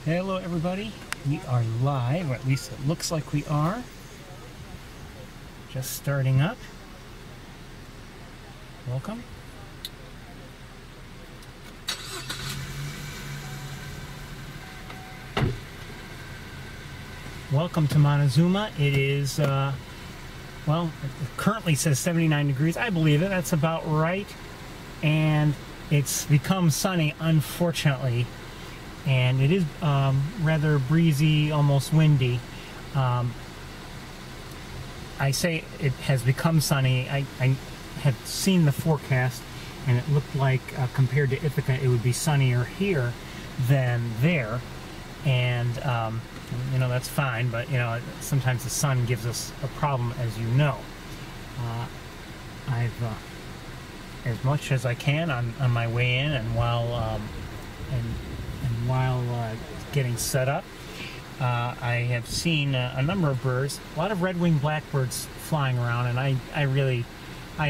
Hello everybody, we are live, or at least it looks like we are. Just starting up. Welcome. Welcome to Montezuma. It is, well, it currently says 79 degrees. I believe it, that's about right. And it's become sunny, unfortunately. And it is rather breezy, almost windy. I say it has become sunny. I had seen the forecast, and it looked like compared to Ithaca, it would be sunnier here than there. And you know, that's fine, but you know, sometimes the sun gives us a problem, as you know. I've as much as I can on my way in, and while getting set up, I have seen a number of birds, a lot of red-winged blackbirds flying around, and I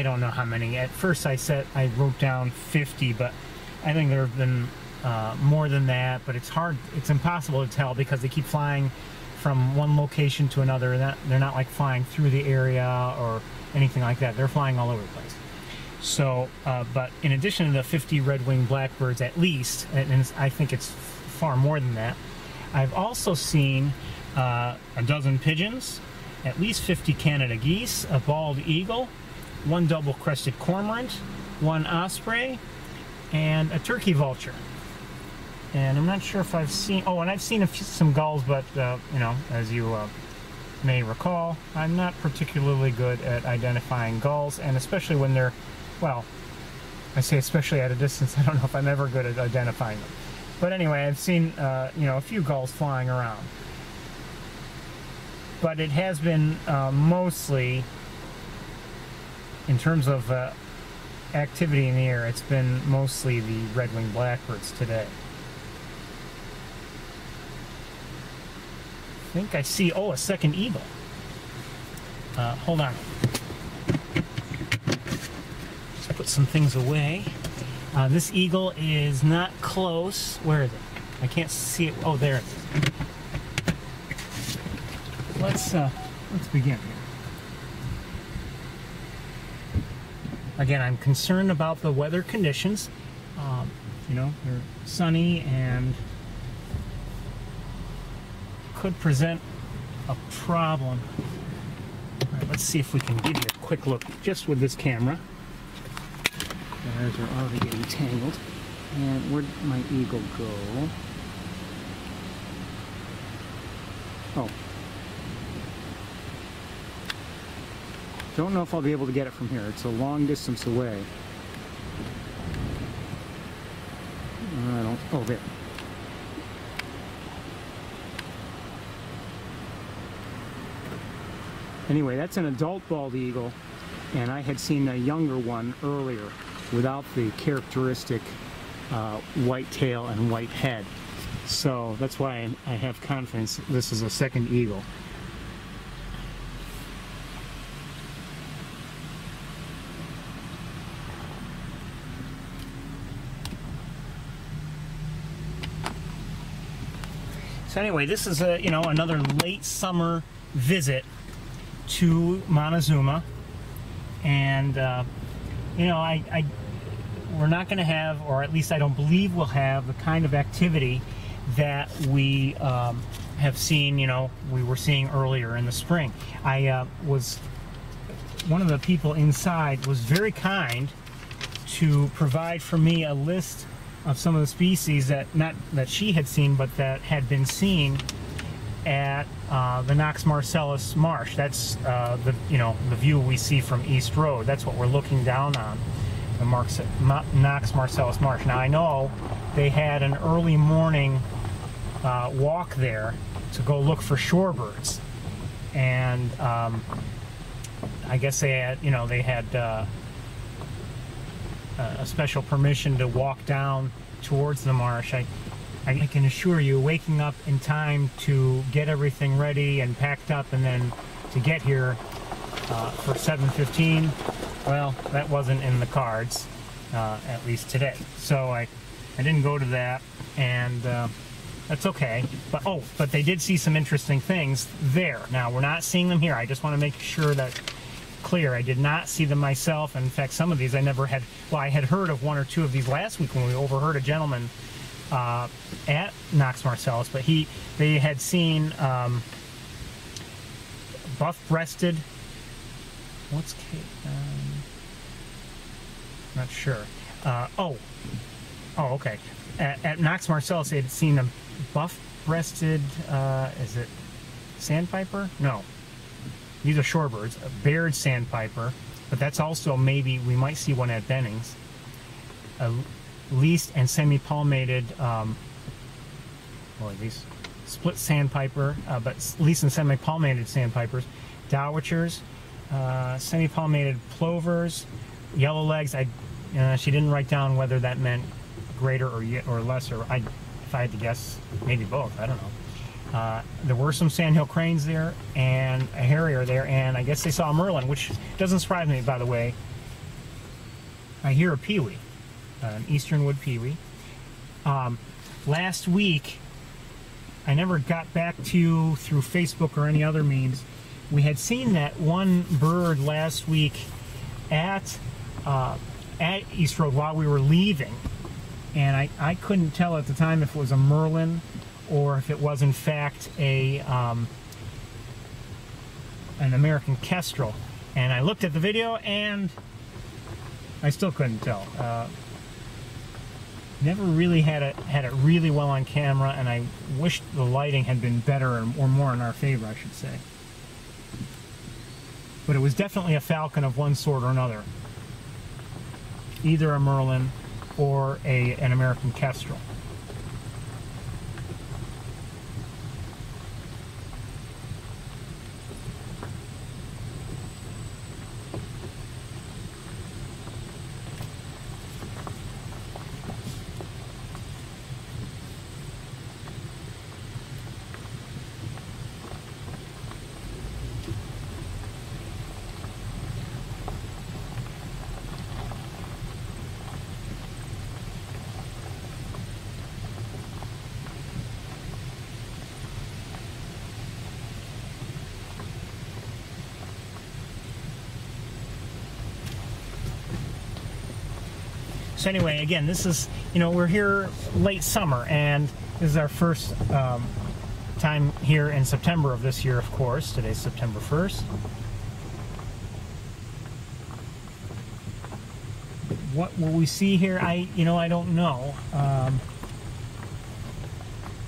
don't know how many. At first I wrote down 50, but I think there have been more than that, but it's impossible to tell because they keep flying from one location to another, and they're not like flying through the area or anything like that. They're flying all over the place. So, but in addition to the 50 red-winged blackbirds at least, and I think it's far more than that, I've also seen a dozen pigeons, at least 50 Canada geese, a bald eagle, one double-crested cormorant, one osprey, and a turkey vulture. And I'm not sure if I've seen, oh, and I've seen some gulls, but you know, as you may recall, I'm not particularly good at identifying gulls, and especially when they're, well, I say especially at a distance. I don't know if I'm ever good at identifying them. But anyway, I've seen you know, a few gulls flying around. But it has been mostly, in terms of activity in the air, it's been mostly the red-winged blackbirds today. I think I see, oh, a second eagle. Hold on. Just put some things away. This eagle is not close. Where is it? I can't see it. Oh, there it is. Let's begin here. Again, I'm concerned about the weather conditions. You know, they're sunny and could present a problem. All right, let's see if we can give you a quick look just with this camera. Wires are already getting tangled. And where'd my eagle go? Oh. Don't know if I'll be able to get it from here. It's a long distance away. I don't, oh, there. Anyway, that's an adult bald eagle, and I had seen a younger one earlier without the characteristic white tail and white head. So that's why I have confidence this is a second eagle. So anyway, this is a, you know, another late summer visit to Montezuma, and you know, we're not going to have, or at least I don't believe we'll have, the kind of activity that we have seen, you know, we were seeing earlier in the spring. One of the people inside was very kind to provide for me a list of some of the species that, not that she had seen, but that had been seen at the Knox Marcellus Marsh. That's the, you know, the view we see from East Road. That's what we're looking down on, the Knox Marcellus Marsh. Now I know they had an early morning walk there to go look for shorebirds, and I guess they had, you know, they had a special permission to walk down towards the marsh. I can assure you, waking up in time to get everything ready and packed up and then to get here for 7:15, well, that wasn't in the cards, at least today. So I didn't go to that, and That's okay. But but they did see some interesting things there. Now, we're not seeing them here. I just want to make sure that's clear. I did not see them myself. And in fact, some of these I never had. Well, I had heard of one or two of these last week when we overheard a gentleman at Knox Marcellus, but they had seen buff-breasted. What's not sure. Okay. At Knox Marcellus, they had seen a buff-breasted. Is it sandpiper? No. These are shorebirds. A Baird sandpiper, but that's also maybe we might see one at Bennings. Least and semi-palmated. These split sandpiper, but least and semi-palmated sandpipers, dowitchers, semi-palmated plovers, yellow legs. She didn't write down whether that meant greater or lesser. If I had to guess, maybe both. I don't know. There were some sandhill cranes there and a harrier there, and I guess they saw a merlin, which doesn't surprise me, by the way. I hear a peewee, an eastern wood peewee. Last week, I never got back to you through Facebook or any other means. We had seen that one bird last week at East Road while we were leaving, and I couldn't tell at the time if it was a merlin or if it was in fact an American kestrel. And I looked at the video and I still couldn't tell. Never really had it really well on camera, and I wish the lighting had been better or more in our favor, I should say. But it was definitely a falcon of one sort or another. Either a merlin or an American kestrel. So anyway, again, this is, we're here late summer, and this is our first time here in September of this year, of course. Today's September 1st. What will we see here? I don't know.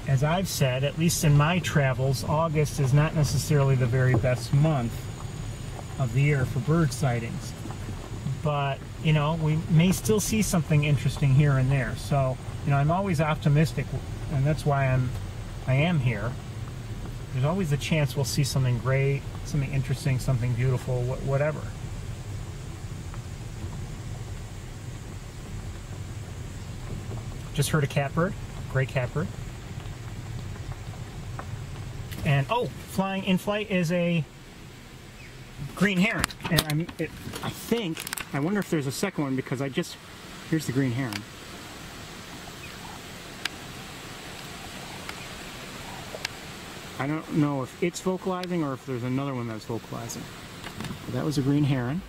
As I've said, at least in my travels, August is not necessarily the very best month of the year for bird sightings. But, we may still see something interesting here and there. So, I'm always optimistic, and that's why I am here. There's always a chance we'll see something great, something interesting, something beautiful, whatever. Just heard a catbird, gray catbird. And, flying in flight is a green heron. And I wonder if there's a second one, because here's the green heron. I don't know if it's vocalizing or if there's another one that's vocalizing. But that was a green heron.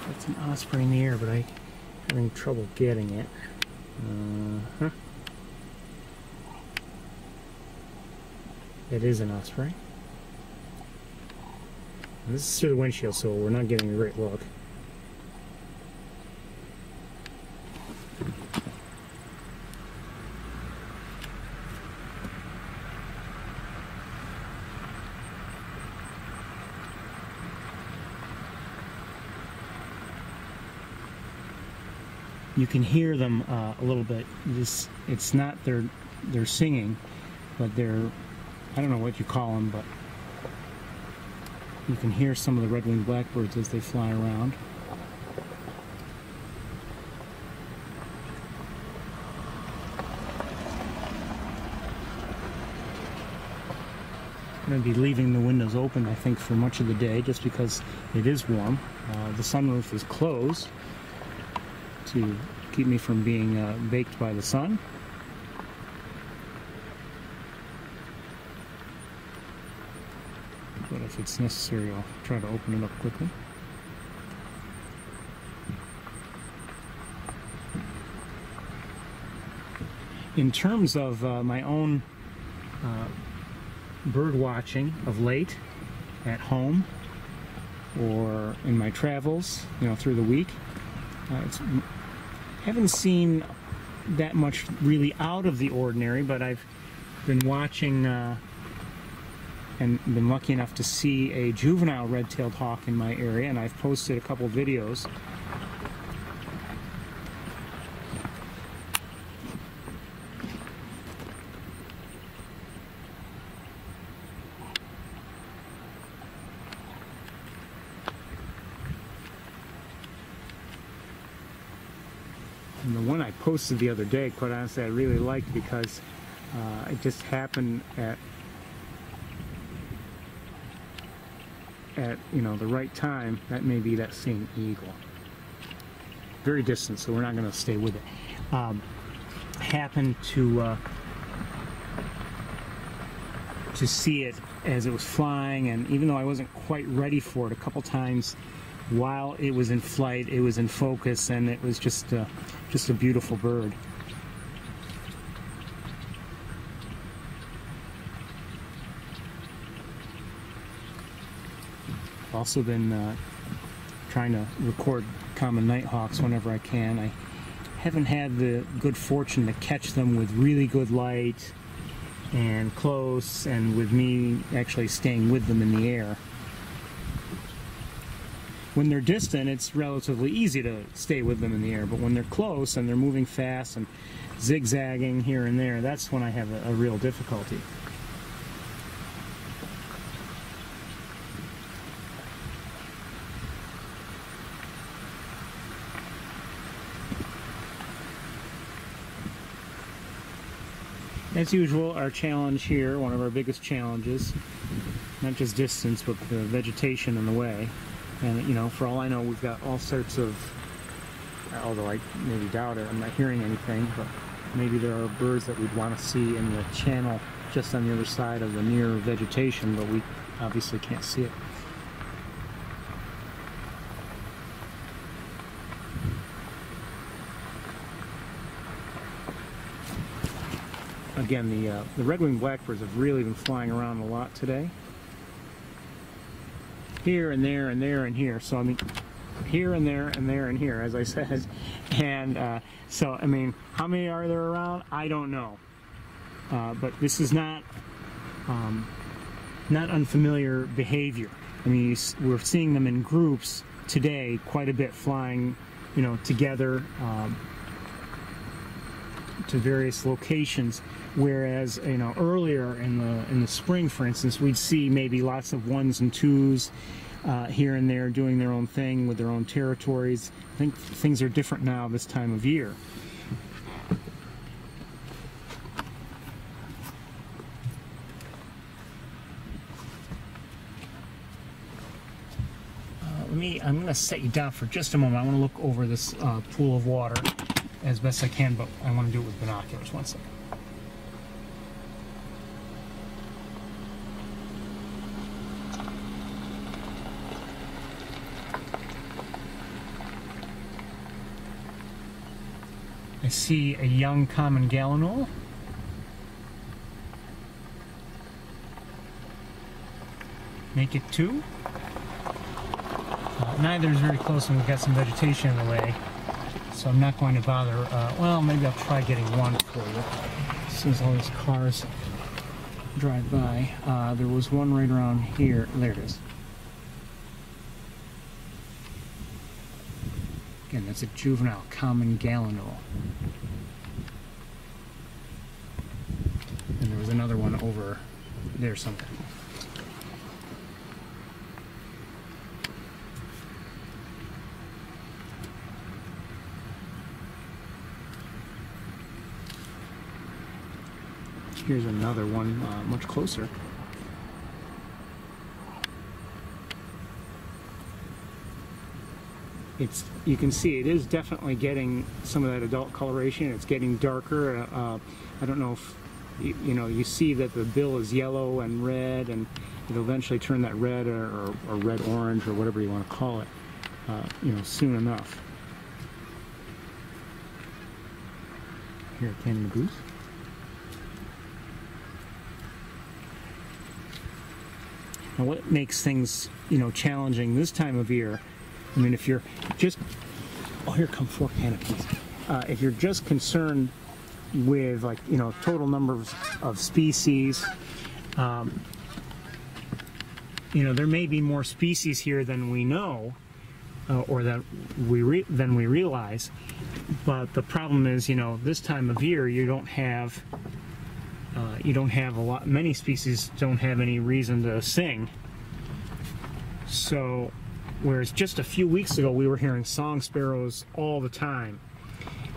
That's an osprey in the air, but I'm having trouble getting it. It is an osprey. This is through the windshield, so we're not getting a great look. You can hear them a little bit. It's not they're singing, but they're, I don't know what you call them, but you can hear some of the red-winged blackbirds as they fly around. I'm going to be leaving the windows open, I think, for much of the day, just because it is warm. The sunroof is closed to keep me from being baked by the sun. But if it's necessary, I'll try to open it up quickly. In terms of my own bird watching of late, at home or in my travels, through the week, haven't seen that much really out of the ordinary, but I've been watching and been lucky enough to see a juvenile red-tailed hawk in my area, and I've posted a couple videos. And the one I posted the other day, quite honestly, I really liked because it just happened at the right time. That may be that same eagle. Very distant, so we're not going to stay with it. Happened to see it as it was flying, and even though I wasn't quite ready for it, a couple times while it was in flight, it was in focus, and it was just a beautiful bird. I've also been trying to record common nighthawks whenever I can. I haven't had the good fortune to catch them with really good light and close, and with me actually staying with them in the air. When they're distant, it's relatively easy to stay with them in the air, but when they're close and they're moving fast and zigzagging here and there, that's when I have a real difficulty. As usual, our challenge here, one of our biggest challenges, not just distance, but the vegetation in the way. And, for all I know, we've got all sorts of, although I maybe doubt it, I'm not hearing anything, but maybe there are birds that we'd want to see in the channel just on the other side of the near vegetation, but we obviously can't see it. Again, the red-winged blackbirds have really been flying around a lot today. Here and there and there and here. So, I mean, here and there and there and here, as I said. And so, I mean, how many are there around? I don't know. But this is not unfamiliar behavior. I mean, we're seeing them in groups today quite a bit, flying, together to various locations. Whereas, earlier in the spring, for instance, we'd see maybe lots of ones and twos here and there doing their own thing with their own territories. I think things are different now this time of year. I'm going to set you down for just a moment. I want to look over this pool of water as best I can, but I want to do it with binoculars. One second. I see a young common gallinule. Make it 2. Neither is very close, and we've got some vegetation in the way, so I'm not going to bother. Well, maybe I'll try getting one for you. As soon as all these cars drive by. There was one right around here. There it is. Again, that's a juvenile common gallinule. And there was another one over there somewhere. Here's another one much closer. You can see it is definitely getting some of that adult coloration. It's getting darker. I don't know if you see that the bill is yellow and red, and it'll eventually turn that red or red orange or whatever you want to call it, soon enough. Here at Canada Goose. Now, what makes things, challenging this time of year? I mean, if you're just, oh, here come 4 canopies. If you're just concerned with, like, total number of species, there may be more species here than we know, or that than we realize. But the problem is, this time of year you don't have many species don't have any reason to sing. So, whereas just a few weeks ago we were hearing song sparrows all the time,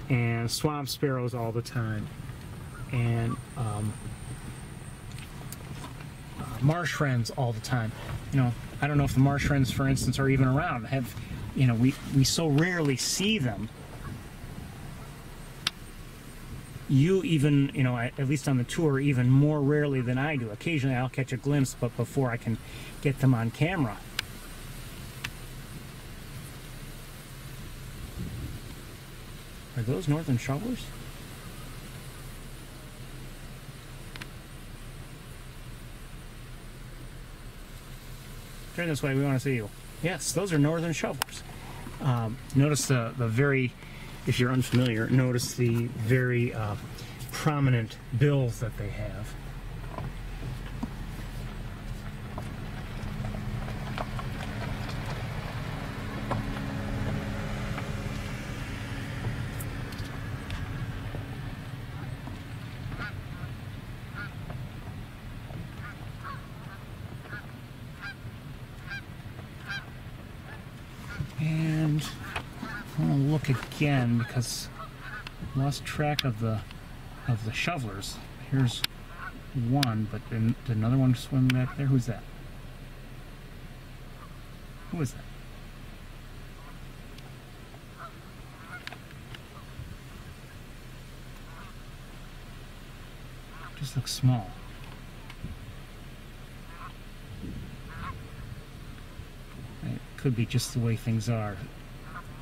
and swamp sparrows all the time, and marsh wrens all the time. I don't know if the marsh wrens, for instance, are even around. We so rarely see them. You even, at least on the tour, even more rarely than I do. Occasionally I'll catch a glimpse, but before I can get them on camera. Are those northern shovelers? Turn this way, we want to see you. Yes, those are northern shovelers. Notice the very, if you're unfamiliar, notice the very prominent bills that they have. And I want to look again because I lost track of the shovelers. Here's one, but then did another one swim back there? Who's that? Who is that? Just looks small. It could be just the way things are,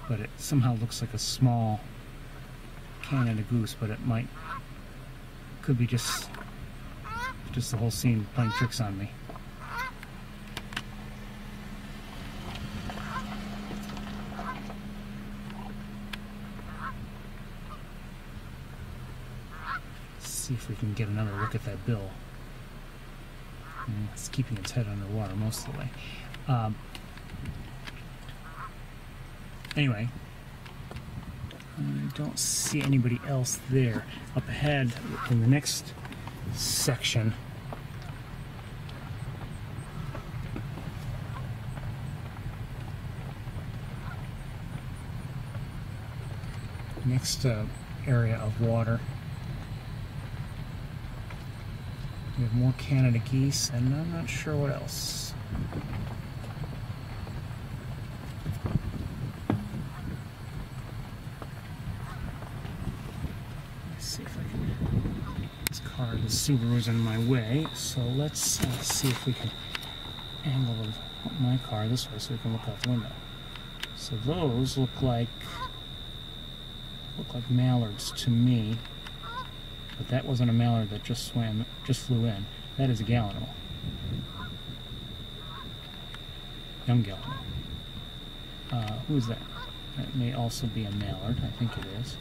but it somehow looks like a small Canada goose, but it could be just the whole scene playing tricks on me. Let's see if we can get another look at that bill. It's keeping its head underwater most of the way. Anyway, I don't see anybody else there. Up ahead in the next section, next area of water, we have more Canada geese, and I'm not sure what else. The Subaru's in my way, so let's see if we can angle my car this way so we can look out the window. So those look like mallards to me, but that wasn't a mallard that just flew in. That is a gallinule, young gallinule. Who is that? That may also be a mallard. I think it is.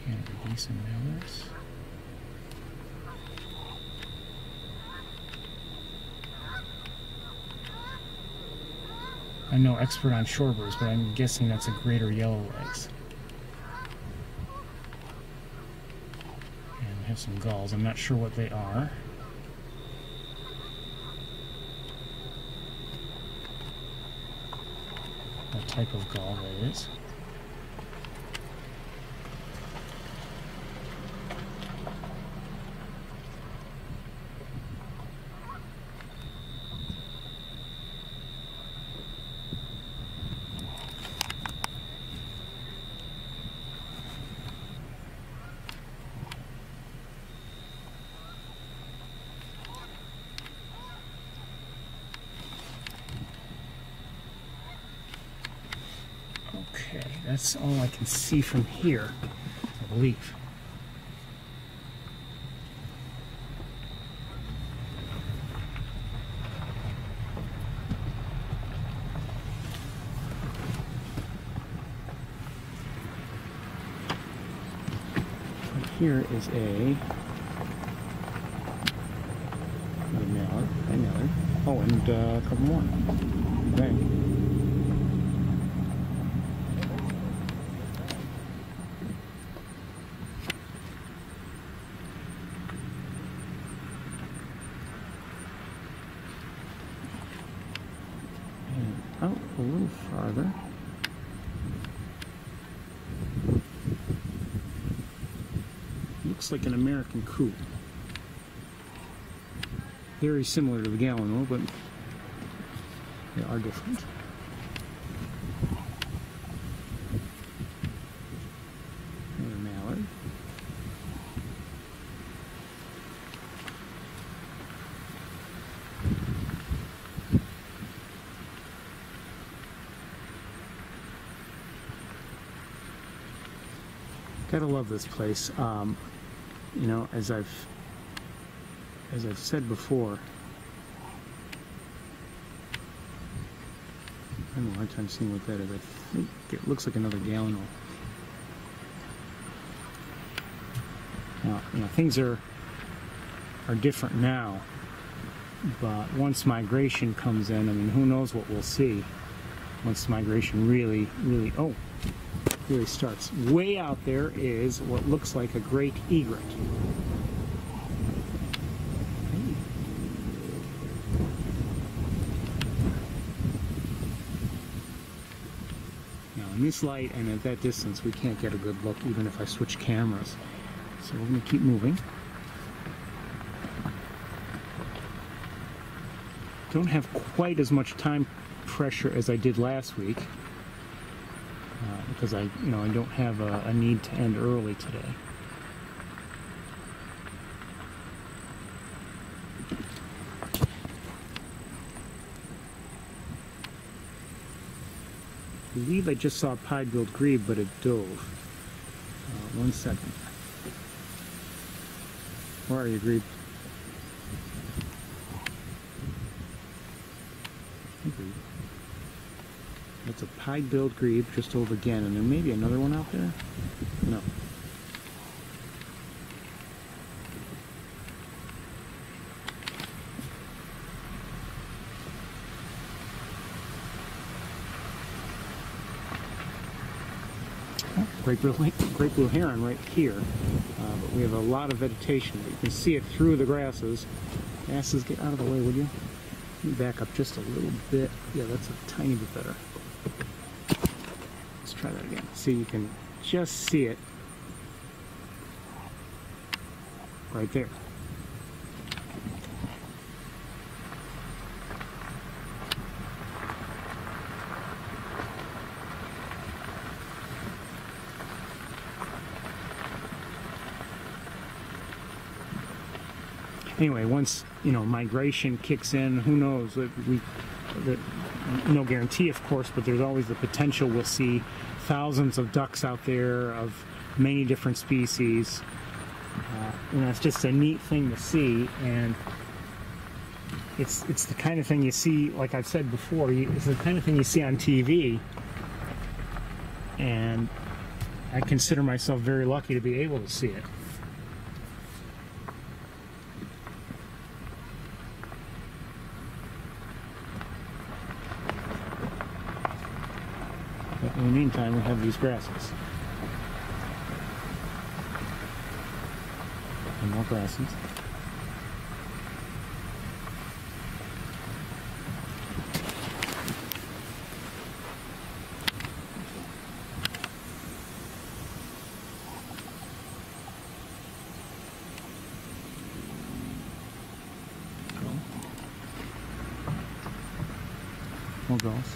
Canada geese and mallards. I'm no expert on shorebirds, but I'm guessing that's a greater yellowlegs. And we have some gulls. I'm not sure what they are. What type of gull that is. Okay, that's all I can see from here, I believe. Right here is a mallard. Hi, mallard. Oh, and a couple more. Okay. Out a little farther. Looks like an American coot. Very similar to the Gallinule, but they are different. Another mallard. Gotta love this place. You know, as I've said before, I have a hard time seeing what that is. I think it looks like another Gallinule. Now, you know, things are different now, but once migration comes in, I mean, who knows what we'll see once migration really starts. Way out there is what looks like a great egret. Now in this light and at that distance we can't get a good look even if I switch cameras. So we're going to keep moving. Don't have quite as much time pressure as I did last week. Because I don't have a need to end early today. I believe I just saw a pied-billed grebe, but it dove. 1 second. Where are you, grebe? That's a pied-billed grebe just over again, and there may be another one out there. No. Oh, great blue heron right here, but we have a lot of vegetation. You can see it through the grasses. Grasses, get out of the way, would you? Let me back up just a little bit. Yeah, that's a tiny bit better. Let's try that again. See, you can just see it right there. Anyway, once migration kicks in, who knows? No guarantee, of course, but there's always the potential we'll see thousands of ducks out there of many different species. You know, it's just a neat thing to see, and it's the kind of thing you see, like I've said before, it's the kind of thing you see on TV, and I consider myself very lucky to be able to see it. But in the meantime, we have these grasses. And more grasses. More gulls.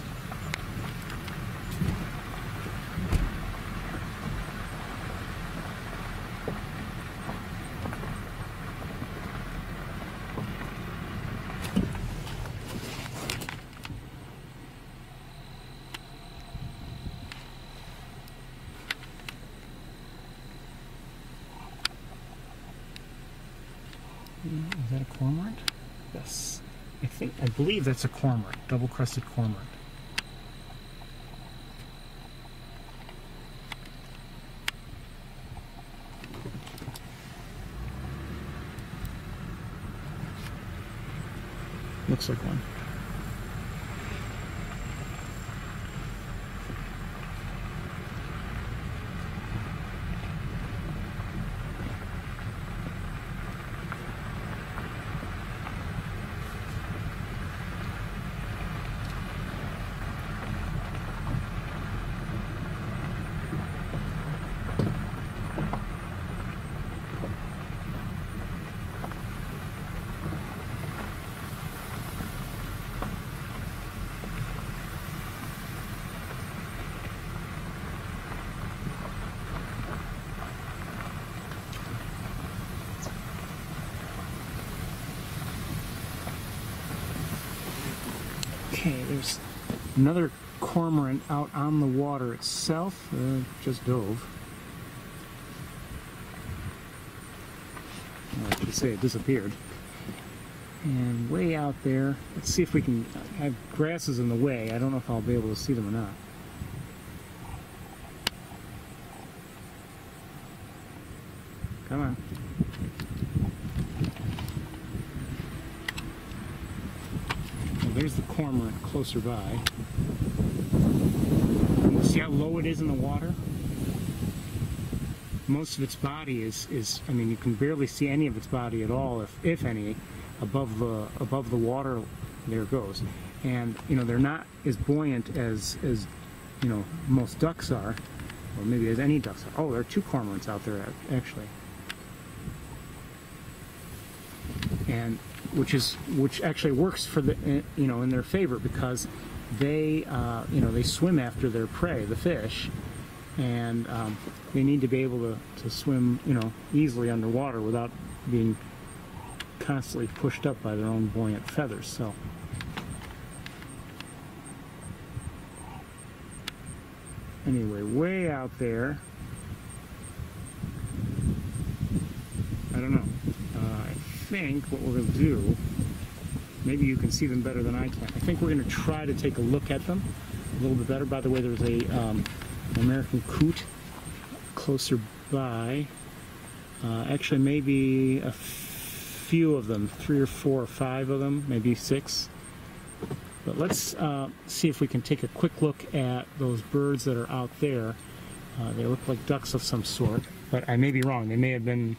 Is that a cormorant? Yes. I believe that's a cormorant, double-crested cormorant. Looks like one. Okay, there's another cormorant out on the water itself. Just dove. Well, I should say it disappeared. And way out there, let's see if we can. I have grasses in the way. I don't know if I'll be able to see them or not. Come on. There's the cormorant closer by. You see how low it is in the water? Most of its body is I mean, you can barely see any of its body at all, if any, above the water. There it goes. And you know, they're not as buoyant as you know, most ducks are, or maybe as any ducks are. Oh, there are two cormorants out there actually. And which actually works for the you know, in their favor, because they you know, they swim after their prey, the fish, and they need to be able to swim, you know, easily underwater without being constantly pushed up by their own buoyant feathers. So anyway, way out there, I don't know. I think what we're going to do, maybe you can see them better than I can. I think we're going to try to take a look at them a little bit better. By the way, there's a American coot closer by. Actually, maybe a few of them, 3 or 4 or 5 of them, maybe 6. But let's see if we can take a quick look at those birds that are out there. They look like ducks of some sort, but I may be wrong. They may have been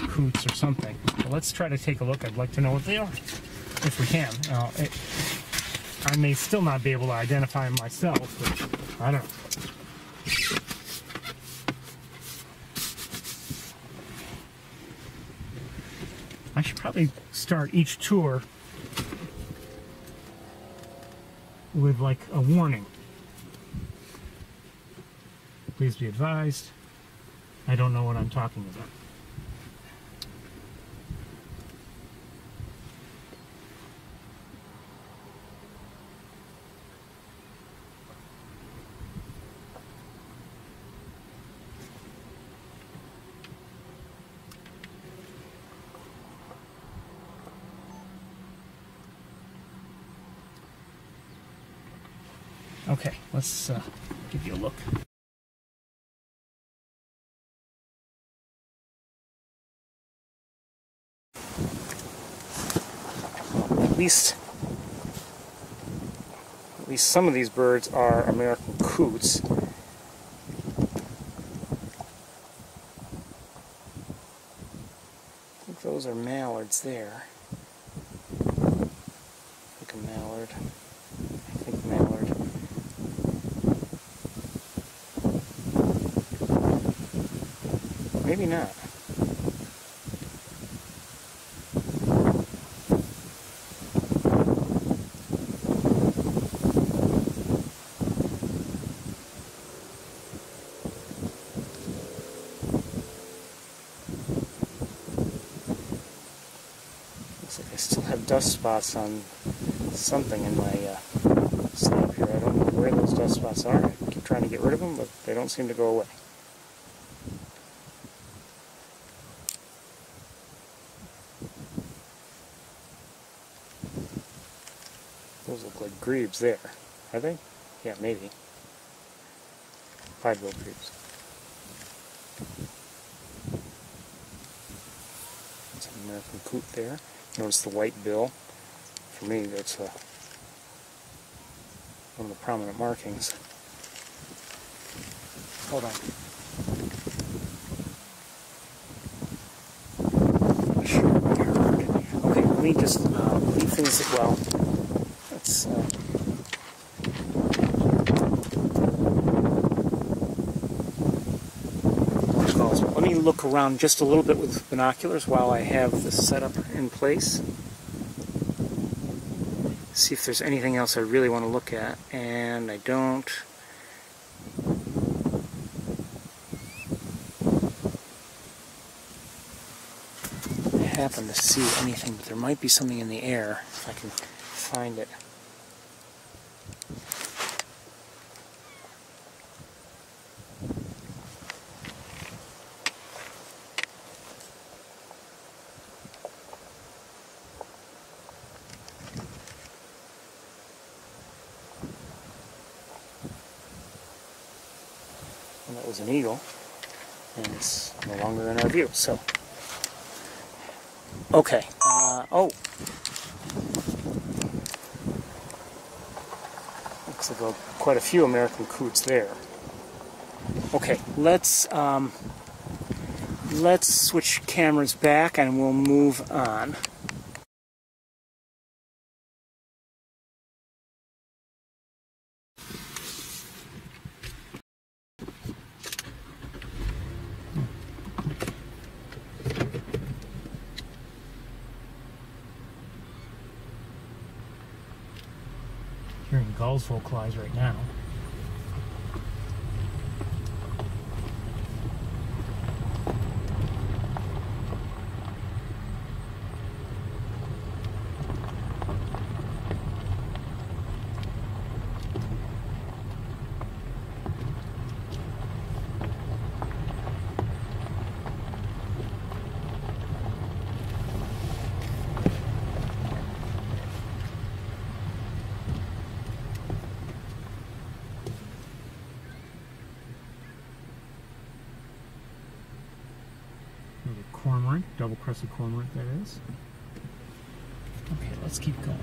coots or something. But let's try to take a look. I'd like to know what they are, if we can. I may still not be able to identify them myself, but I don't know. I should probably start each tour with like a warning. Please be advised, I don't know what I'm talking about. Okay, let's give you a look. At least some of these birds are American coots. I think those are mallards there. I think a mallard. I think mallard. Maybe not. Looks like I still have dust spots on something in my snap here. I don't know where those dust spots are. I keep trying to get rid of them, but they don't seem to go away. Those look like grebes there. Are they? Yeah, maybe. Pied-billed grebes. It's an American coot there. Notice the white bill. For me, that's one of the prominent markings. Hold on. Okay, let me just leave things well. Let's let me look around just a little bit with binoculars while I have this setup in place. See if there's anything else I really want to look at, and I don't. Happen to see anything, but there might be something in the air if I can find it. And that was an eagle, and it's no longer in our view. So. Okay. Oh. Looks like quite a few American coots there. Okay, let's switch cameras back and we'll move on. Hearing gulls vocalize right now. Cormorant, double-crested cormorant that is. Okay, let's keep going.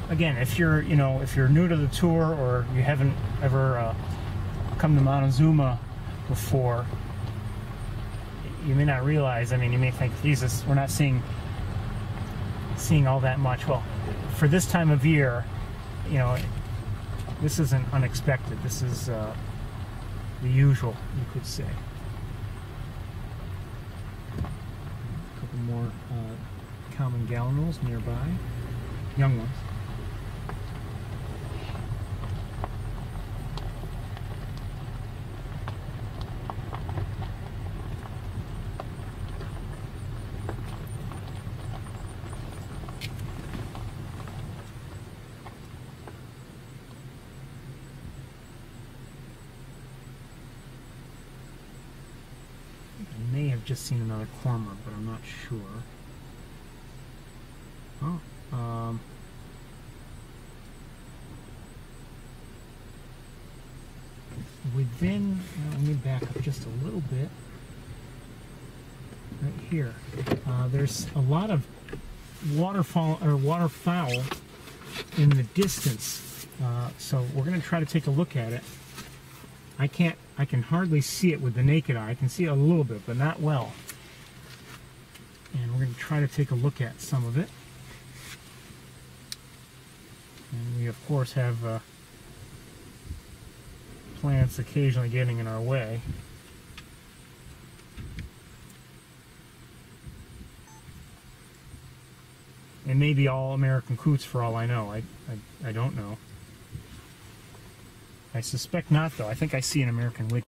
Again, if you're new to the tour or you haven't ever come to Montezuma before, you may not realize. I mean, you may think, Jesus, we're not seeing all that much. Well, for this time of year, this isn't unexpected. This is the usual, you could say. A couple more common gallinules nearby, young ones. I may have just seen another cormorant, but I'm not sure. Oh, Within, let me back up just a little bit. Right here, there's a lot of waterfowl in the distance. So we're going to try to take a look at it. I can hardly see it with the naked eye. I can see it a little bit, but not well. And we're going to try to take a look at some of it. And we, of course, have plants occasionally getting in our way. And maybe all American coots for all I know. I don't know. I suspect not, though. I think I see an American widgeon.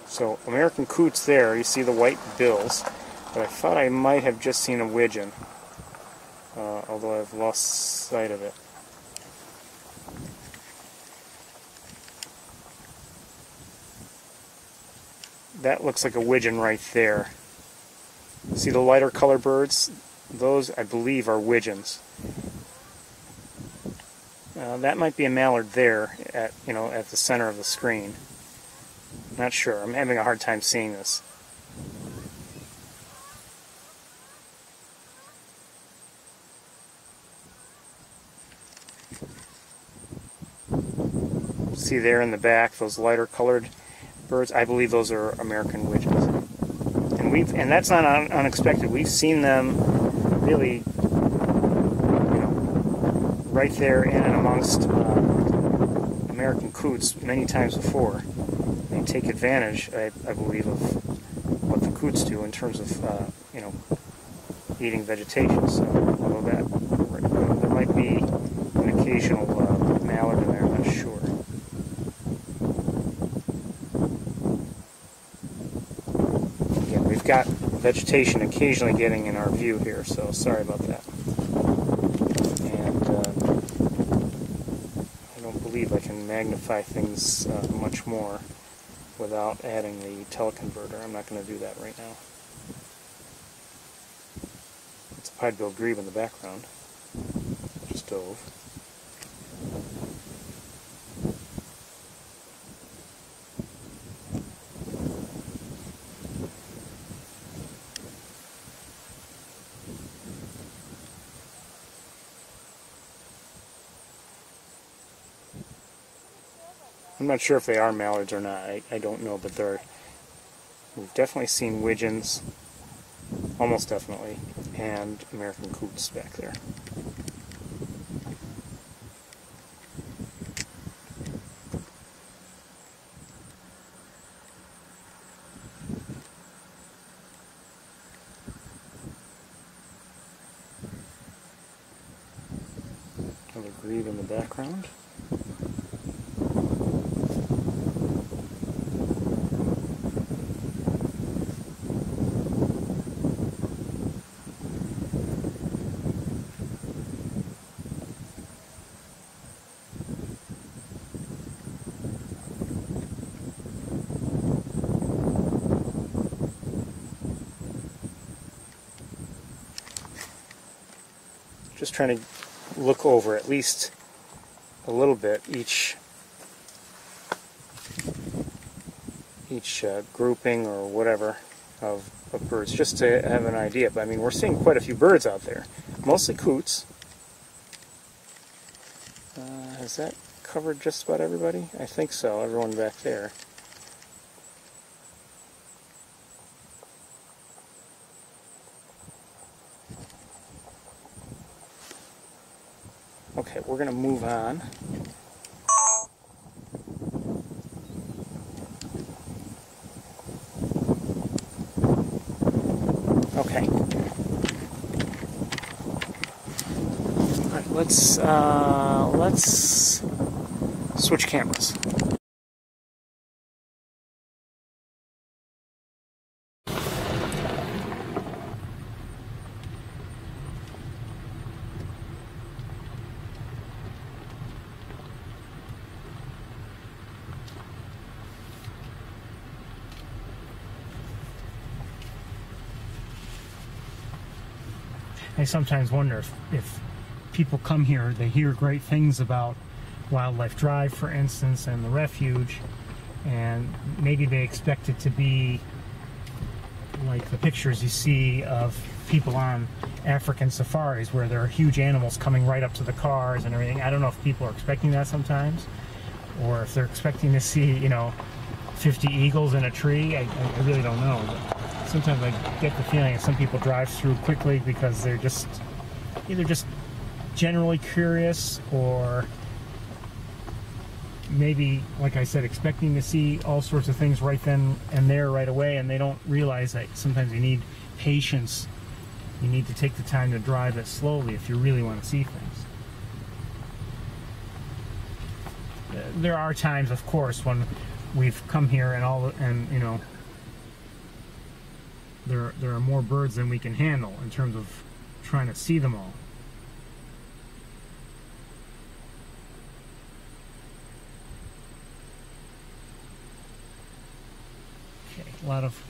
So, American coots there, you see the white bills, but I thought I might have just seen a widgeon, although I've lost sight of it. That looks like a widgeon right there. See the lighter color birds? Those, I believe, are widgeons. That might be a mallard there, at the center of the screen. Not sure. I'm having a hard time seeing this. See there in the back, those lighter colored birds? I believe those are American widgeons. And that's not unexpected. We've seen them really, right there in and amongst American coots many times before. They take advantage, I believe, of what the coots do in terms of, eating vegetation. So, although there might be an occasional mallard in there, I'm not sure. Again, we've got vegetation occasionally getting in our view here, so sorry about that. And I don't believe I can magnify things much more without adding the teleconverter. I'm not going to do that right now. It's a pied-billed grebe in the background. Just dove. I'm not sure if they are mallards or not. I don't know, but we've definitely seen widgeons, almost definitely, and American coots back there. Another grebe in the background. Just trying to look over at least a little bit each grouping or whatever of birds, just to have an idea. But I mean, we're seeing quite a few birds out there, mostly coots. Has that covered just about everybody? I think so, everyone back there. Okay, we're going to move on. Okay. All right, let's switch cameras. I sometimes wonder if people come here, they hear great things about Wildlife Drive, for instance, and the refuge, and maybe they expect it to be like the pictures you see of people on African safaris where there are huge animals coming right up to the cars and everything. I don't know if people are expecting that sometimes, or if they're expecting to see, you know, 50 eagles in a tree. I really don't know. But sometimes I get the feeling that some people drive through quickly because they're just either just generally curious, or maybe, like I said, expecting to see all sorts of things right then and there right away, and they don't realize that sometimes you need patience. You need to take the time to drive it slowly if you really want to see things. There are times, of course, when we've come here and you know, there are more birds than we can handle in terms of trying to see them all. A lot of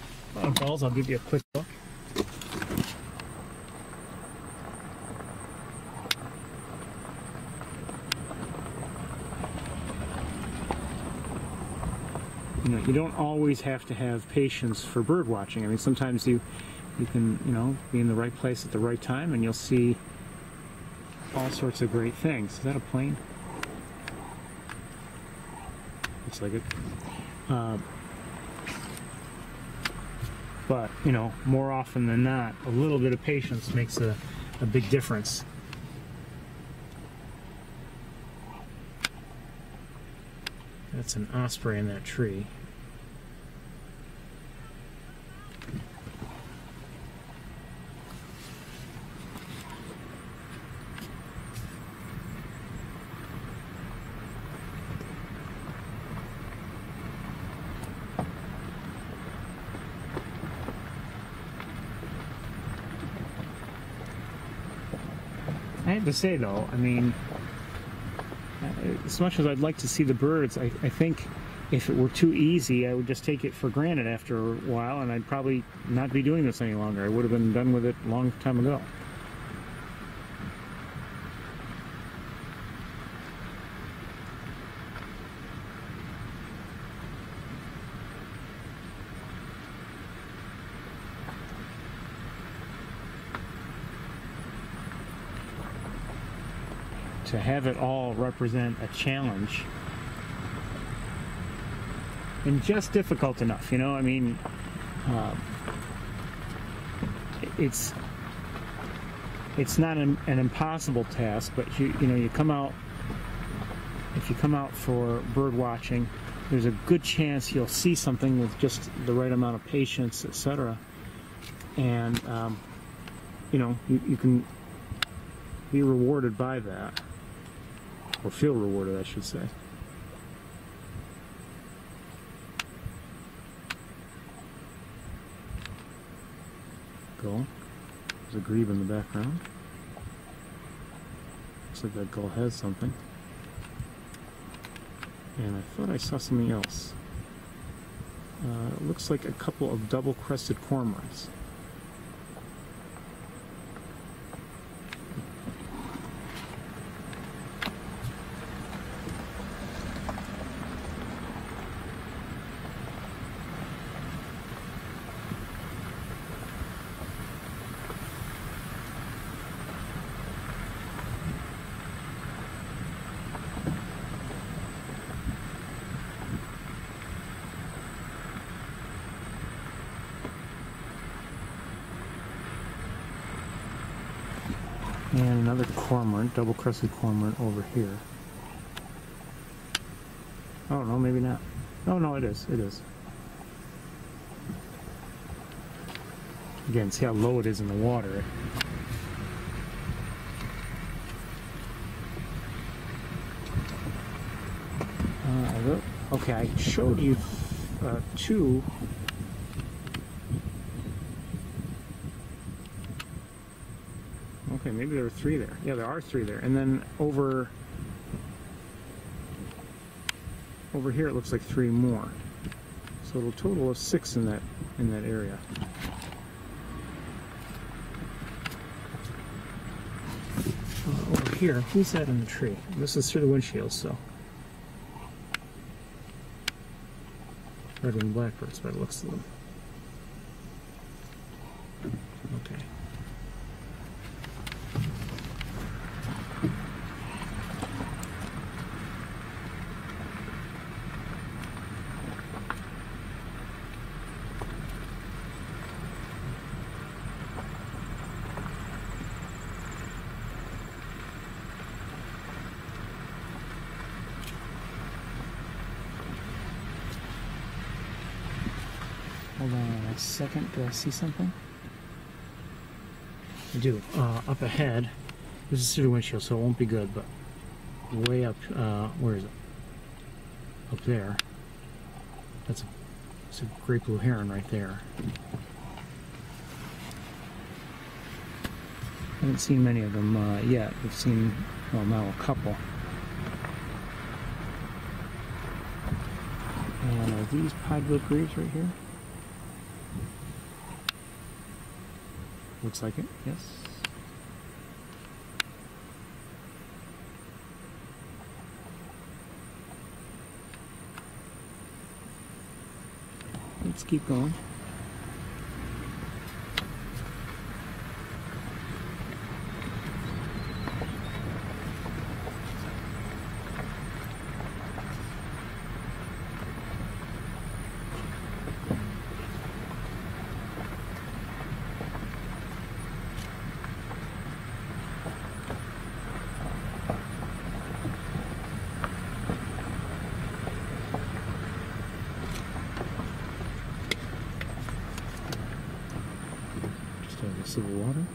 gulls. I'll give you a quick look. You know, you don't always have to have patience for bird watching. I mean, sometimes you can, you know, be in the right place at the right time, and you'll see all sorts of great things. Is that a plane? Looks like it. But, you know, more often than not, a little bit of patience makes a big difference. That's an osprey in that tree. I have to say, though, I mean, as much as I'd like to see the birds, I think if it were too easy, I would just take it for granted after a while, and I'd probably not be doing this any longer. I would have been done with it a long time ago. To have it all represent a challenge, and just difficult enough, you know. I mean, it's not an impossible task, but you know, you come out, if you come out for bird watching, there's a good chance you'll see something with just the right amount of patience, etc. And you know, you can be rewarded by that. Or feel rewarded, I should say. Gull. There's a grebe in the background. Looks like that gull has something. And I thought I saw something else. It looks like a couple of double-crested cormorants. And another cormorant, double-crested cormorant over here. Oh, no, maybe not. Oh, no, it is. It is. Again, see how low it is in the water. Okay, I showed you two. Okay, maybe there are three there. Yeah, there are three there. And then over here it looks like three more. So a total of 6 in that area. here. Who's that in the tree? This is through the windshield, so. Red-winged blackbirds by the looks of them. Okay. Hold on a second. Do I see something? I do. Up ahead, this is through the windshield, so it won't be good, but way up, where is it? Up there. That's a great blue heron right there. I haven't seen many of them yet. We've seen, well, now a couple. And are these pied-billed grebes right here? Looks like it, yes. Let's keep going. Of the water.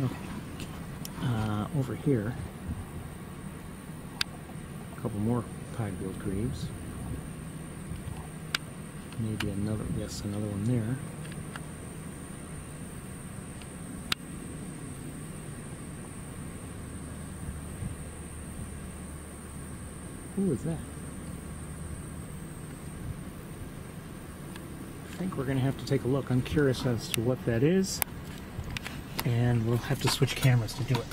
Okay. Over here, a couple more pied-billed grebes. Maybe another, yes, another one there. Who is that? I think we're going to have to take a look. I'm curious as to what that is, and we'll have to switch cameras to do it.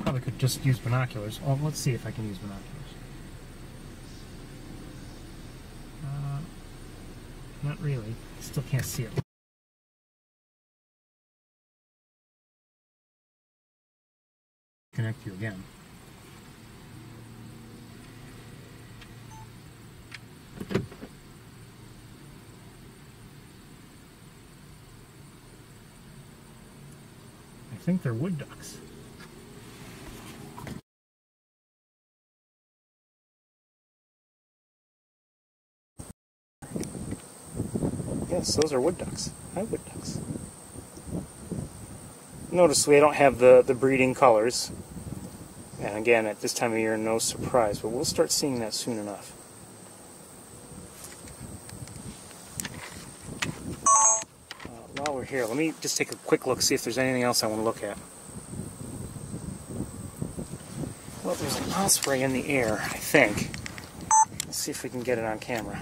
Probably could just use binoculars. Oh, let's see if I can use binoculars. Not really. Still can't see it. Connect you again. I think they're wood ducks. Yes, those are wood ducks. Hi, wood ducks. Notice we don't have the breeding colors. And again, at this time of year, no surprise, but we'll start seeing that soon enough. While we're here, let me just take a quick look, see if there's anything else I want to look at. Well, there's an osprey in the air, I think. Let's see if we can get it on camera.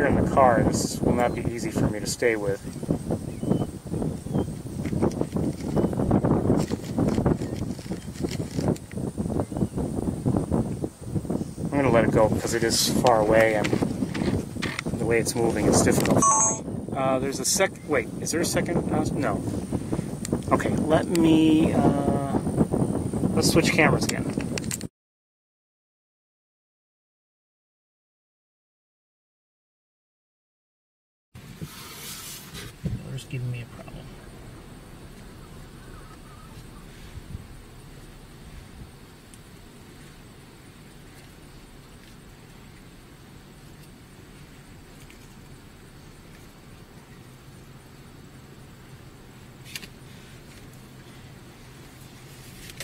In the car, this will not be easy for me to stay with. I'm going to let it go because it is far away and the way it's moving is difficult for me. There's a wait, is there a second? No. Okay, let me, let's switch cameras again. Giving me a problem.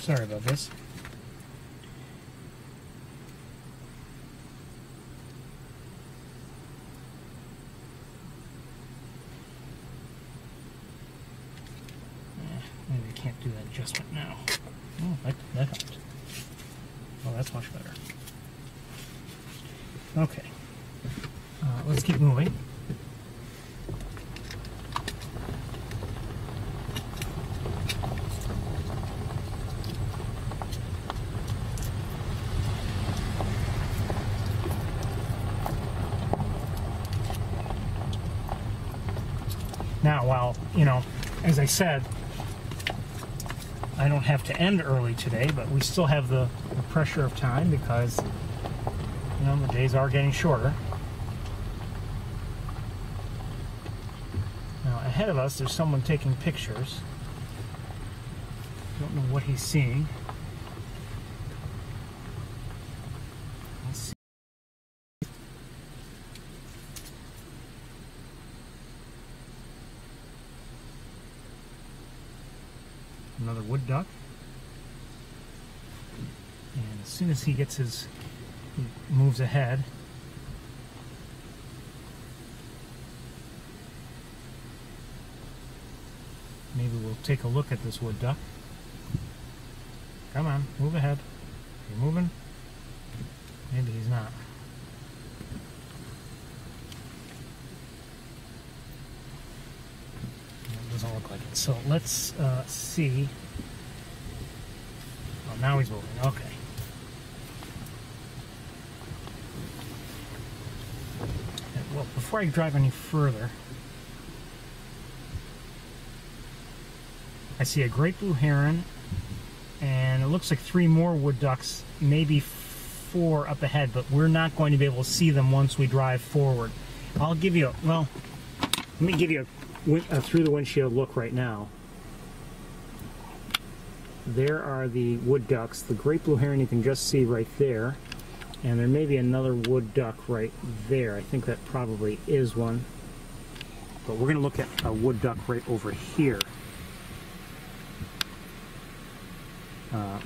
Sorry about this. can't do that adjustment now. Oh, that helped. Oh, that's much better. Okay. Let's keep moving. Now, while, you know, as I said, I don't have to end early today, but we still have the pressure of time because, you know, the days are getting shorter. Now, ahead of us, there's someone taking pictures. Don't know what he's seeing. Let's see. Another wood duck. And as soon as he gets he moves ahead. Maybe we'll take a look at this wood duck. Come on, move ahead. You're moving? Maybe he's not. It doesn't look like it. So let's see. Oh, now he's moving. Okay. Well, before I drive any further, I see a great blue heron, and it looks like 3 more wood ducks, maybe 4 up ahead, but we're not going to be able to see them once we drive forward. I'll give you let me give you a through the windshield look right now. There are the wood ducks. The great blue heron you can just see right there, and there may be another wood duck right there. I think that probably is one, but we're going to look at a wood duck right over here.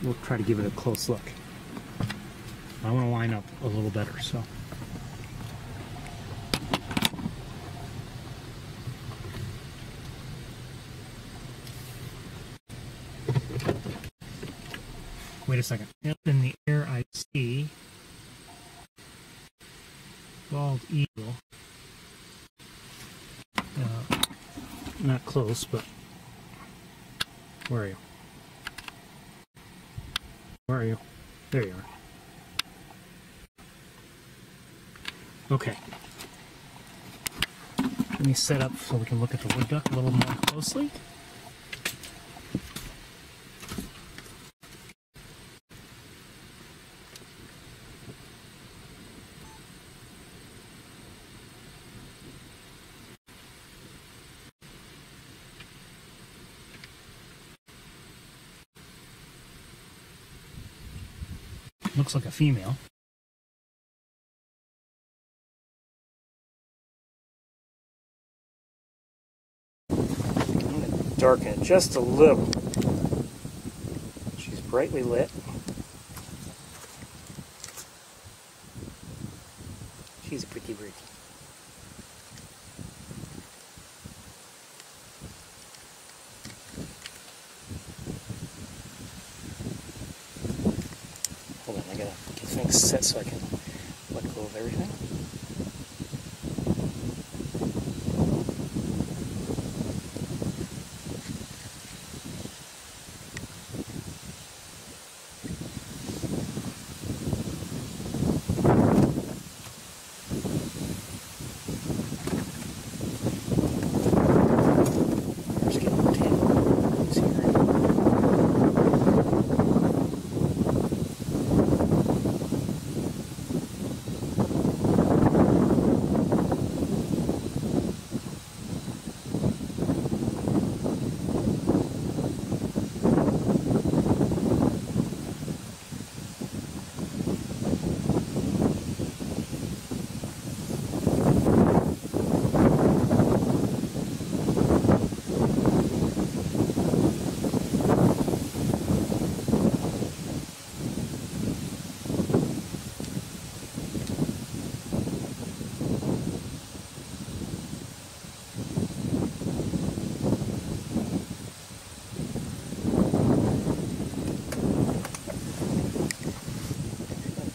We'll try to give it a close look. I want to line up a little better, so. Wait a second. Up in the air I see bald eagle. Not close, but where are you? Where are you? There you are. Okay. Let me set up so we can look at the wood duck a little more closely. Looks like a female. I'm going to darken it just a little. She's brightly lit. She's a pretty bird. Hold on, I gotta get things set so I can let go of everything.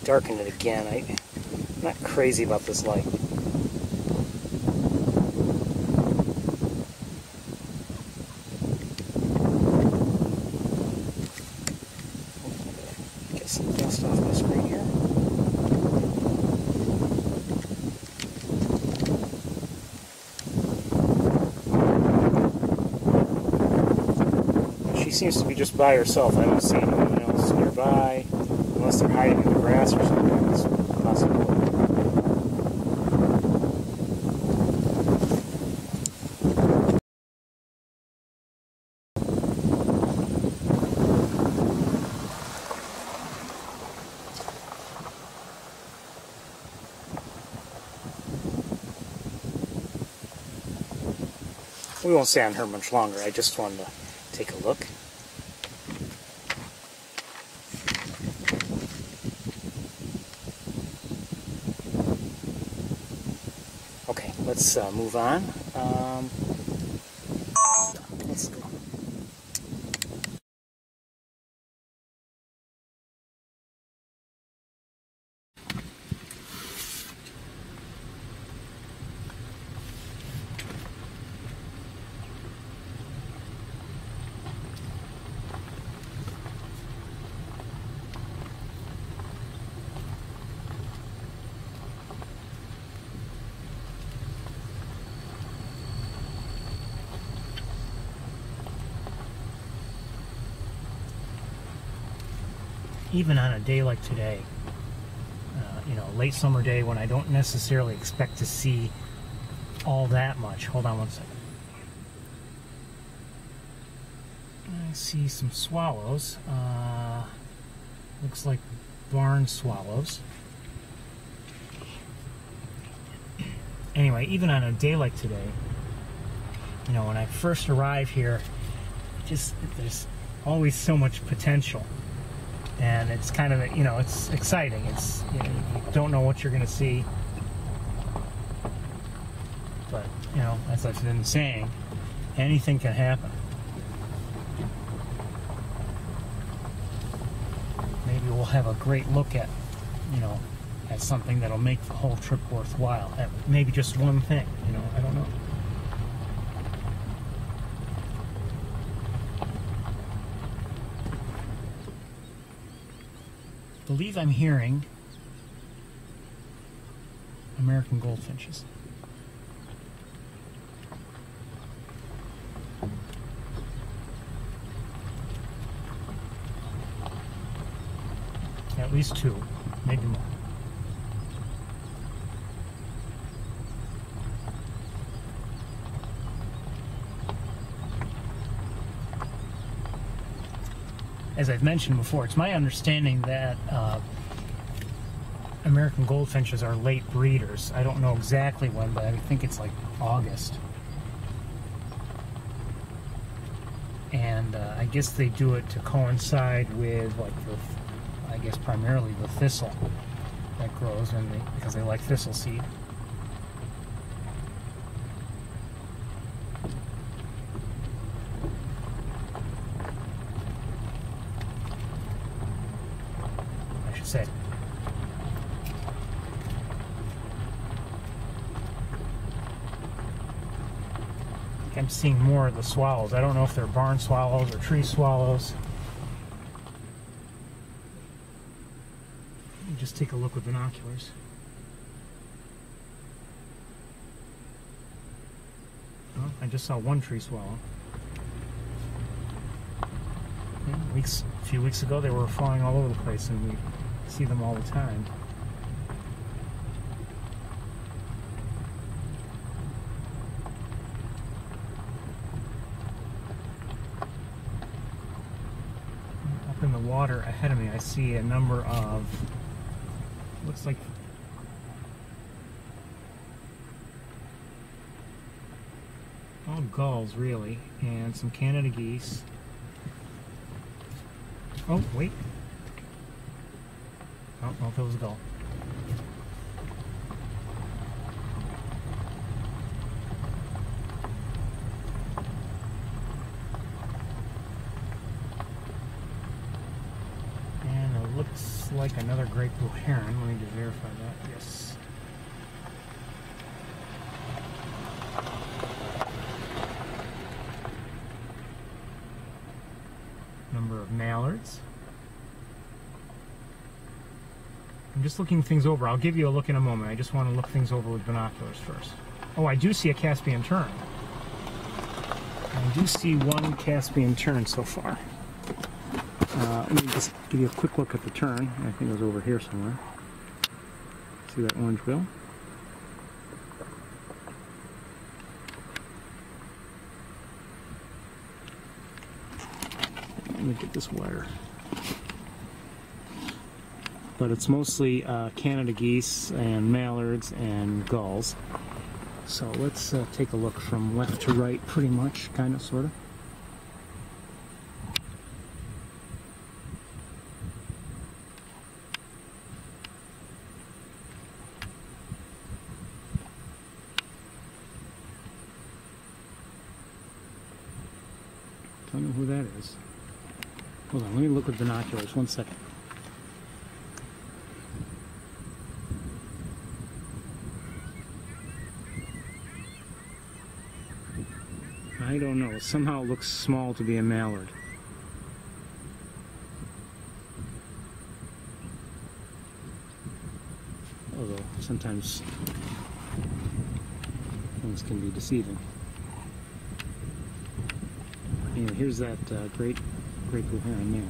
darken it again. I'm not crazy about this light. Get some dust off my screen here. She seems to be just by herself. I don't see anyone else nearby, unless they're hiding in the grass or something. It's possible. We won't stay on her much longer. I just wanted to take a look. Okay, let's move on. Let's go. Even on a day like today, you know, late summer day when I don't necessarily expect to see all that much. Hold on one second. I see some swallows. Looks like barn swallows. Anyway, even on a day like today, you know, when I first arrive here, there's always so much potential. And it's kind of, you know, it's exciting. It's, you know, you don't know what you're going to see. But, you know, as I've been saying, anything can happen. Maybe we'll have a great look at, you know, at something that'll make the whole trip worthwhile. At maybe just one thing, you know, I don't know. I believe I'm hearing American goldfinches. At least two, maybe more. As I've mentioned before, it's my understanding that American goldfinches are late breeders. I don't know exactly when, but I think it's like August. And I guess they do it to coincide with, like, I guess primarily the thistle that grows because they like thistle seed. Say. I'm seeing more of the swallows. I don't know if they're barn swallows or tree swallows. Let me just take a look with binoculars. Oh, I just saw one tree swallow. A few weeks ago they were flying all over the place, and we see them all the time. Up in the water ahead of me, I see a number of, looks like all gulls really, and some Canada geese. Oh, wait. I don't know if it was a gull. And it looks looks like another great blue heron. Let me just verify that. Yes. Number of mallards. I'm just looking things over. I'll give you a look in a moment. I just want to look things over with binoculars first. Oh, I do see a Caspian tern. I do see one Caspian tern so far. Let me just give you a quick look at the tern. I think it was over here somewhere. See that orange bill? Let me get this wider. But it's mostly Canada geese and mallards and gulls. So let's take a look from left to right, pretty much, kind of, sort of. Don't know who that is. Hold on, let me look with binoculars, 1 second. I don't know. Somehow it looks small to be a mallard. Although sometimes things can be deceiving. Anyway, here's that great blue heron there.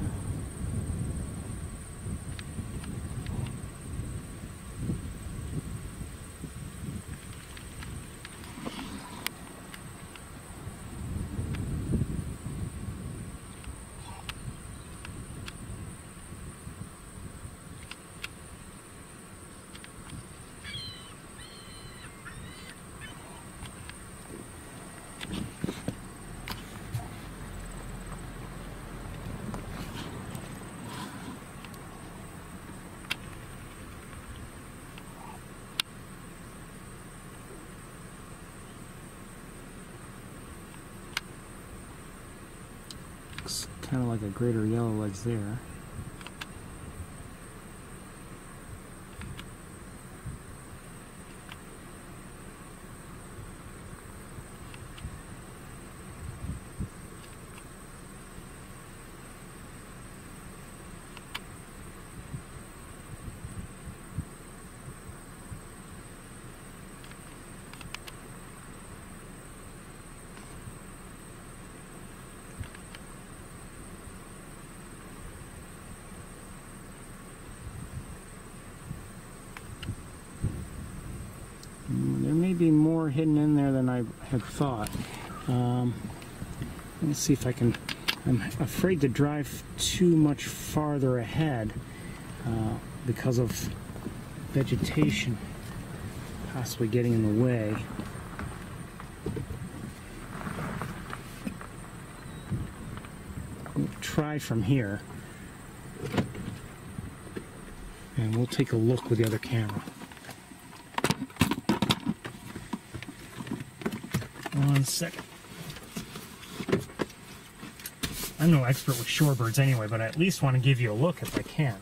Looks kind of like a greater yellowlegs there. There may be more hidden in there than I had thought. Let's see if I can. I'm afraid to drive too much farther ahead because of vegetation possibly getting in the way. We'll try from here, and we'll take a look with the other camera. 1 second. I'm no expert with shorebirds anyway, but I at least want to give you a look if I can.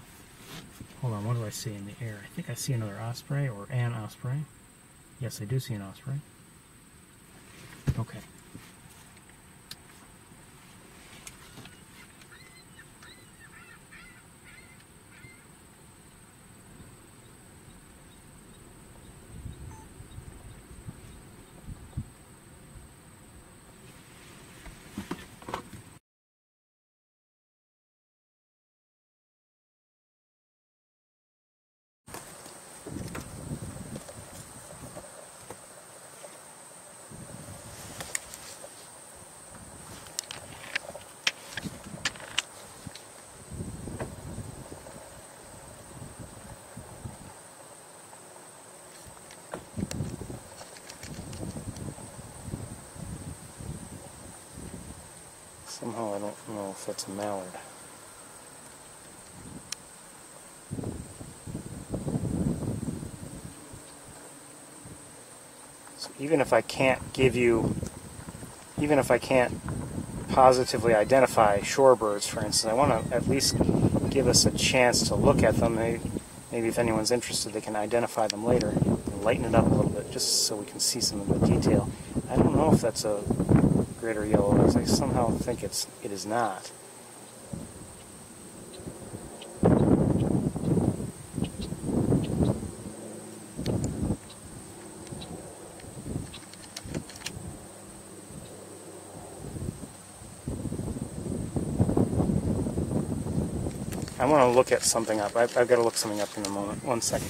Hold on, what do I see in the air? I think I see another osprey or an osprey. Yes, I do see an osprey. Okay. Somehow I don't know if that's a mallard. So even if I can't positively identify shorebirds, for instance, I want to at least give us a chance to look at them. Maybe if anyone's interested, they can identify them later and lighten it up a little bit just so we can see some of the detail. I don't know if that's a greater yellow, as I somehow think it is not. I want to look at something up. I've got to look something up in a moment. 1 second.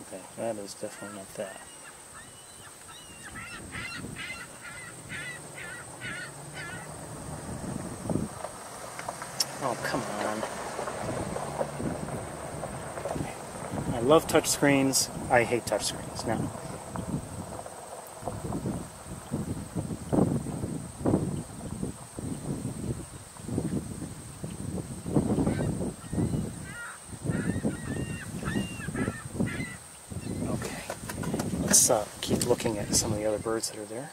Okay, that is definitely not that. Oh, come on. I love touchscreens. I hate touchscreens. Now, okay. Let's keep looking at some of the other birds that are there.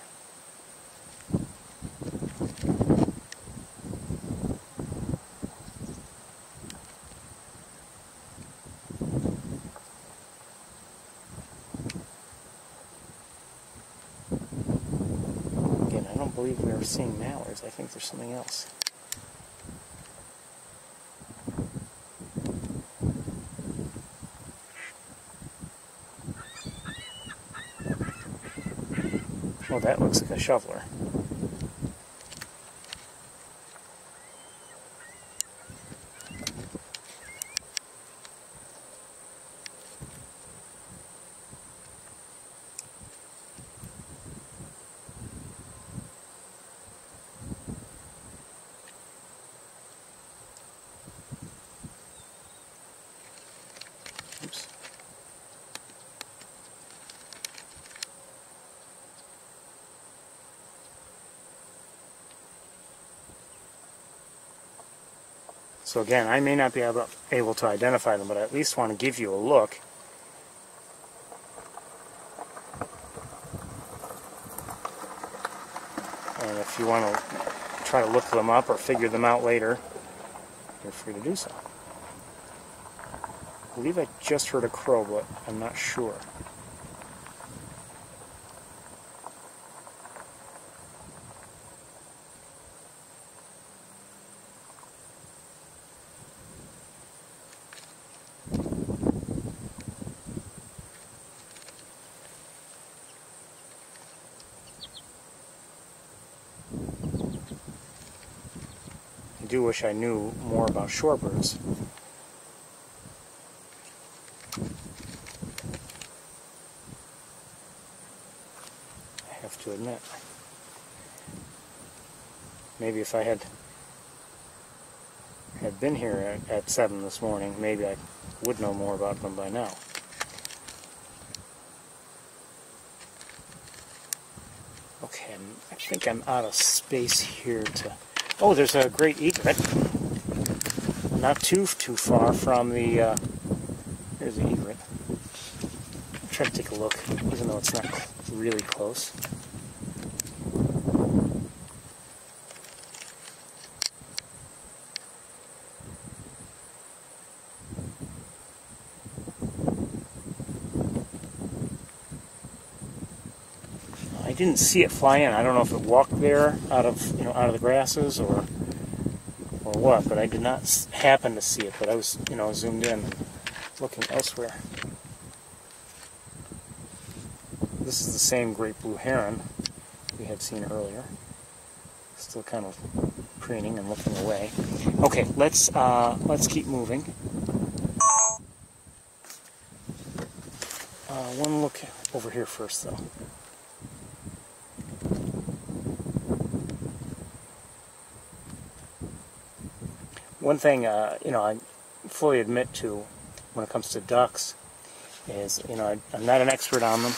Again, I don't believe we are seeing mallards. I think there's something else. Oh, that looks like a shoveler. Oops. So again, I may not be able to identify them, but I at least want to give you a look. And if you want to try to look them up or figure them out later, you're free to do so. I believe I just heard a crow, but I'm not sure. I do wish I knew more about shorebirds. I have to admit. Maybe if I had been here at 7 this morning, maybe I would know more about them by now. Okay, I think I'm out of space here to... Oh, there's a great egret. Not too far from the... There's the egret. I'll try to take a look, even though it's not really close. I didn't see it fly in. I don't know if it walked there out of the grasses or what, but I did not happen to see it. But I was zoomed in, looking elsewhere. This is the same great blue heron we had seen earlier. Still kind of preening and looking away. Okay, let's keep moving. One look over here first, though. One thing, I fully admit to when it comes to ducks is, I'm not an expert on them,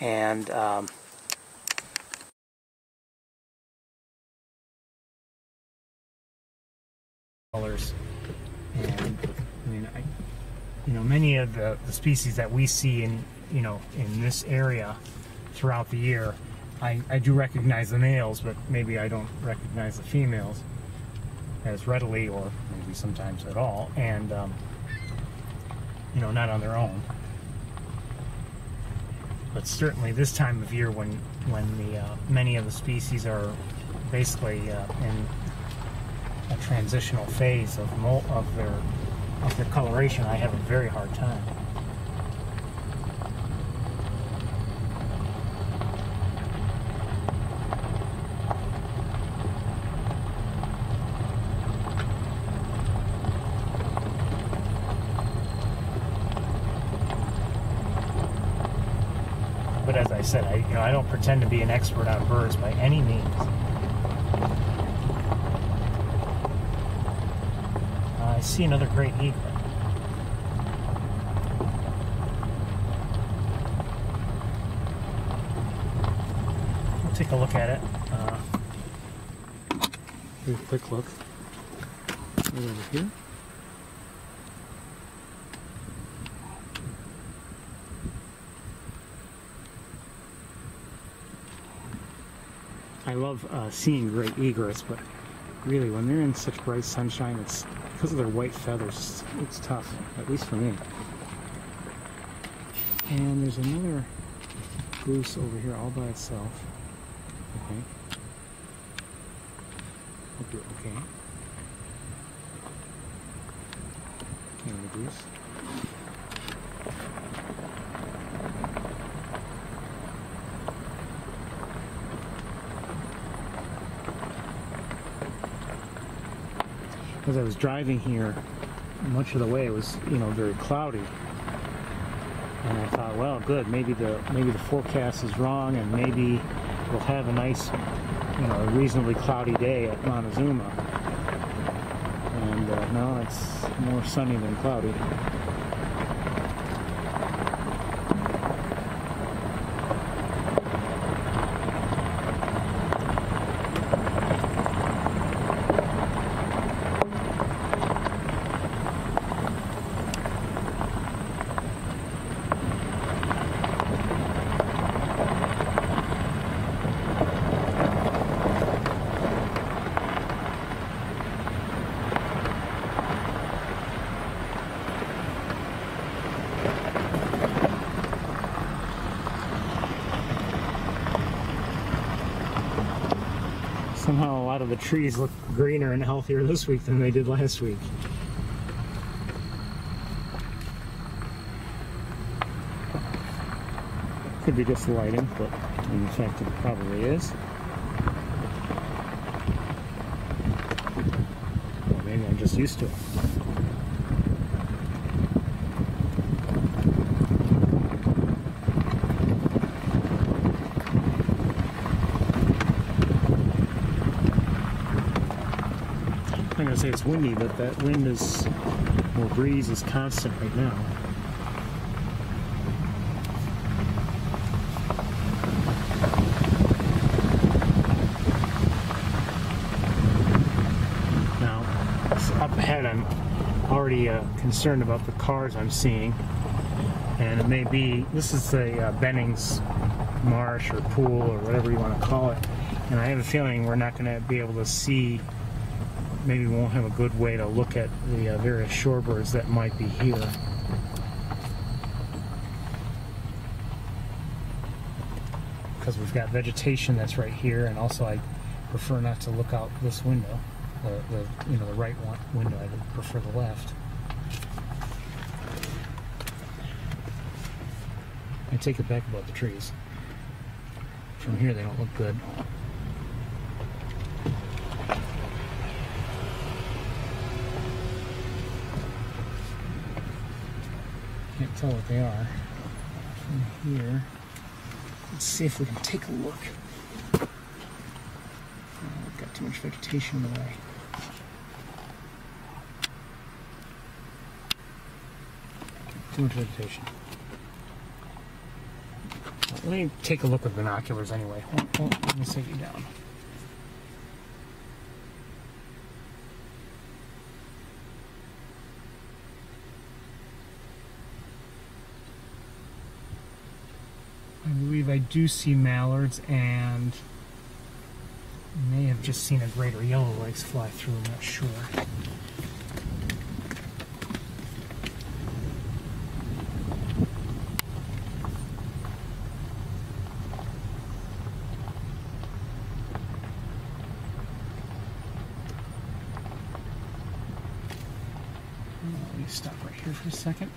And colors. And I mean, many of the species that we see in in this area throughout the year, I do recognize the males, but maybe I don't recognize the females as readily, or maybe sometimes at all, and not on their own. But certainly this time of year, when the many of the species are basically in a transitional phase of their coloration, I have a very hard time. But as I said, I don't pretend to be an expert on birds by any means. I see another great egret. We'll take a look at it. Here's a quick look. Right over here. I love seeing great egrets, but really when they're in such bright sunshine, it's because of their white feathers, it's tough, at least for me. And there's another goose over here all by itself. Okay. Hope you're okay. Canada goose. As I was driving here, much of the way it was, very cloudy, and I thought, well, good, maybe the forecast is wrong, and maybe we'll have a nice, a reasonably cloudy day at Montezuma. And no, it's more sunny than cloudy. Somehow a lot of the trees look greener and healthier this week than they did last week. Could be just the lighting, but in fact it probably is. Or maybe I'm just used to it. I'm going to say it's windy, but that wind or breeze is constant right now. Now, up ahead, I'm already concerned about the cars I'm seeing, and it may be, this is a Bennings marsh or pool or whatever you want to call it, and I have a feeling we're not going to be able to see. Maybe we won't have a good way to look at the various shorebirds that might be here. Because we've got vegetation that's right here, and also I prefer not to look out this window, the right window. I would prefer the left. I take it back about the trees. From here they don't look good. Can't tell what they are from here. Let's see if we can take a look. Oh, I've got too much vegetation in the way. Too much vegetation. Let me take a look with binoculars anyway. Let me set you down. I believe I do see mallards, and I may have just seen a greater yellowlegs fly through, I'm not sure. Let me stop right here for a second.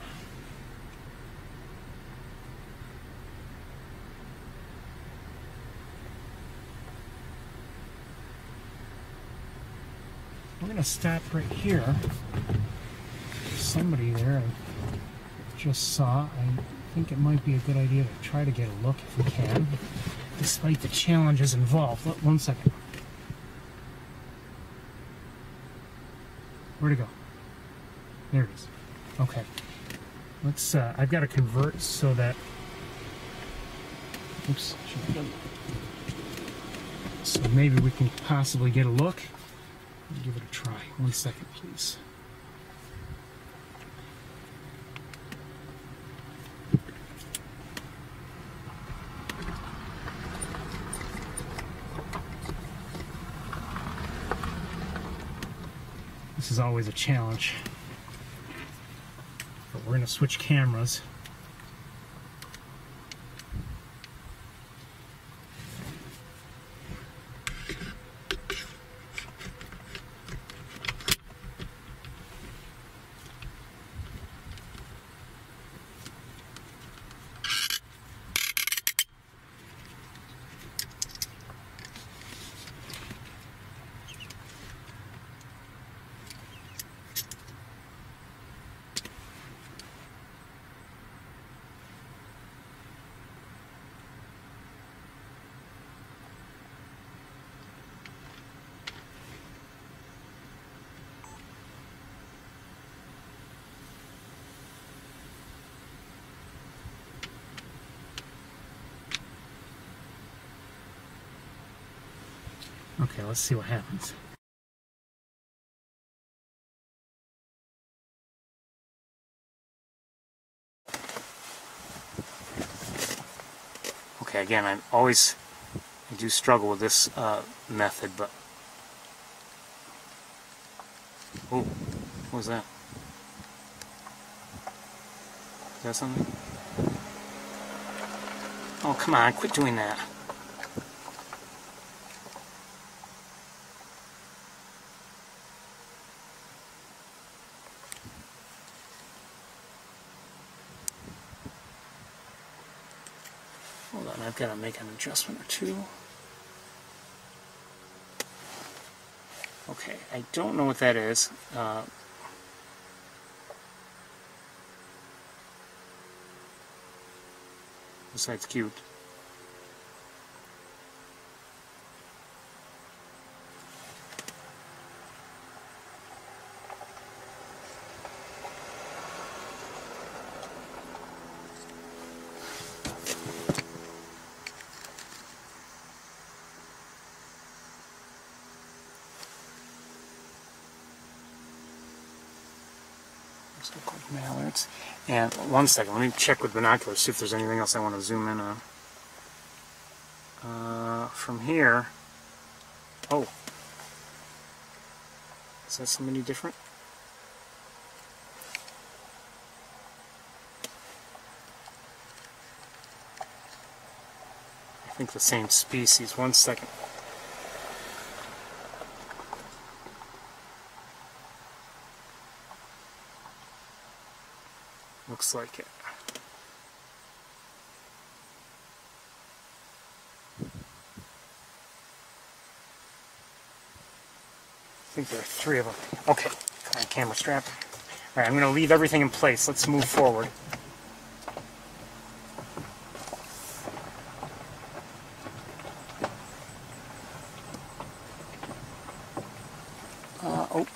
We're going to stop right here. There's somebody there I just saw. I think it might be a good idea to try to get a look if we can, despite the challenges involved. One second. Where'd it go? There it is. Okay. Let's, I've got to convert so that, oops, should have done that. So maybe we can possibly get a look. Give it a try. 1 second, please. This is always a challenge. But we're going to switch cameras. Okay, let's see what happens. Okay, again, I do struggle with this method, but... Oh, what was that? Is that something? Oh, come on, quit doing that. Hold on, I've got to make an adjustment or two. Okay, I don't know what that is. Besides cute. Those look like mallards. And 1 second, let me check with binoculars, see if there's anything else I want to zoom in on. From here, oh, is that somebody different? I think the same species. 1 second. Looks like it. I think there are 3 of them. Okay, come on, camera strap. Alright, I'm going to leave everything in place. Let's move forward. Oh.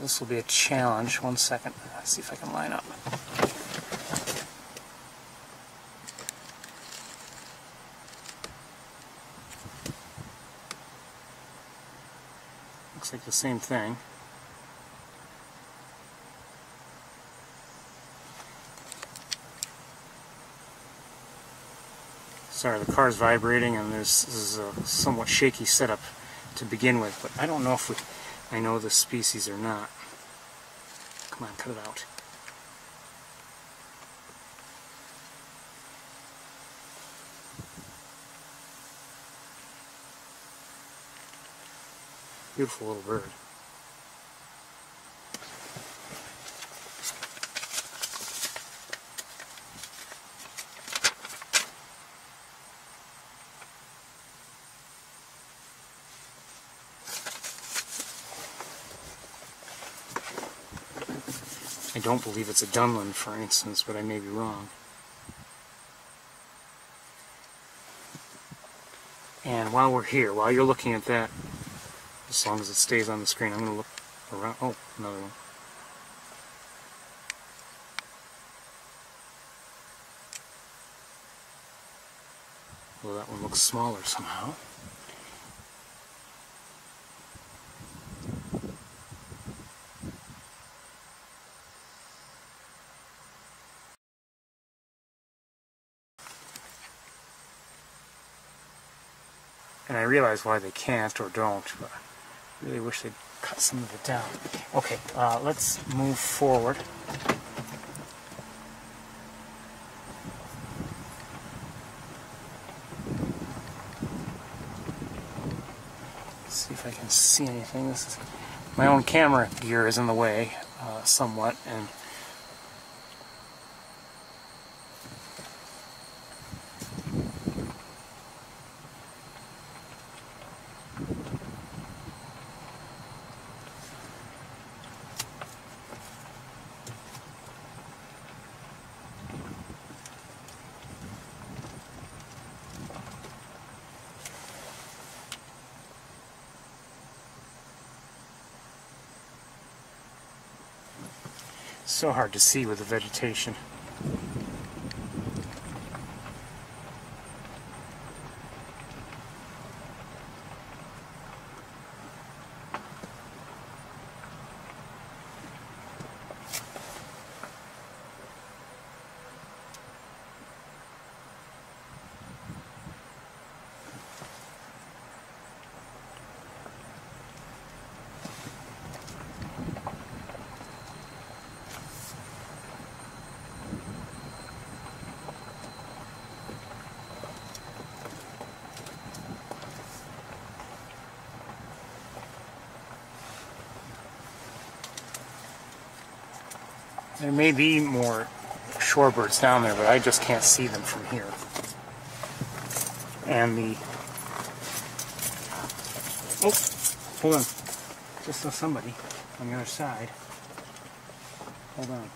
This will be a challenge. 1 second. Let's see if I can line up. Looks like the same thing. Sorry, the car's vibrating, and this is a somewhat shaky setup to begin with, but I don't know if I know the species or not. Come on, cut it out. Beautiful little bird. I don't believe it's a Dunlin, for instance, but I may be wrong. And while we're here, while you're looking at that, as long as it stays on the screen, I'm going to look around. Oh, another one. Well, that one looks smaller somehow. And I realize why they can't or don't, but I really wish they'd cut some of it down. Okay, let's move forward. Let's see if I can see anything. This is, my own camera gear is in the way somewhat, and so hard to see with the vegetation. There may be more shorebirds down there, but I just can't see them from here. And the... Oh, hold on. Just saw somebody on the other side. Hold on.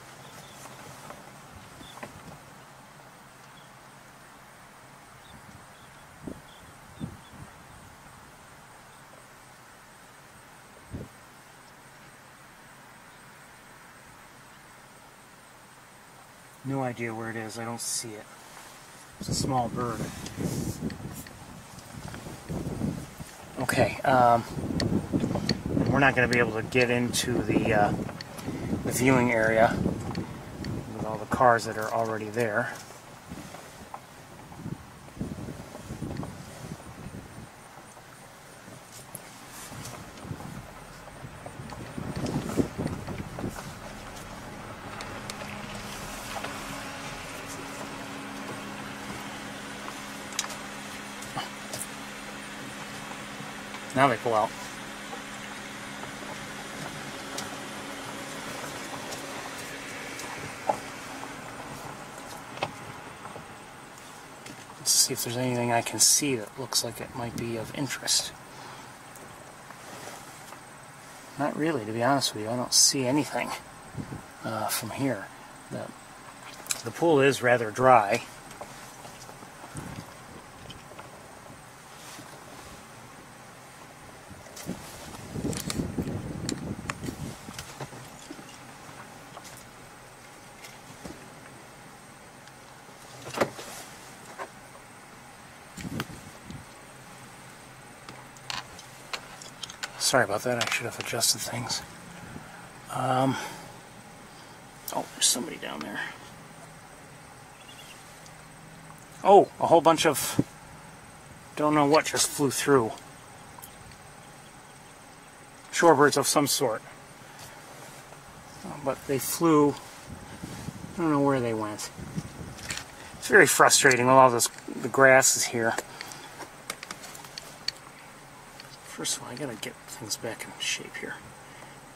No idea where it is. I don't see it. It's a small bird. Okay. We're not going to be able to get into the viewing area with all the cars that are already there. Now they pull out. Let's see if there's anything I can see that looks like it might be of interest. Not really, to be honest with you. I don't see anything from here. The pool is rather dry. Sorry about that. I should have adjusted things. Oh, there's somebody down there. Oh, a whole bunch of, don't know what just flew through. Shorebirds of some sort. But they flew, I don't know where they went. It's very frustrating with all this, the grasses here. First of all, I gotta get things back in shape here.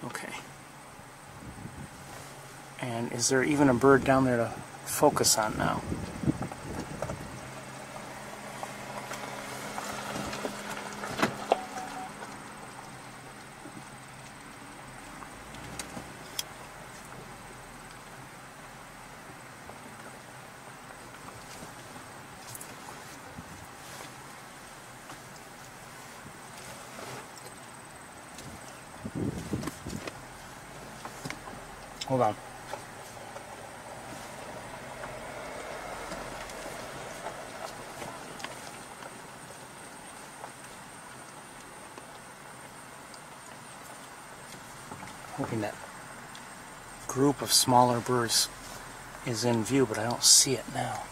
Okay. And is there even a bird down there to focus on now? Hold on. Hoping that group of smaller birds is in view, but I don't see it now.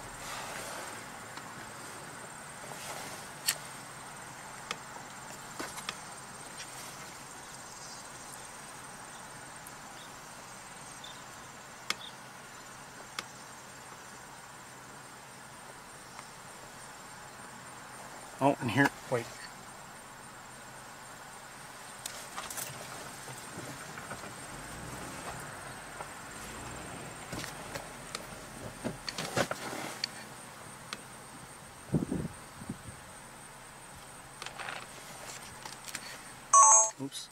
Oh, and here, wait. Oops.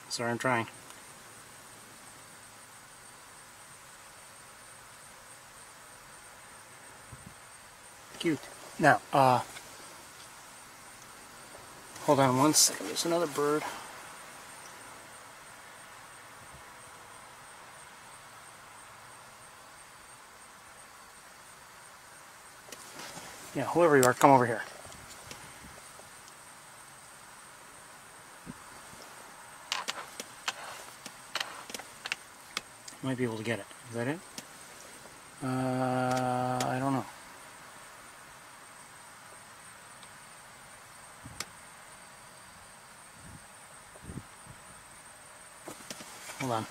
Sorry, I'm trying. Cute. Now, hold on one second. There's another bird. Yeah, whoever you are, come over here. Might be able to get it. Is that it? I don't know. Hold on.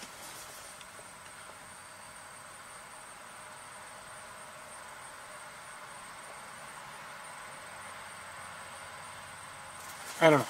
I don't know.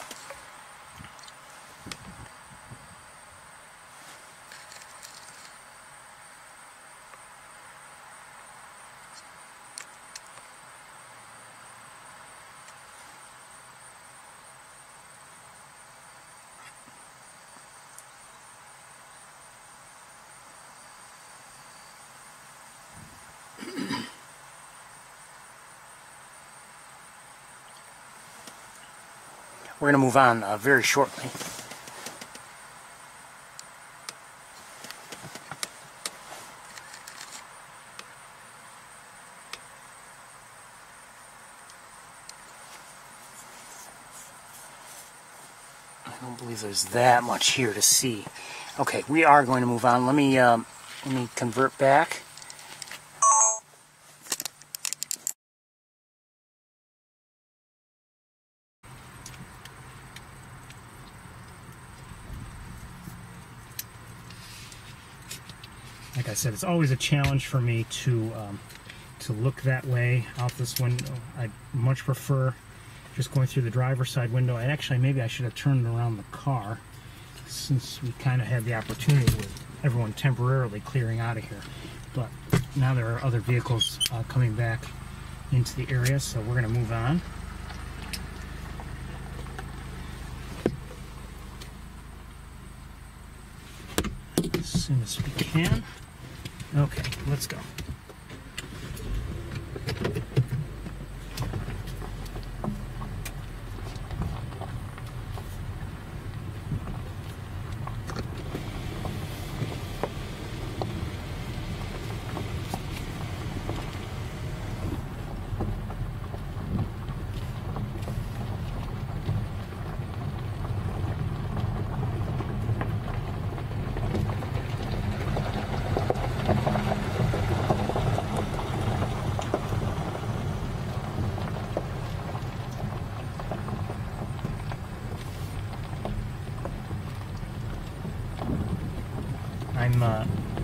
We're going to move on very shortly. I don't believe there's that much here to see. Okay, we are going to move on. Let me convert back. Like I said, it's always a challenge for me to look that way out this window. I much prefer just going through the driver's side window. And actually, maybe I should have turned around the car, since we kind of had the opportunity with everyone temporarily clearing out of here. But now there are other vehicles coming back into the area, so we're going to move on. As soon as we can. Okay, let's go.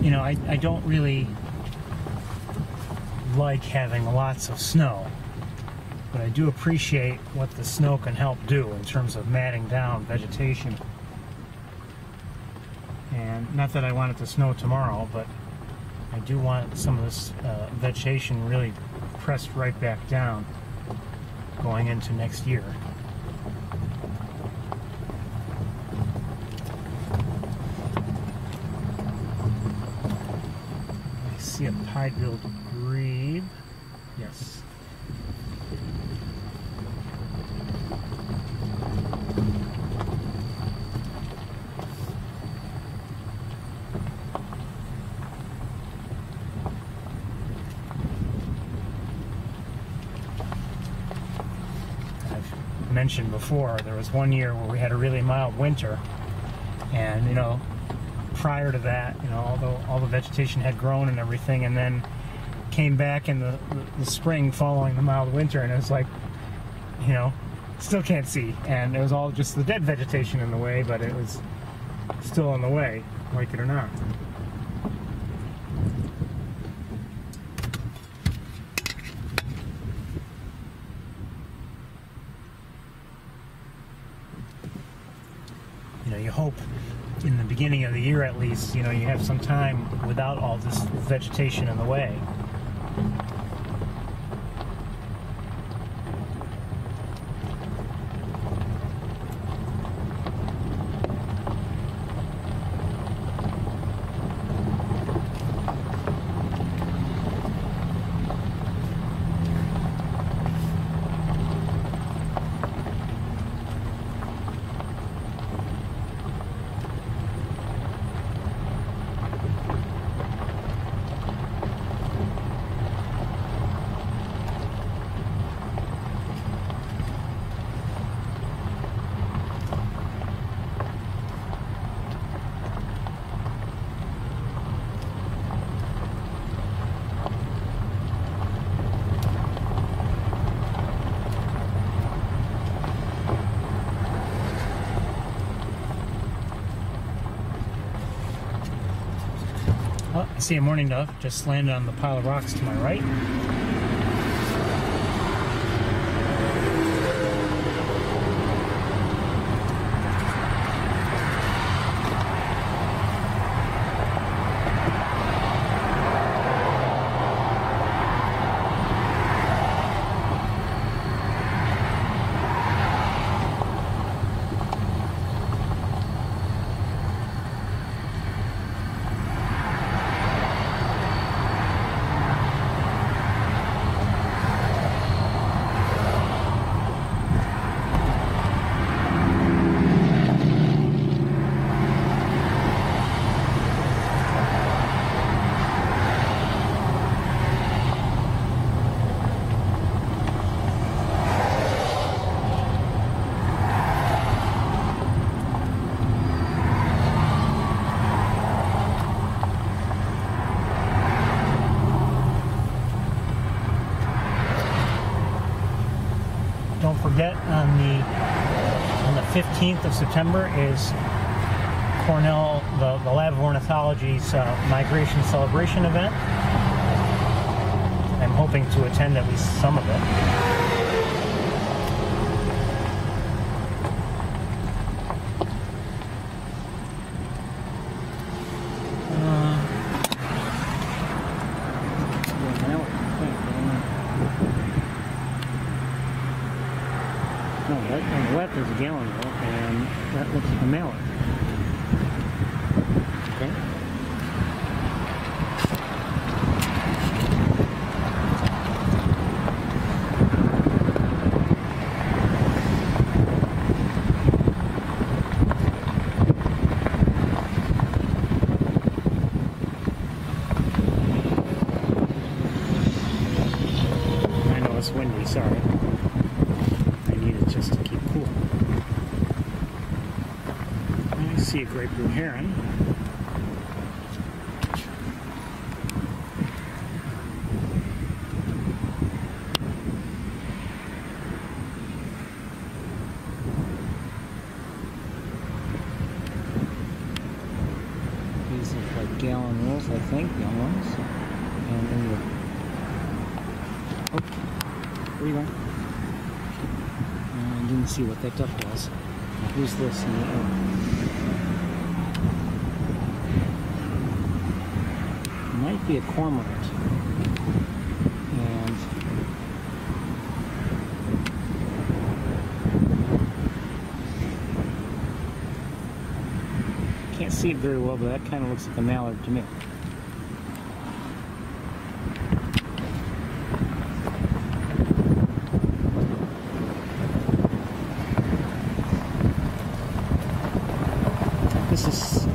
You know, I don't really like having lots of snow, but I do appreciate what the snow can help do in terms of matting down vegetation. And not that I want it to snow tomorrow, but I do want some of this vegetation really pressed right back down going into next year. See a pied-billed grebe. Yes. I've mentioned before, there was one year where we had a really mild winter, and you know, prior to that, you know, all the vegetation had grown and everything, and then came back in the spring following the mild winter, and it was like, you know, still can't see, and it was all just the dead vegetation in the way, but it was still in the way, like it or not. You know, you hope in the beginning of the year at least, you know, you have some time without all this vegetation in the way. Oh, I see a mourning dove just landed on the pile of rocks to my right. Don't forget, on the 15th of September is Cornell, the Lab of Ornithology's migration celebration event. I'm hoping to attend at least some of it. left is a gallinule, and that looks like a mallard. Okay. I know it's windy, sorry. I need it just to keep cool. I see a great blue heron. These look like gallinules, I think, young ones. And then the... Oh, where are you going? I didn't see what that duck was. Now, who's this in the air? Might be a cormorant. And can't see it very well, but that kind of looks like a mallard to me. This is,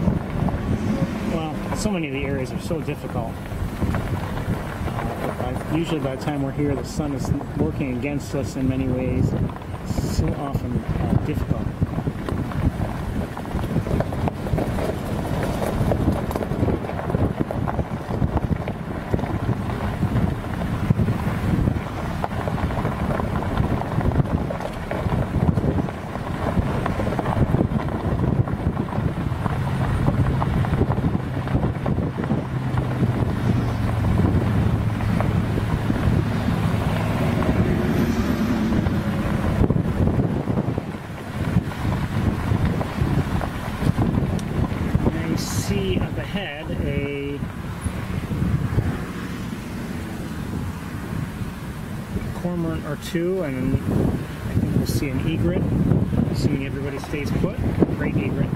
well, so many of the areas are so difficult. Usually by the time we're here, the sun is working against us in many ways. It's so often difficult. See up ahead a cormorant or two, and I think we'll see an egret, assuming everybody stays put. Great egret.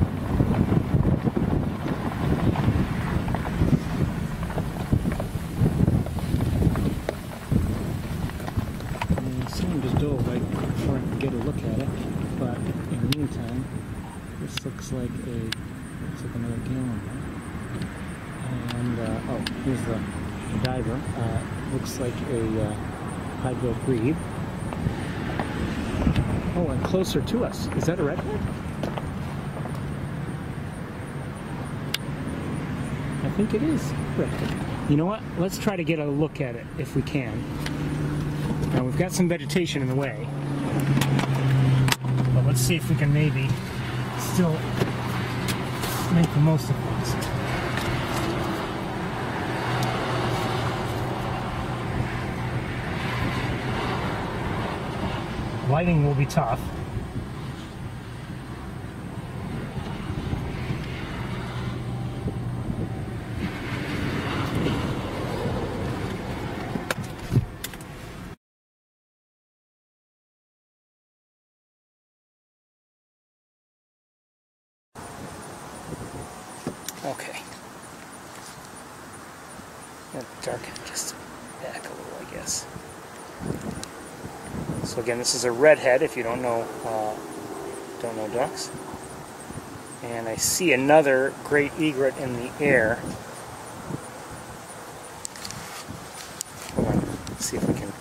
And someone just dove right before I could get a look at it, but in the meantime, this looks like another gallinule. And, oh, here's the diver. Looks like a pied-billed grebe. Oh, and closer to us. Is that a redhead? I think it is redhead. You know what? Let's try to get a look at it if we can. Now, we've got some vegetation in the way. But let's see if we can maybe still make the most of things. Lighting will be tough. Okay. I'll darken just back a little, I guess. So again, this is a redhead. If you don't know ducks. And I see another great egret in the air. Hold on. Let's see if we can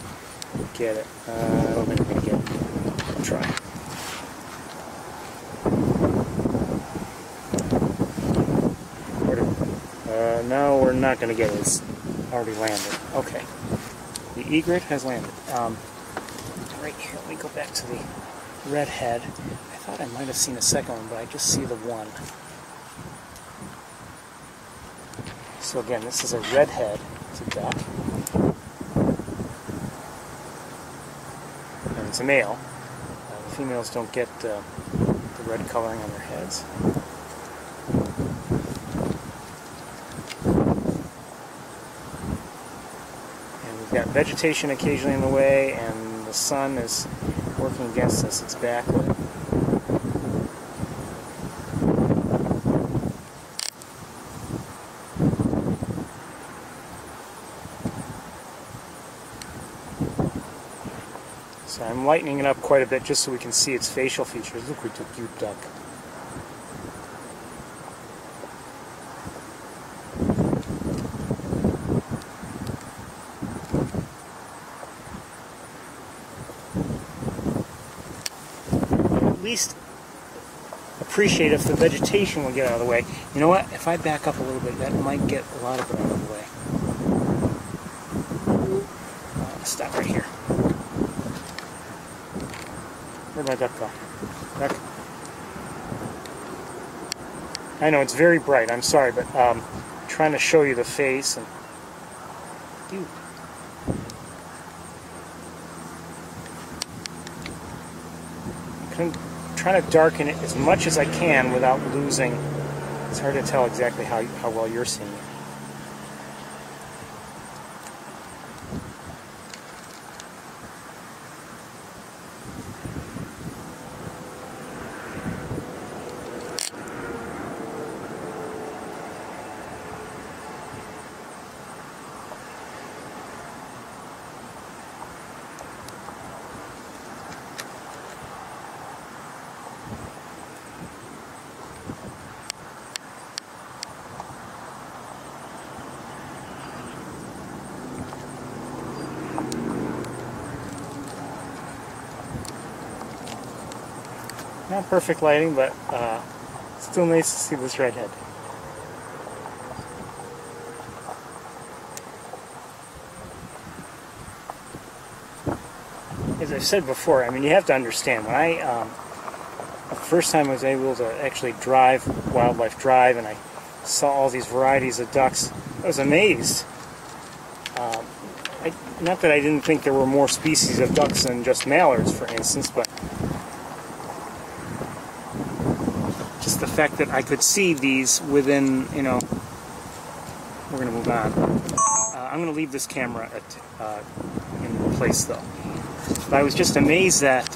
get it. I don't think we're gonna get it. I'll try. No, we're not going to get it. It's already landed. Okay. The egret has landed. Right here, let me go back to the redhead. I thought I might have seen a second one, but I just see the one. So again, this is a redhead. It's a duck. And it's a male. The females don't get the red coloring on their heads. Got vegetation occasionally in the way, and the sun is working against us. It's backlit. So I'm lightening it up quite a bit just so we can see its facial features. Look at the cute duck. At least appreciate if the vegetation will get out of the way. You know what? If I back up a little bit, that might get a lot of it out of the way. Stop right here. Where'd my duck go? Duck? I know it's very bright. I'm sorry, but trying to show you the face and. Dude. I'm trying to darken it as much as I can without losing. It's hard to tell exactly how well you're seeing it. Not perfect lighting, but still nice to see this redhead. As I've said before, I mean, you have to understand, when the first time I was able to actually drive wildlife drive and I saw all these varieties of ducks, I was amazed. Not that I didn't think there were more species of ducks than just mallards, for instance, but just the fact that I could see these within, you know, we're going to move on. I'm going to leave this camera in place though. But I was just amazed that,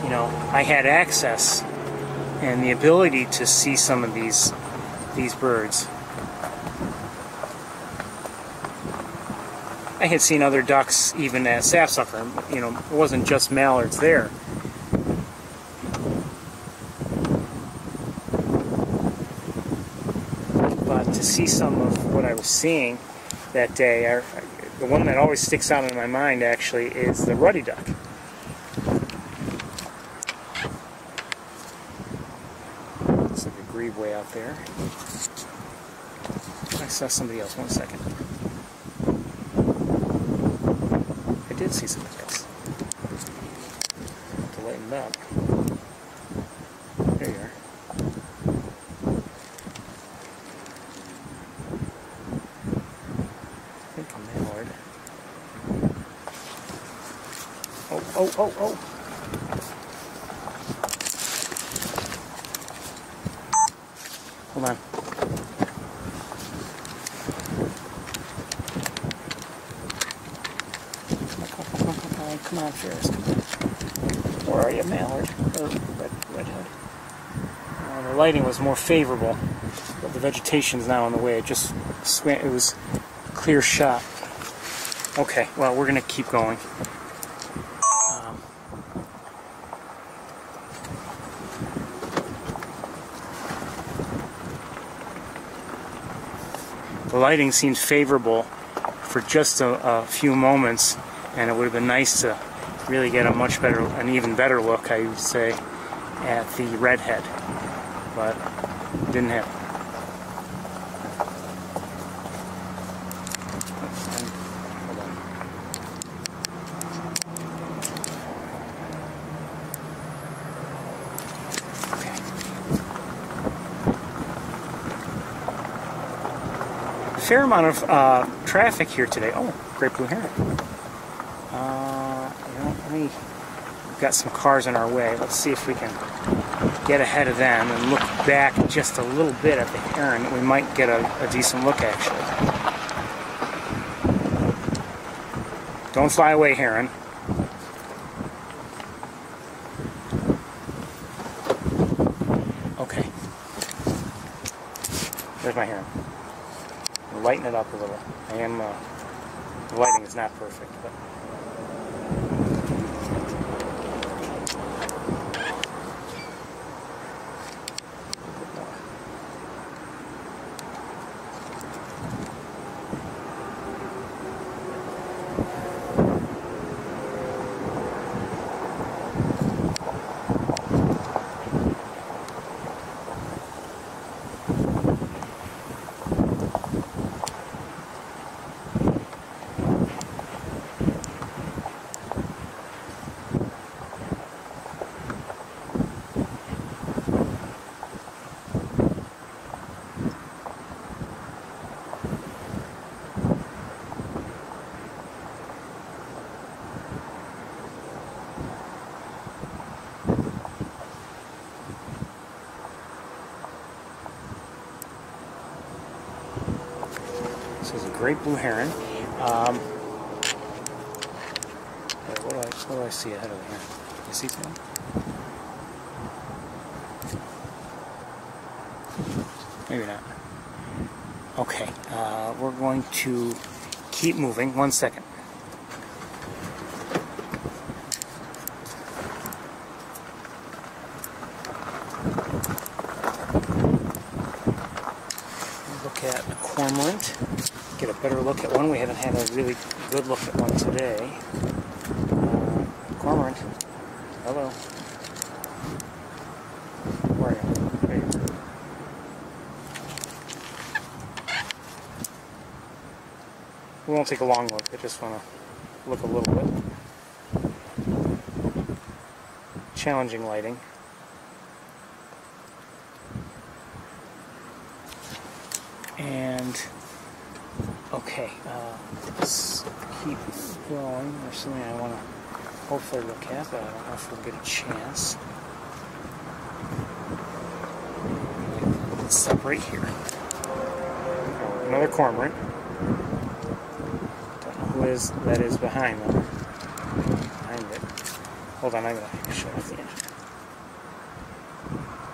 you know, I had access and the ability to see some of these birds. I had seen other ducks even at sapsucker, you know, it wasn't just mallards there. To see some of what I was seeing that day, the one that always sticks out in my mind actually is the ruddy duck. Looks like a grebe way out there. I saw somebody else. 1 second. I did see somebody else. I have to lighten up. There you are. Oh. Hold on. Come on, Ferris. Come on. Where are you, mallard? Or redhead? The lighting was more favorable, but the vegetation's now in the way. It was a clear shot. Okay, well, we're going to keep going. The lighting seems favorable for just a few moments, and it would have been nice to really get an even better look, I would say, at the redhead, but it didn't happen. Hold on. Fair amount of traffic here today. Oh, great blue heron. We've got some cars in our way. Let's see if we can get ahead of them and look back just a little bit at the heron. We might get a decent look, actually. Don't fly away, heron. my hearing. Lighten it up a little. The lighting is not perfect, but this is a great blue heron. What do I see ahead of here? You see something? Maybe not. Okay, we're going to keep moving. 1 second. Look at a cormorant. Get a better look at one. We haven't had a really good look at one today. Cormorant. Hello. Where are you? There you are. We won't take a long look. I just want to look a little bit. Challenging lighting. And okay, let's keep going. There's something I want to hopefully look at, but I don't know if we'll get a chance. Let's separate here. Another cormorant. Don't know who that is behind them. Behind it. Hold on, I'm going to shut off the engine.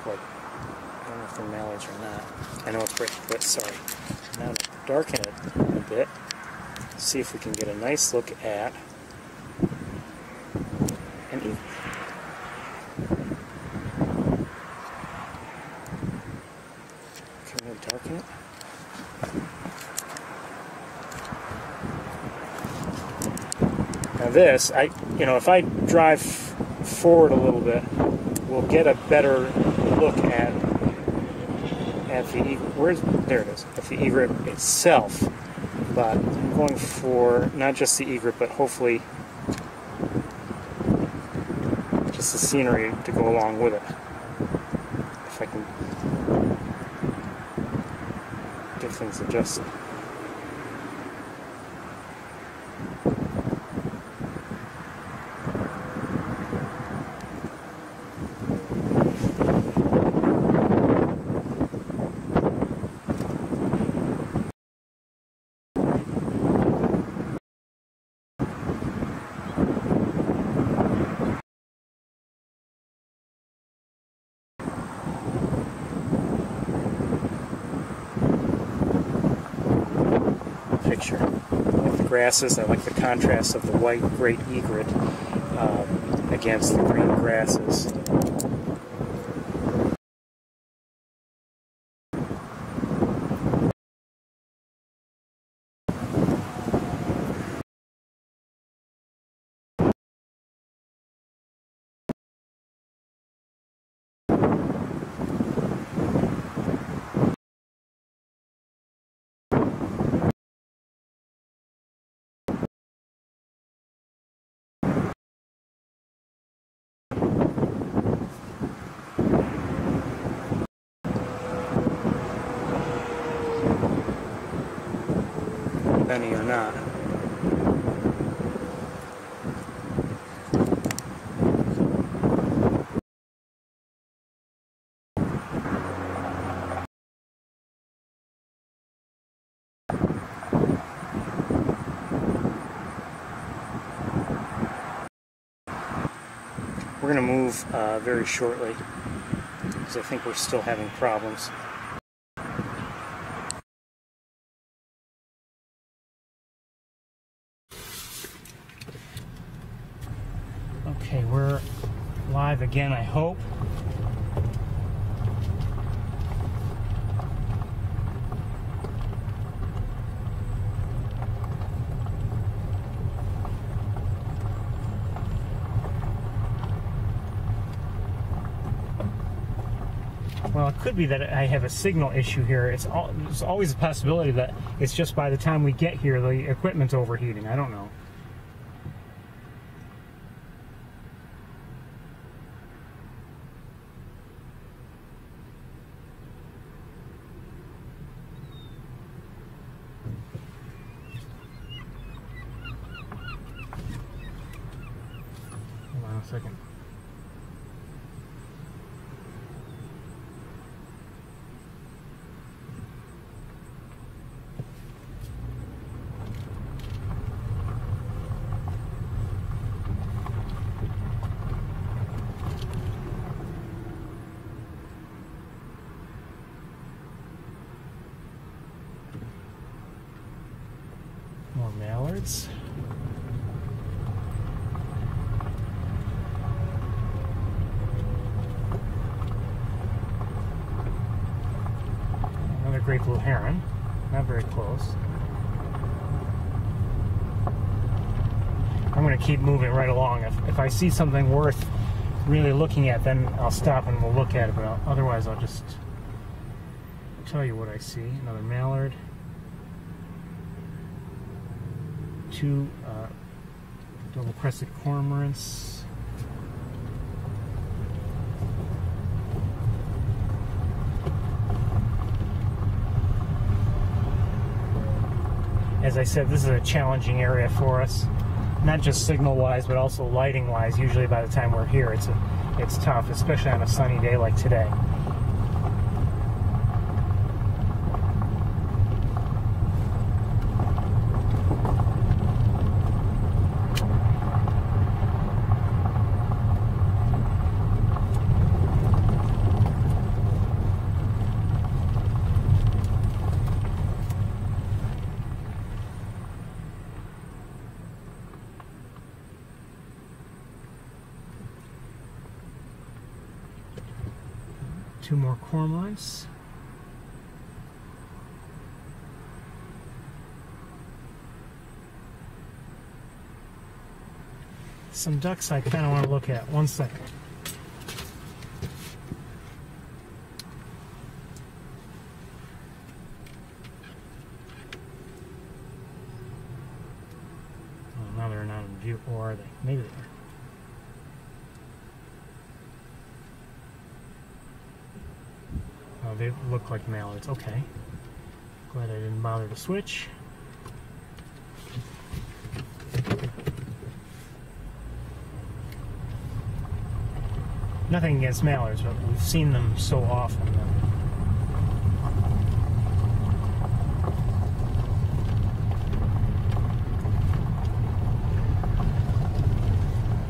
Wait. I don't know if they're mallards or not. I know it's bright, but sorry. Now to darken it a bit. See if we can get a nice look at an eagle. Can we darken it? Now this, if I drive forward a little bit, we'll get a better look at the egret. There it is. At the egret itself, but I'm going for not just the egret, but hopefully just the scenery to go along with it. If I can get things adjusted. Picture. I like the grasses. I like the contrast of the white great egret against the green grasses. Any or not. We're going to move very shortly because I think we're still having problems. Okay, we're live again, I hope. Well, it could be that I have a signal issue here. It's always a possibility that it's just by the time we get here, the equipment's overheating. I don't know. Hold on a second. More mallards. Another great blue heron. Not very close. I'm going to keep moving right along. If I see something worth really looking at, then I'll stop and we'll look at it. But otherwise, I'll just tell you what I see. Another mallard. Two double-crested cormorants. As I said, this is a challenging area for us, not just signal-wise, but also lighting-wise. Usually by the time we're here, it's tough, especially on a sunny day like today. Two more cormorants. Some ducks I kind of want to look at. One second. Oh, now they're not in view, or are they? Maybe they are. Oh, they look like mallards. Okay. Glad I didn't bother to switch. Nothing against mallards, but we've seen them so often.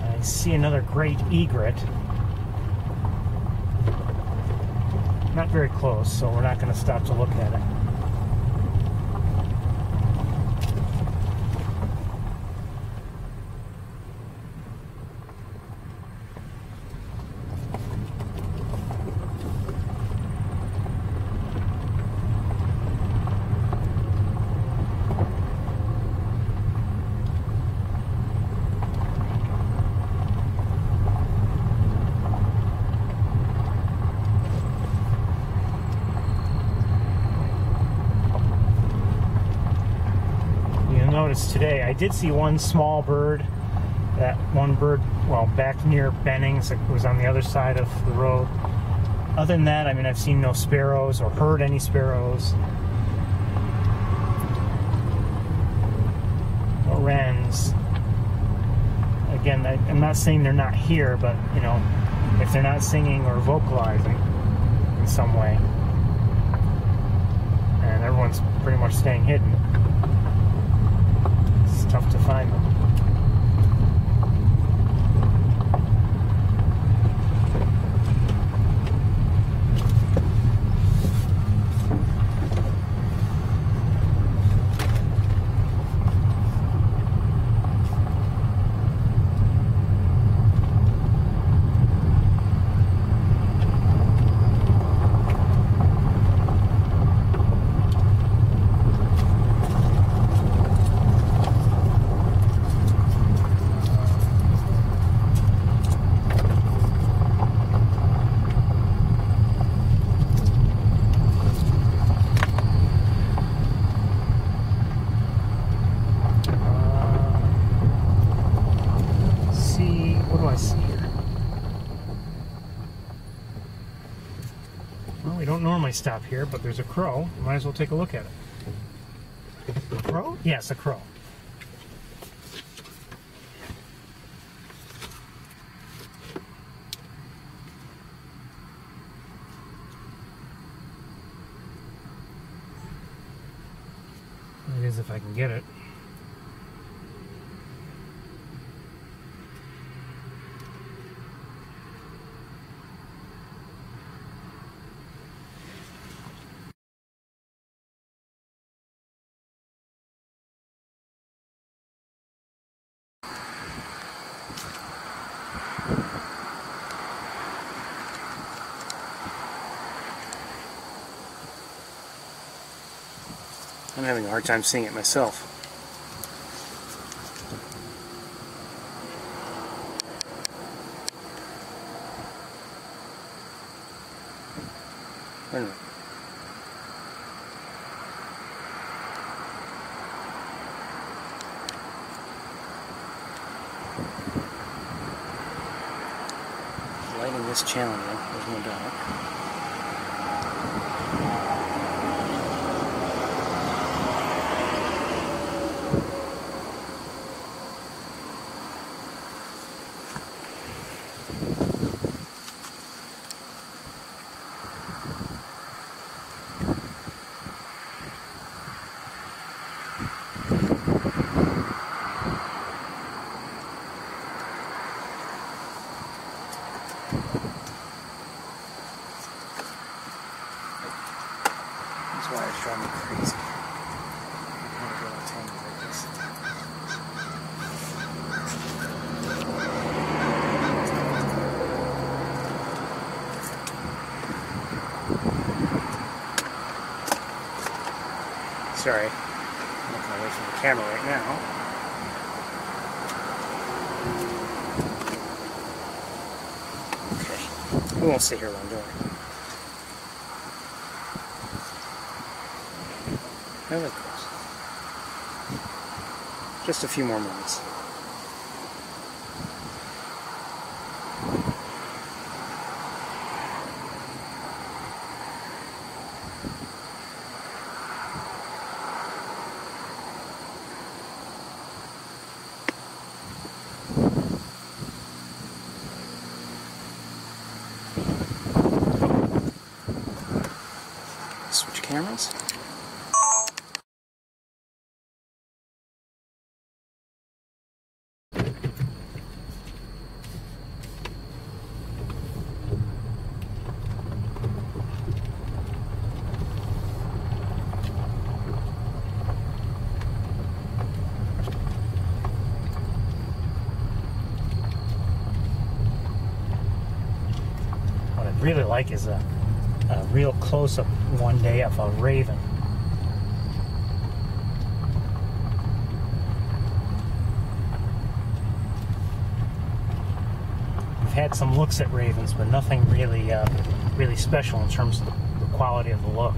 I see another great egret. Not very close, so we're not going to stop to look at it. Notice today I did see one small bird. That one bird, well, back near Bennings, it was on the other side of the road. Other than that, I mean, I've seen no sparrows or heard any sparrows. No wrens. Again, I'm not saying they're not here, but, you know, if they're not singing or vocalizing in some way, and everyone's pretty much staying hidden, it's tough to find them. don't normally stop here, but there's a crow. Might as well take a look at it. A crow? Yes, a crow. It is if I can get it. I'm having a hard time seeing it myself. Wait a minute. Lighting this channel now, there's no doubt. This wire's driving me crazy. I want to go on tangle like this. Sorry, I'm looking away from the camera right now. Okay, we won't stay here long, don't we? I like those. Just a few more moments. Switch cameras. What I'd really like is a real close-up one day of a raven. We've had some looks at ravens, but nothing really, really special in terms of the quality of the look.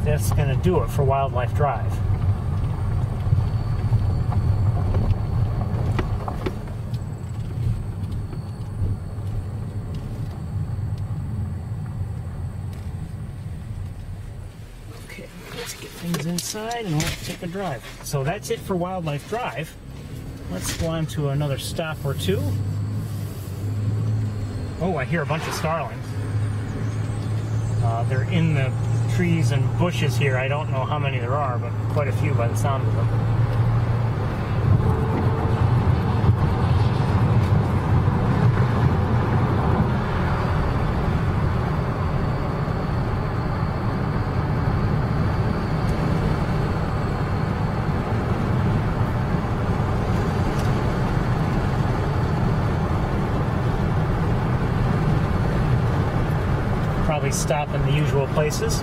That's going to do it for Wildlife Drive. Okay, let's get things inside and let's take a drive. So that's it for Wildlife Drive. Let's go on to another stop or two. Oh, I hear a bunch of starlings. They're in the trees and bushes here. I don't know how many there are, but quite a few by the sound of them. always stop in the usual places.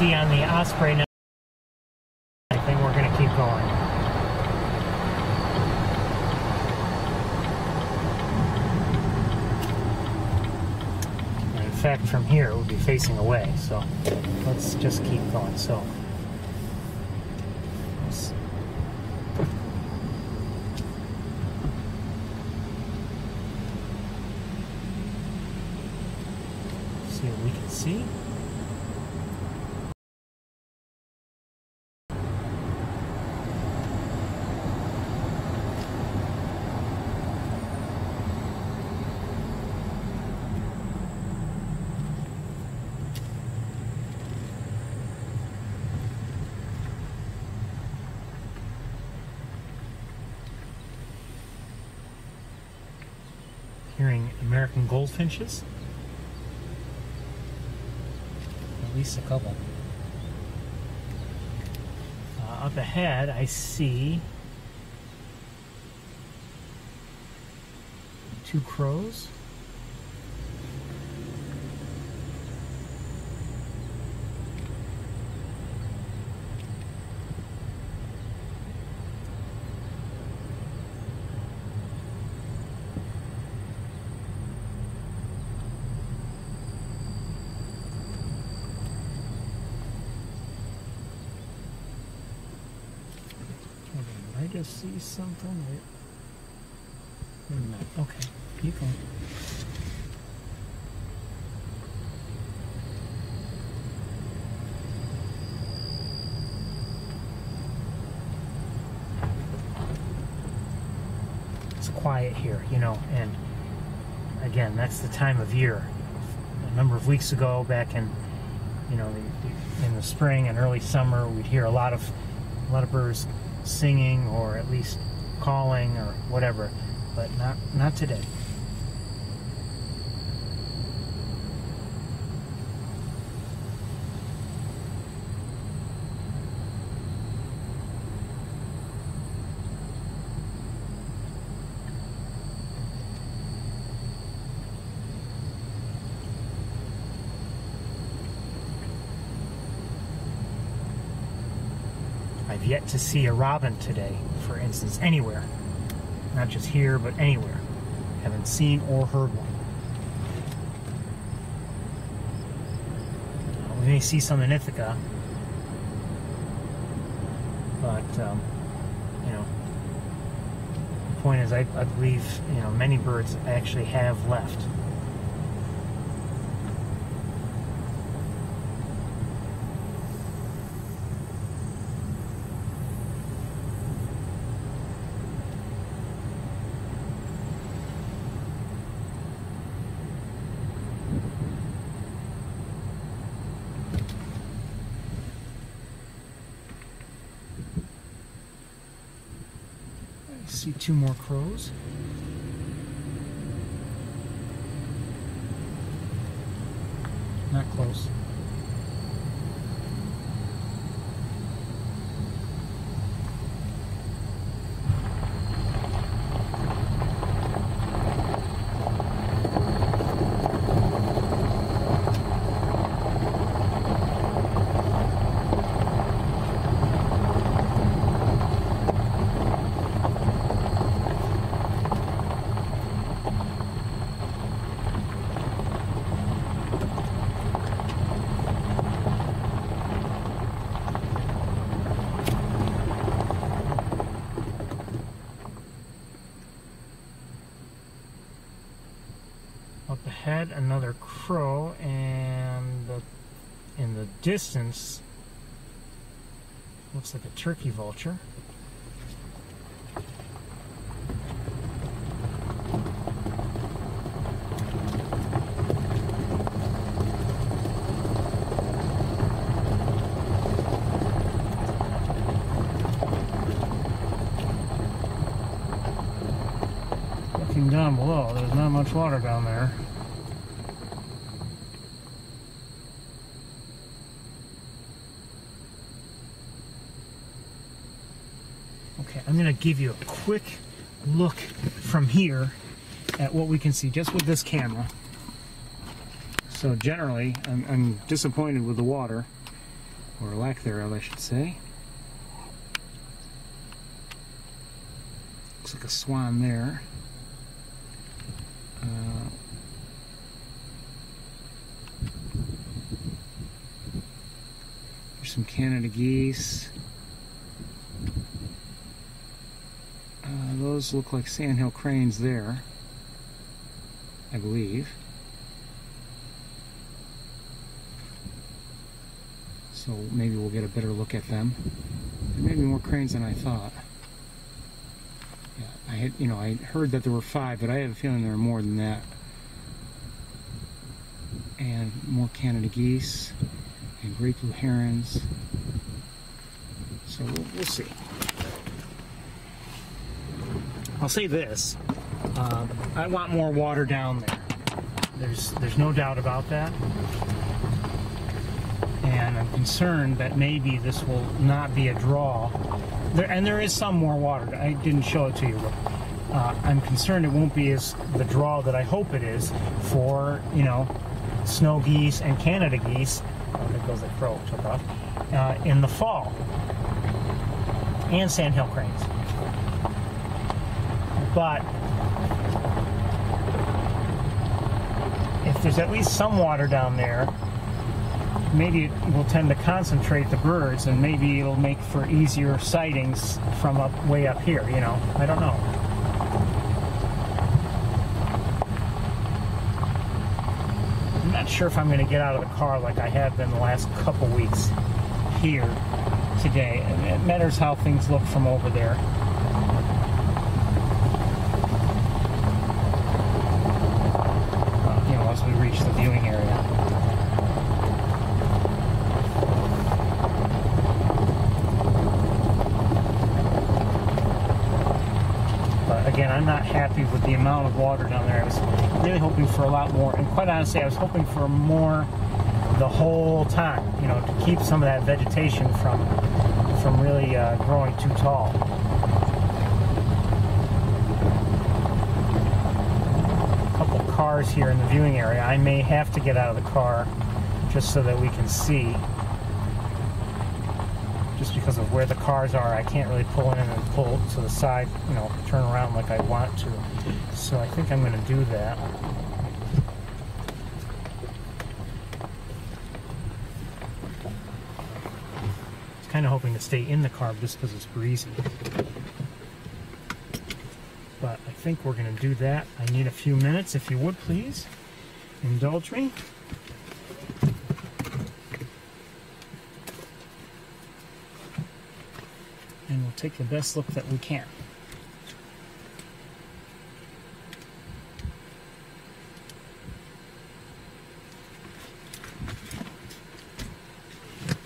See on the osprey now, I think we're going to keep going. And in fact, from here it would be facing away, so let's just keep going. So let's see what we can see. Hearing American goldfinches, at least a couple. Up ahead, I see 2 crows. I just see something. Wait a minute. Okay, keep going. It's quiet here, you know, and again, that's the time of year. A number of weeks ago, back in, you know, in the spring and early summer, we'd hear a lot of birds singing, or at least calling, or whatever, but not today. I've yet to see a robin today, for instance, anywhere. Not just here, but anywhere. Haven't seen or heard one. We may see some in Ithaca, but, you know, the point is, I believe, you know, many birds actually have left. See 2 more crows. Not close. ahead, another crow, and in the distance looks like a turkey vulture. Looking down below, there's not much water down there. Okay, I'm going to give you a quick look from here at what we can see just with this camera. So generally, I'm disappointed with the water, or lack thereof, I should say. Looks like a swan there. There's some Canada geese. Those look like sandhill cranes there, I believe. So maybe we'll get a better look at them. There may be more cranes than I thought. Yeah, I heard that there were 5, but I have a feeling there are more than that. And more Canada geese and great blue herons. So we'll see. I'll say this, I want more water down there. There's no doubt about that. And I'm concerned that maybe this will not be a draw. There is some more water. I didn't show it to you, but I'm concerned it won't be as the draw that I hope it is for, snow geese and Canada geese. Oh, there goes the crow, took off, in the fall. And sandhill cranes. But if there's at least some water down there, maybe it will tend to concentrate the birds, and maybe it'll make for easier sightings from way up here, I don't know. I'm not sure if I'm going to get out of the car like I have been the last couple weeks here today. And it matters how things look from over there. As we reach the viewing area. But again, I'm not happy with the amount of water down there. I was really hoping for a lot more, and quite honestly, I was hoping for more the whole time, to keep some of that vegetation from really growing too tall. Cars here in the viewing area. I may have to get out of the car just so that we can see. Just because of where the cars are, I can't really pull in and pull to the side, turn around like I want to. So I think I'm going to do that. I was kind of hoping to stay in the car just because it's breezy. But I think we're going to do that. I need a few minutes, if you would please. Indulge me. And we'll take the best look that we can. Okay,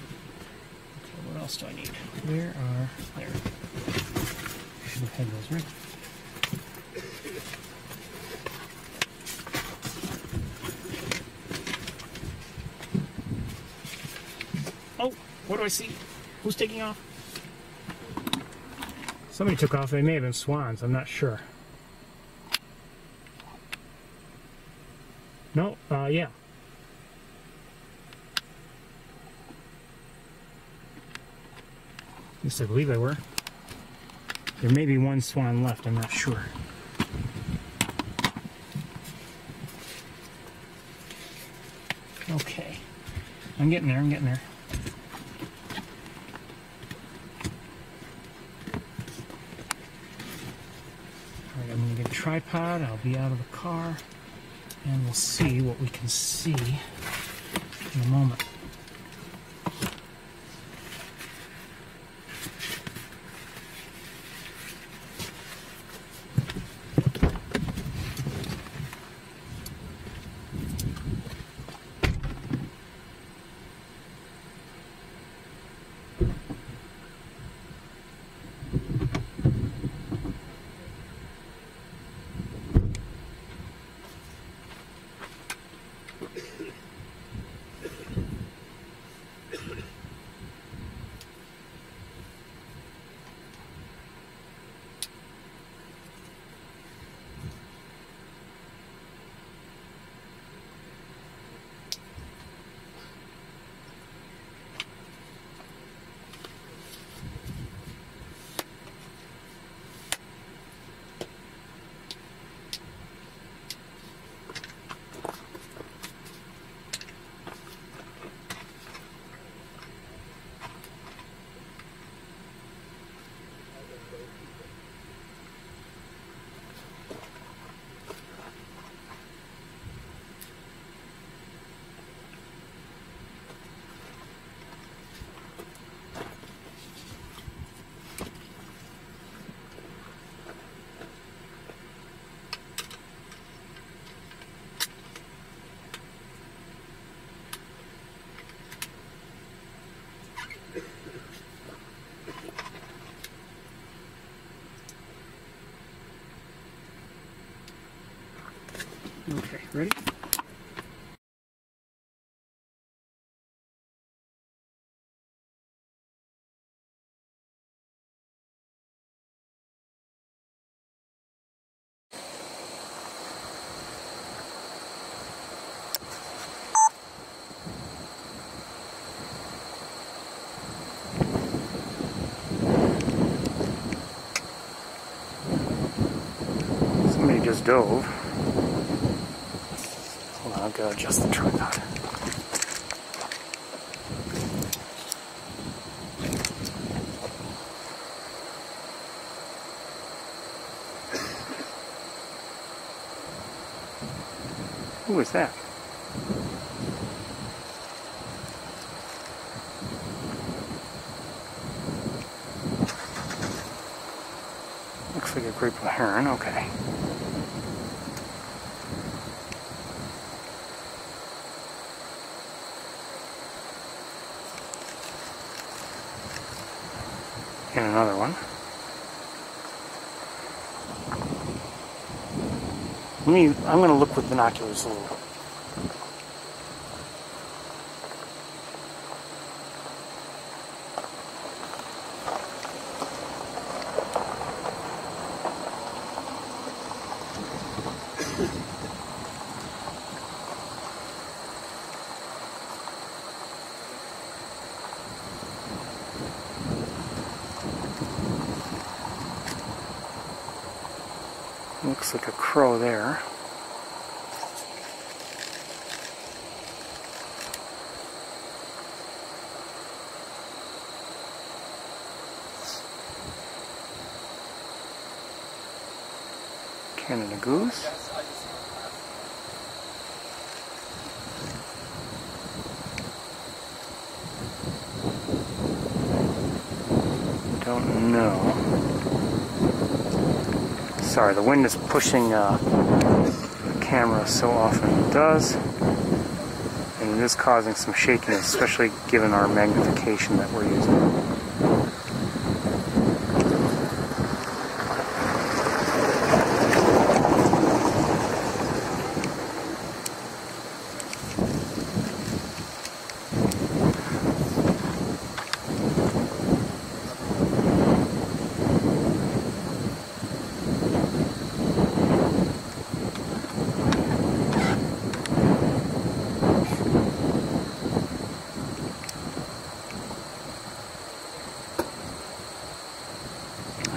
what else do I need? There. Should have had those right. Oh, what do I see? Who's taking off? Somebody took off. They may have been swans. I'm not sure. No, yeah. At least I believe they were. There may be one swan left. I'm not sure. Okay. I'm getting there. I'm going to get a tripod. I'll be out of the car. and we'll see what we can see in a moment. Okay, ready? Somebody just dove. Hold on, I've got to adjust the tripod. Who was that? Looks like a group of heron, okay. And another one. I'm going to look with binoculars a little. Looks like a crow there. Canada goose. Don't know. Sorry, the wind is pushing the camera so often it does, and it is causing some shakiness, especially given our magnification that we're using.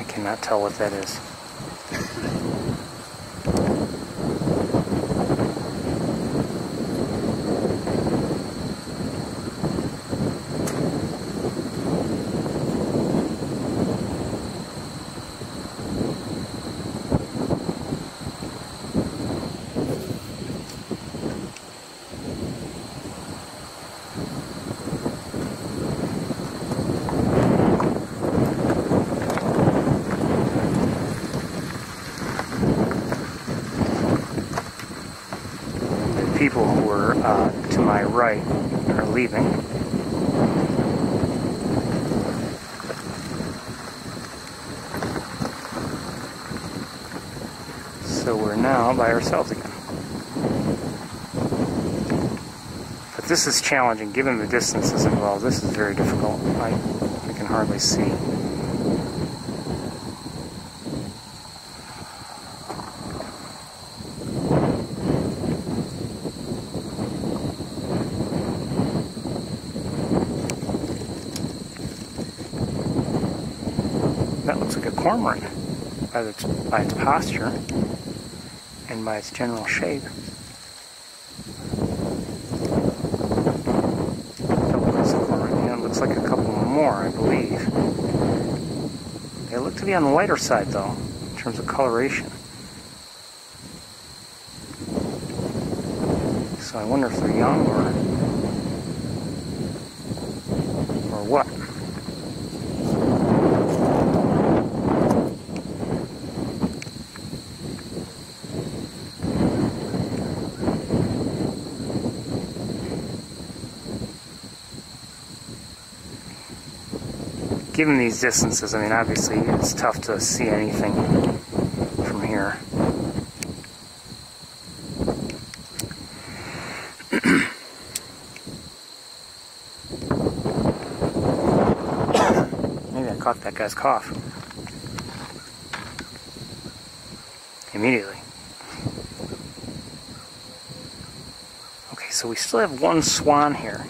Cannot tell what that is. are to my right are leaving. So we're now by ourselves again. But this is challenging, given the distances involved. This is very difficult. You can hardly see. That looks like a cormorant by its posture and by its general shape. It looks like a couple more, I believe. They look to be on the lighter side, though, in terms of coloration. So I wonder if they're young or what. Given these distances, I mean, obviously it's tough to see anything from here. Maybe I caught that guy's cough immediately. Okay, so we still have one swan here.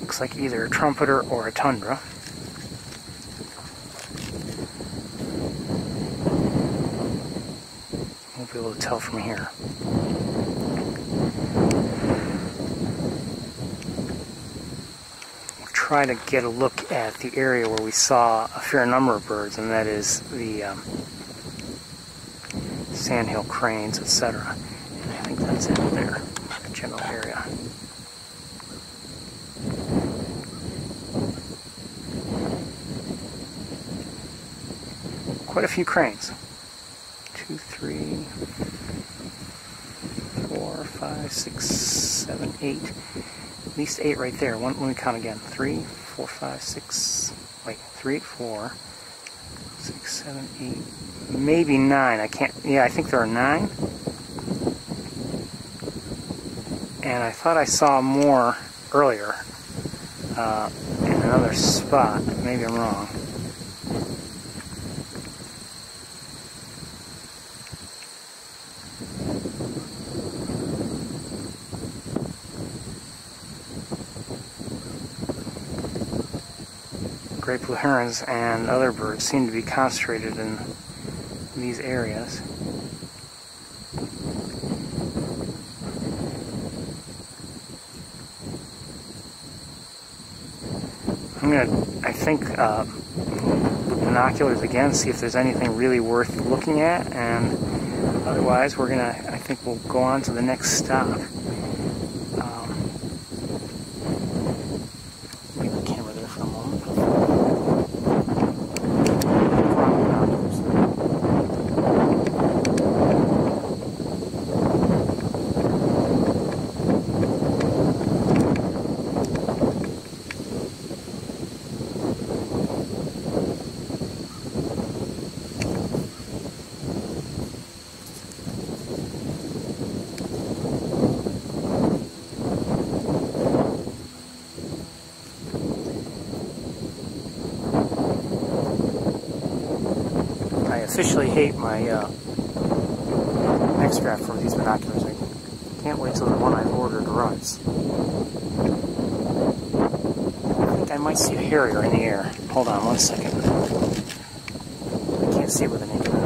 Looks like either a trumpeter or a tundra. Won't be able to tell from here. We'll try to get a look at the area where we saw a fair number of birds, and that is the sandhill cranes, etc. And I think that's it there, the general area. Quite a few cranes. 2, 3, 4, 5, 6, 7, 8. At least 8 right there. Let me count again. 3, 4, 5, 6. Wait, 3, 4, 6, 7, 8. Maybe 9. I can't. Yeah, I think there are 9. And I thought I saw more earlier in another spot. Maybe I'm wrong. Great blue herons and other birds seem to be concentrated in these areas. I'm going to, I think, with binoculars again, see if there's anything really worth looking at, and otherwise we're going to, I think we'll go on to the next stop. Leave the camera there for a moment. I officially hate my neck strap for these binoculars. I can't wait till the one I've ordered arrives. I think I might see a harrier in the air. Hold on one second. I can't see with the naked eye.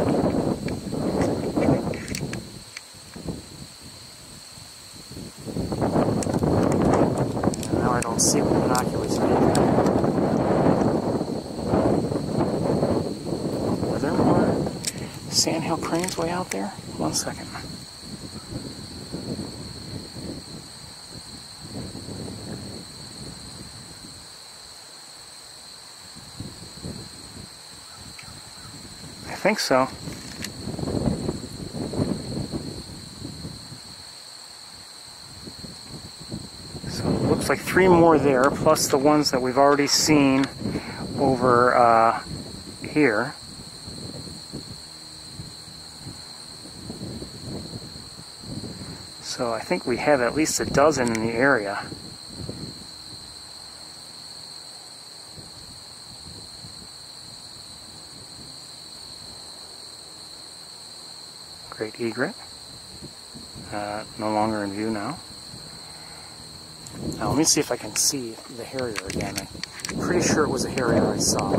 And now I don't see with the binoculars either. Sandhill cranes way out there? One second. think so. So it looks like 3 more there, plus the ones that we've already seen over here. So I think we have at least a dozen in the area. Great egret. No longer in view now. Now let me see if I can see the harrier again. I'm pretty sure it was a harrier I saw.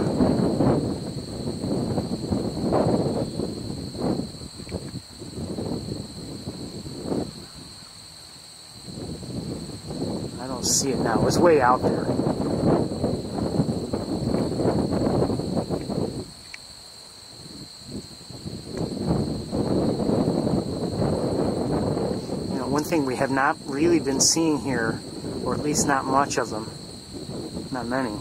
I don't see it now. It was way out there. One thing we have not really been seeing here, or at least not much of them, not many,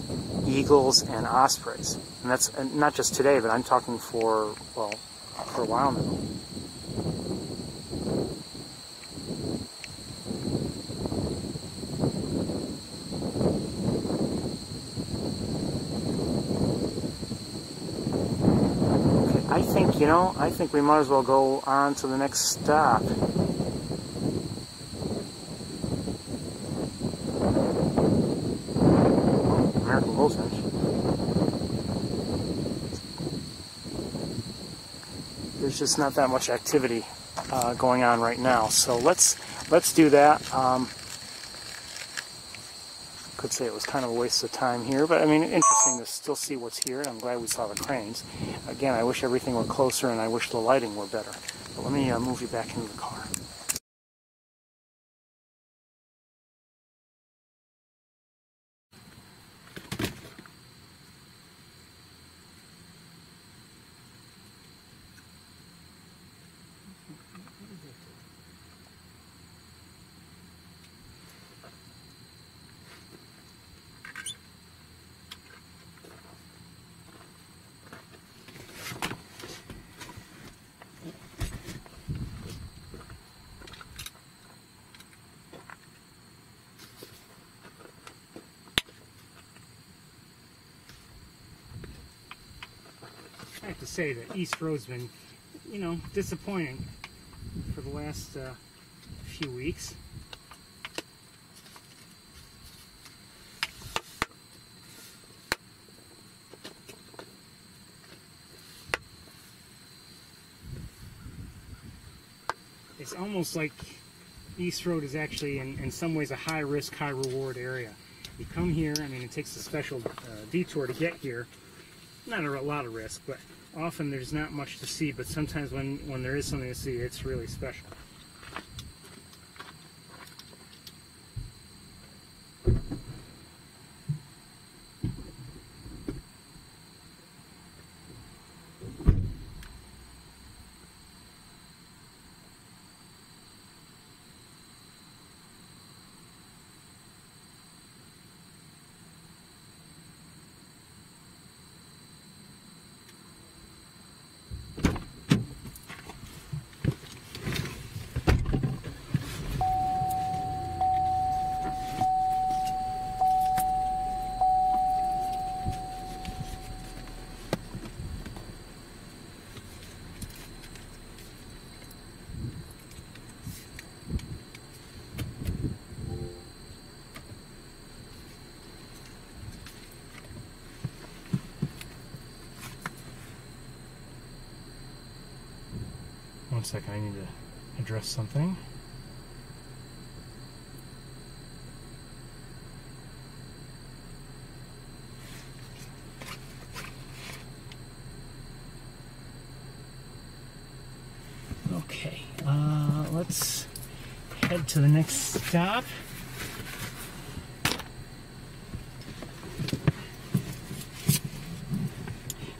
eagles and ospreys. And that's not just today, but I'm talking for, well, for a while now. Okay, I think we might as well go on to the next stop. There's just not that much activity going on right now, so let's do that. Could say it was kind of a waste of time here, but I mean, interesting to still see what's here, and I'm glad we saw the cranes. Again, I wish everything were closer, and I wish the lighting were better. But let me move you back into the car. I have to say that East Road's been, disappointing for the last few weeks. It's almost like East Road is actually, in some ways, a high-risk, high-reward area. You come here, I mean, it takes a special detour to get here. Not a lot of risk, but often there's not much to see, but sometimes when there is something to see, it's really special. One second, I need to address something. Okay, let's head to the next stop.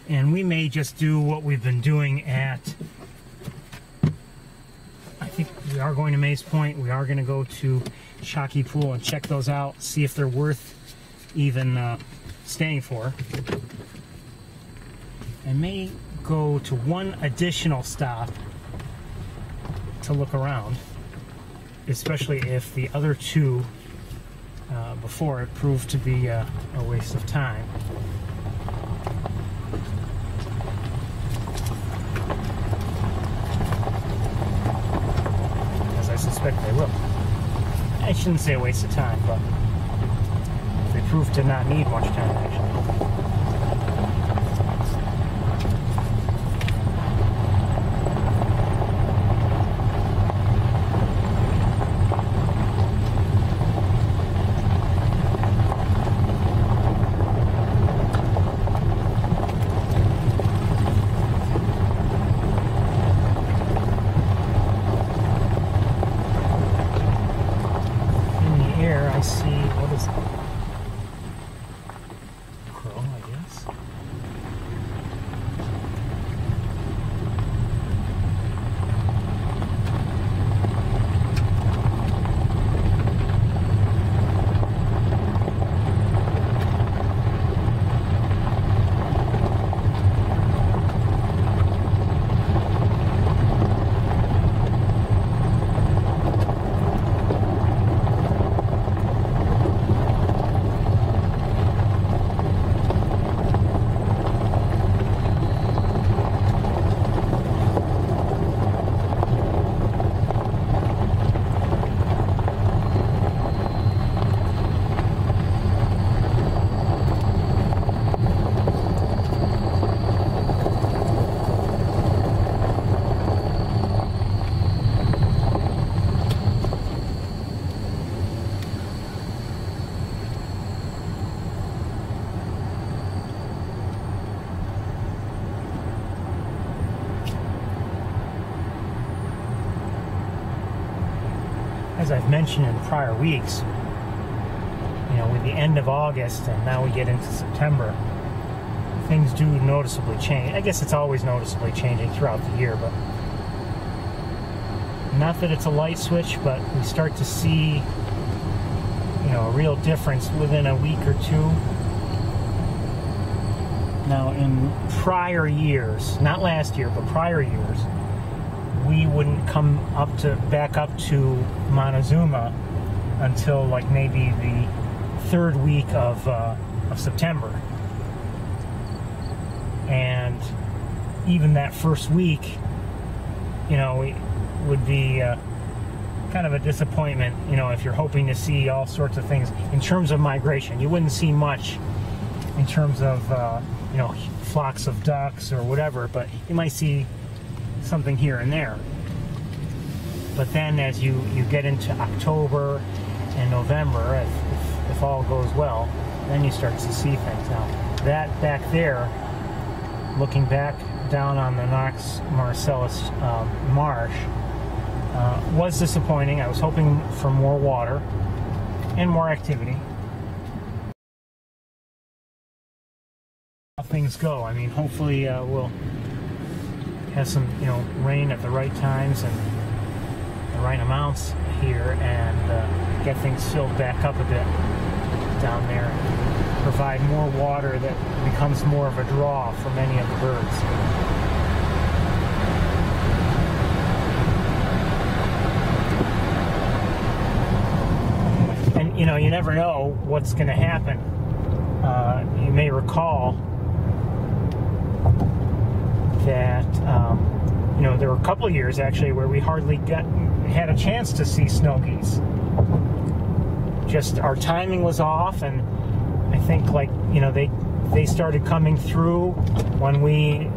And we may just do what we've been doing at, I think we are going to Maze Point. We are going to go to Shockey Pool and check those out, see if they're worth even staying for. I may go to one additional stop to look around, especially if the other two before it proved to be a waste of time. As I suspect they will. I shouldn't say a waste of time, but they prove to not need much time, actually. As I've mentioned in prior weeks, you know, with the end of August and now we get into September, things do noticeably change. I guess it's always noticeably changing throughout the year, but not that it's a light switch, but we start to see, you know, a real difference within a week or two. Now, in prior years, not last year, but prior years, we wouldn't come back up to Montezuma until like maybe the third week of September, and even that first week, you know, it would be kind of a disappointment. You know, if you're hoping to see all sorts of things in terms of migration, you wouldn't see much in terms of you know, flocks of ducks or whatever, but you might see something here and there. But then as you get into October and November, if all goes well, then you start to see things. Now, that back there, looking back down on the Knox Marcellus marsh, was disappointing. I was hoping for more water and more activity. How things go. I mean, hopefully we'll have some, you know, rain at the right times and the right amounts here, and get things filled back up a bit down there, and provide more water that becomes more of a draw for many of the birds. And you know, you never know what's going to happen. You may recall that you know, there were a couple of years actually where we hardly had a chance to see snow geese. Just our timing was off, and I think, like, you know, they started coming through when we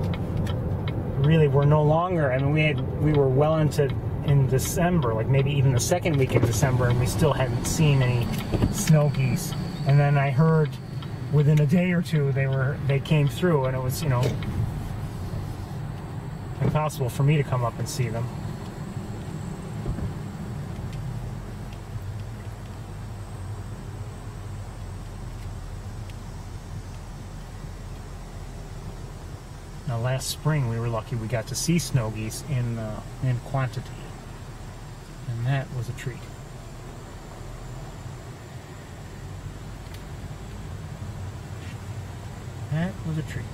really were no longer. I mean, we were well into in December, like maybe even the second week of December, and we still hadn't seen any snow geese. And then I heard within a day or two they came through, and it was, you know, impossible for me to come up and see them. Now, last spring we were lucky; we got to see snow geese in quantity, and that was a treat. That was a treat.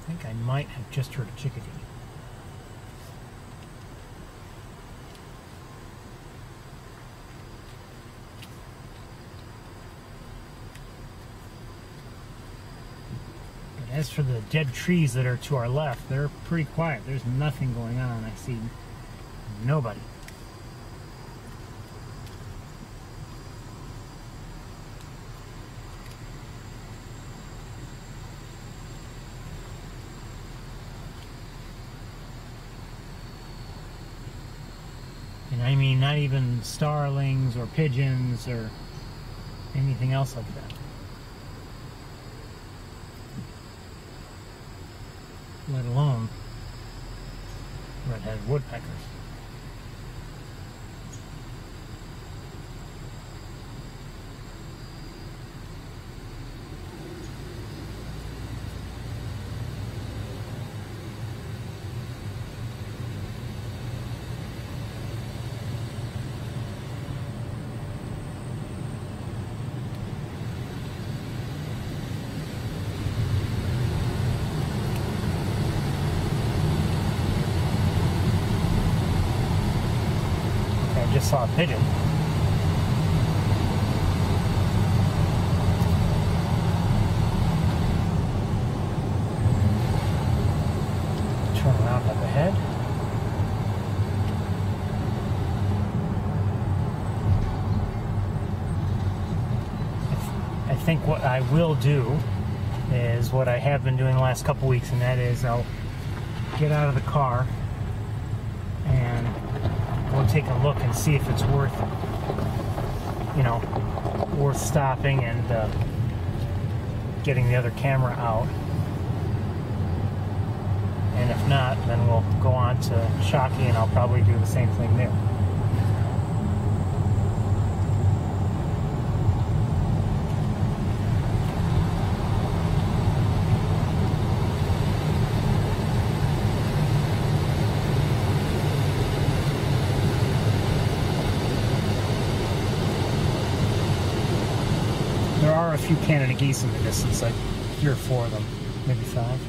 I think I might have just heard a chickadee. But as for the dead trees that are to our left, they're pretty quiet. There's nothing going on. I see nobody. And I mean, not even starlings or pigeons or anything else like that. Let alone red-headed woodpeckers. I just saw a pigeon. Turn around up ahead. I think what I will do is what I have been doing the last couple weeks, and that is I'll get out of the car and we'll take a look and see if it's worth, worth stopping and getting the other camera out. And if not, then we'll go on to Shockey and I'll probably do the same thing there. There are a few Canada geese in the distance, like 3 or 4 of them, maybe 5.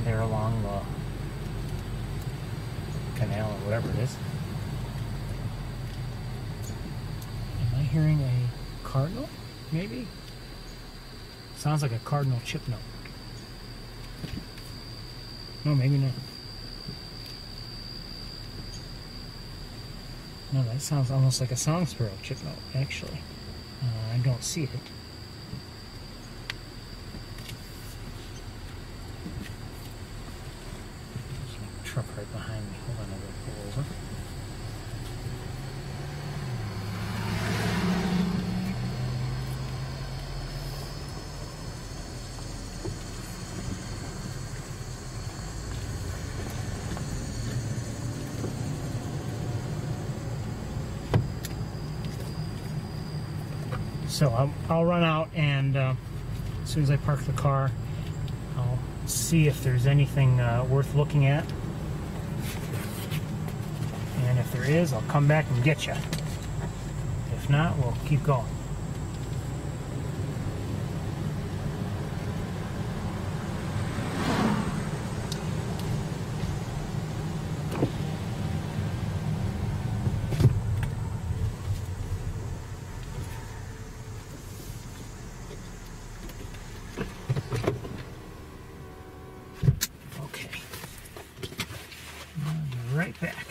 They're along the canal or whatever it is. Am I hearing a cardinal? Maybe? Sounds like a cardinal chip note. No, maybe not. No, that sounds almost like a song sparrow chip note, actually. I don't see it. There's a truck right behind me. Hold on, I'm going to pull over. So I'll run out, and as soon as I park the car, I'll see if there's anything worth looking at. And if there is, I'll come back and get you. If not, we'll keep going. Right back.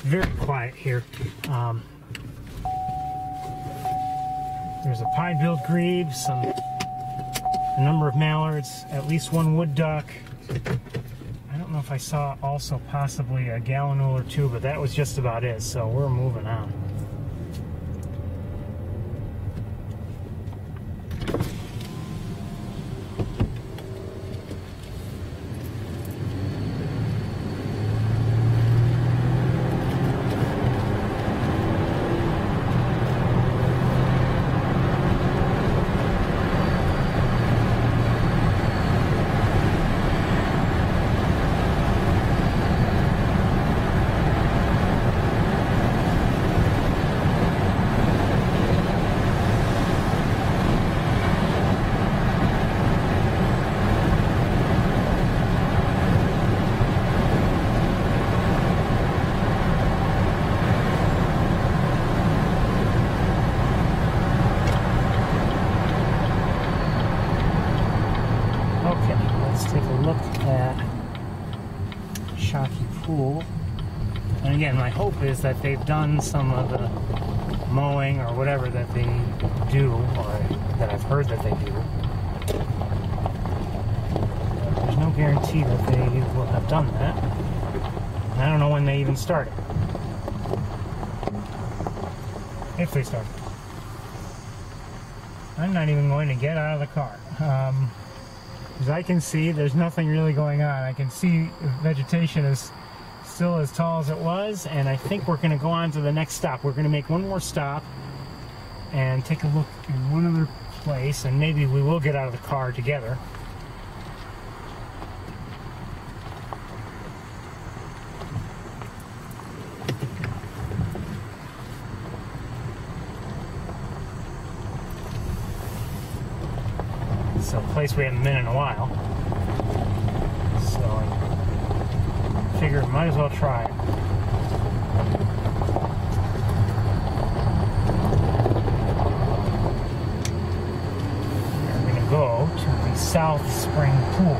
Very quiet here. There's a pie-billed grebe, a number of mallards, at least one wood duck. I don't know if I saw also possibly a gallinule or two, but that was just about it, so we're moving on. And again, my hope is that they've done some of the mowing or whatever that they do, or that I've heard that they do. There's no guarantee that they will have done that. And I don't know when they even started. If they started. I'm not even going to get out of the car. As I can see, there's nothing really going on. I can see vegetation is still as tall as it was, and I think we're going to go on to the next stop. We're going to make one more stop and take a look in one other place, and maybe we will get out of the car together. It's a place we haven't been in a while, so I figured might as well try it. We're going to go to the South Spring Pool.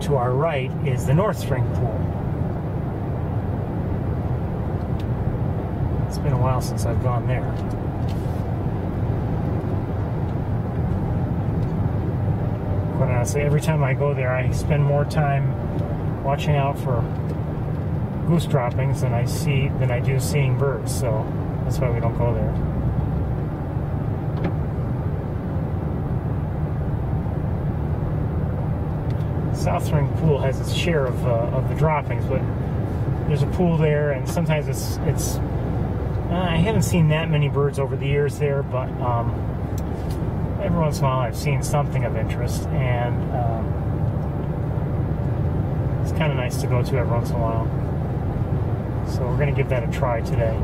To our right is the North Spring Pool. It's been a while since I've gone there. Quite honestly, every time I go there, I spend more time watching out for goose droppings than I do seeing birds, so that's why we don't go there. South Spring Pool has its share of the droppings, but there's a pool there, and sometimes it's I haven't seen that many birds over the years there, but every once in a while I've seen something of interest, and it's kind of nice to go to every once in a while. So we're going to give that a try today.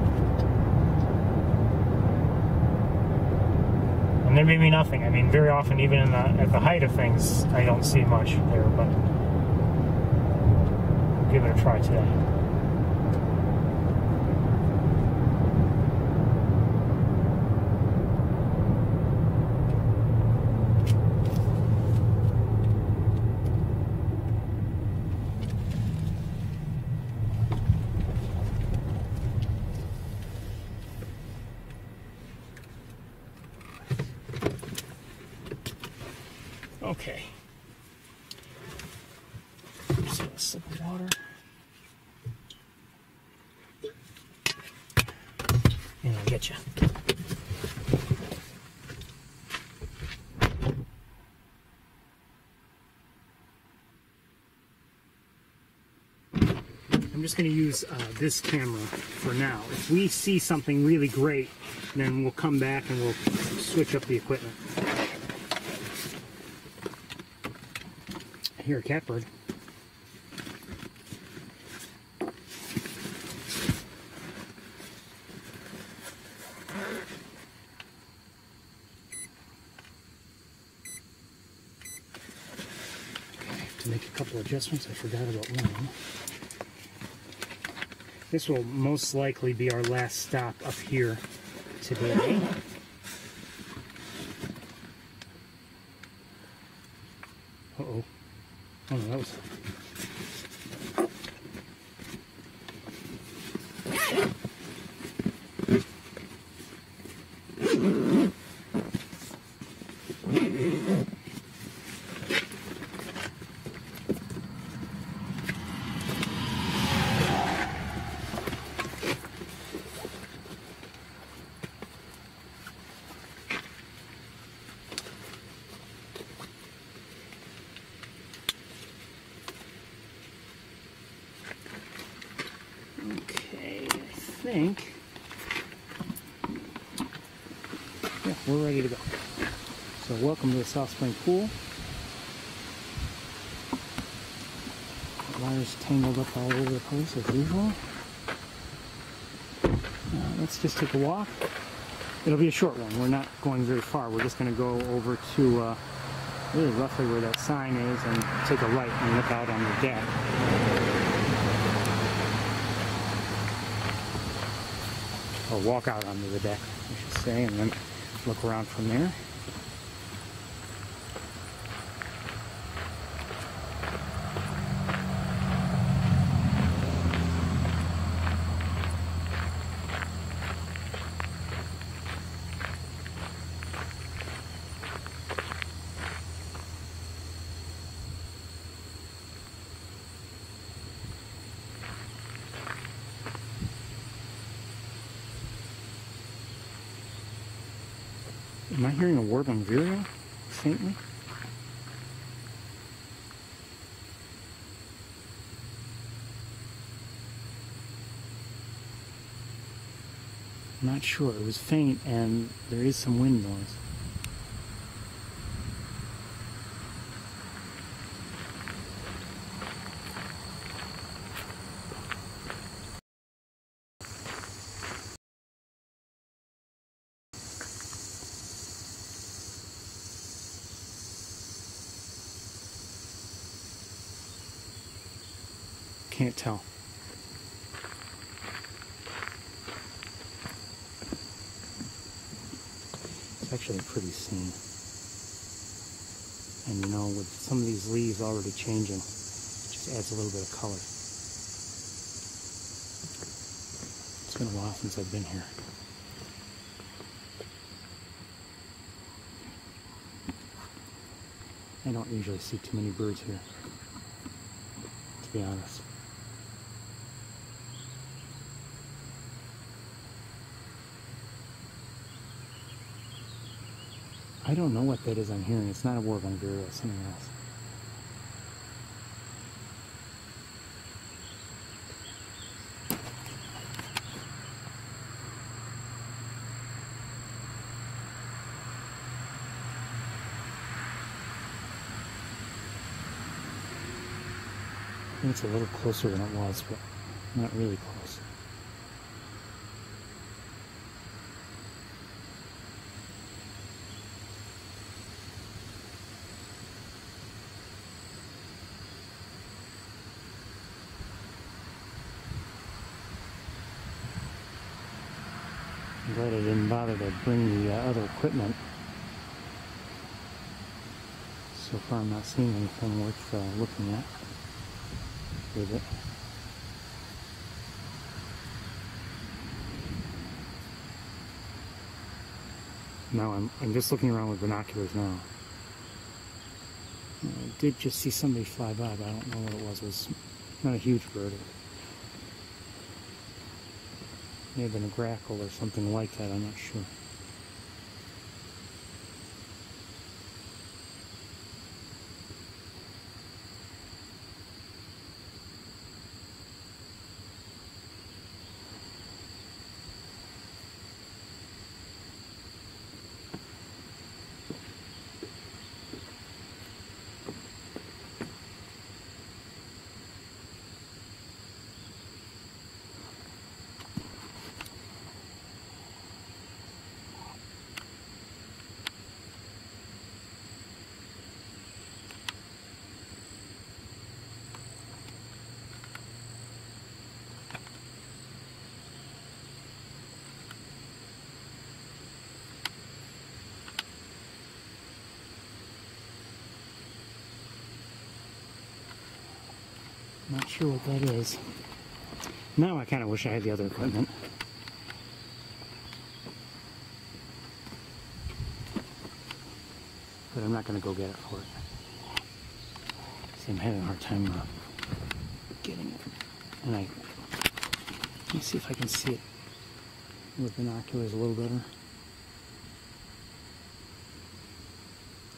And there may be nothing. I mean, very often, even at the height of things, I don't see much there, but we'll give it a try today. Okay. Just a sip of water. And I'll get you. I'm just going to use this camera for now. If we see something really great, then we'll come back and we'll switch up the equipment. Here, a catbird. to make a couple adjustments. I forgot about one. This will most likely be our last stop up here today. Uh-oh. Oh no, that was... I think, yeah, we're ready to go. So welcome to the South Spring Pool. The wire's tangled up all over the place as usual. Let's just take a walk. It'll be a short one. We're not going very far. We're just going to go over to really roughly where that sign is and take a right and look out on the deck. Or walk out onto the deck, I should say, and then look around from there. Am I hearing a warbling vireo faintly? I'm not sure. It was faint and there is some wind noise. Can't tell. It's actually a pretty scene. And you know, with some of these leaves already changing, it just adds a little bit of color. It's been a while since I've been here. I don't usually see too many birds here, to be honest. I don't know what that is I'm hearing. It's not a warbling vireo, it's something else. I think it's a little closer than it was, but not really close. I'm glad I didn't bother to bring the other equipment. So far I'm not seeing anything worth looking at with it. Now I'm just looking around with binoculars now. I did just see somebody fly by, but I don't know what it was. It was not a huge bird. It may have been a grackle or something like that, I'm not sure. sure what that is. Now I kind of wish I had the other equipment. But I'm not going to go get it for it. See, I'm having a hard time getting it. And let me see if I can see it with binoculars a little better.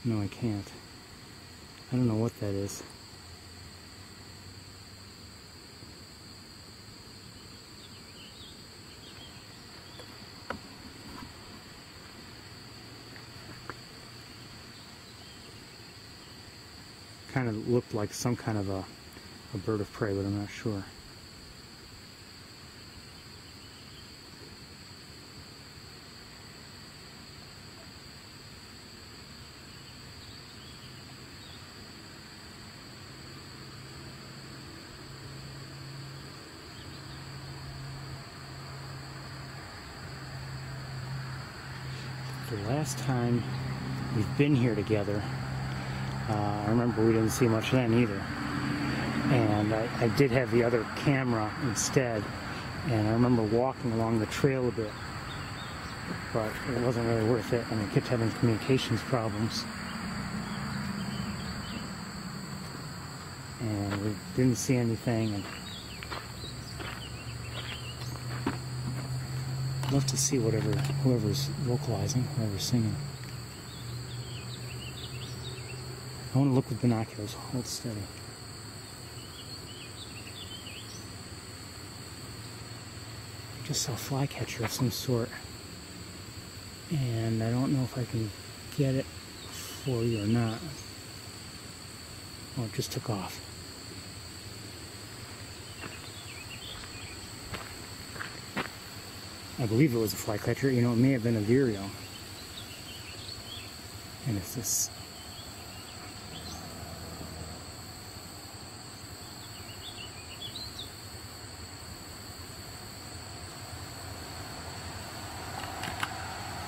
No, I can't. I don't know what that is. Kind of looked like some kind of a bird of prey, but I'm not sure. The last time we've been here together, I remember we didn't see much then either. And I did have the other camera instead, and I remember walking along the trail a bit, but it wasn't really worth it, and I kept having communications problems. And we didn't see anything. And I'd love to see whoever's vocalizing, whoever's singing. I want to look with binoculars. Hold steady. I just saw a flycatcher of some sort, and I don't know if I can get it for you or not. Oh, it just took off. I believe it was a flycatcher. You know, it may have been a vireo. And it's this.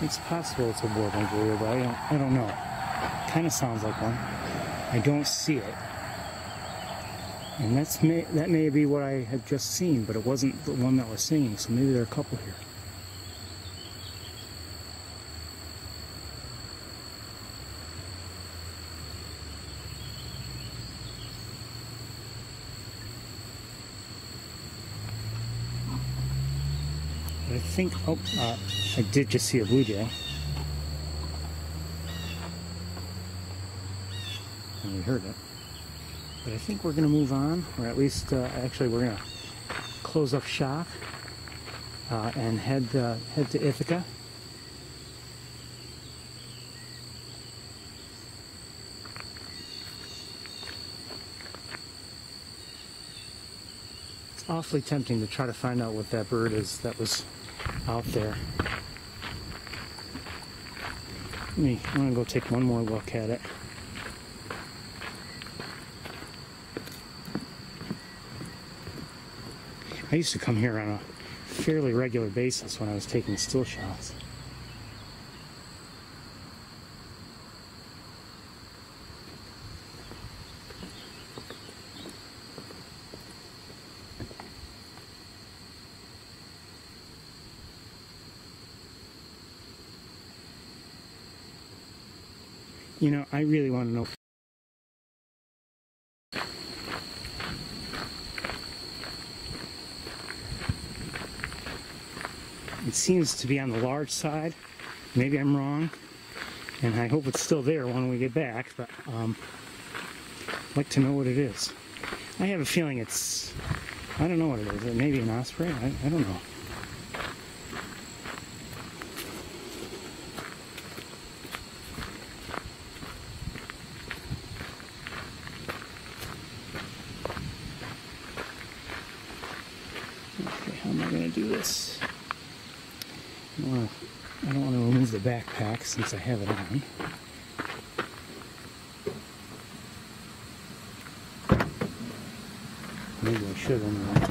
It's possible it's a warbling vireo, but I don't know. It kind of sounds like one. I don't see it. And that may be what I had just seen, but it wasn't the one that was singing, so maybe there are a couple here. But I think, I did just see a blue jay. And we heard it. But I think we're going to move on, or at least, actually we're going to close up shop and head to Ithaca. It's awfully tempting to try to find out what that bird is that was out there. I'm going to go take one more look at it. I used to come here on a fairly regular basis when I was taking still shots. You know, I really want to know. It seems to be on the large side. Maybe I'm wrong, and I hope it's still there when we get back, but I'd like to know what it is. I have a feeling it's, I don't know what it is. It may be an osprey. I don't know. Okay, how am I going to do this? I don't want to remove the backpack since I have it on. Maybe I should anyway.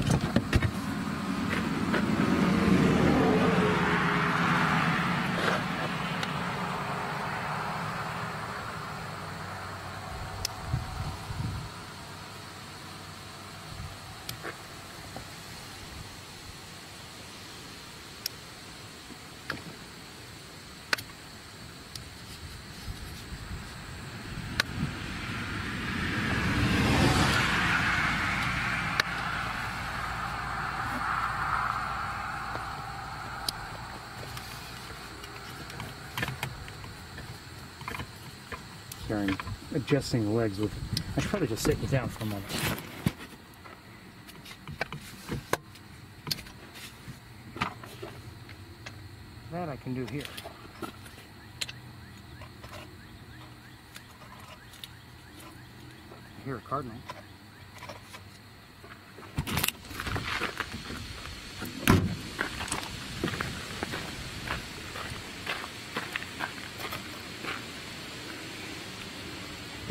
here and adjusting the legs with. I should probably just sit you down for a moment. That I can do here. I hear a cardinal.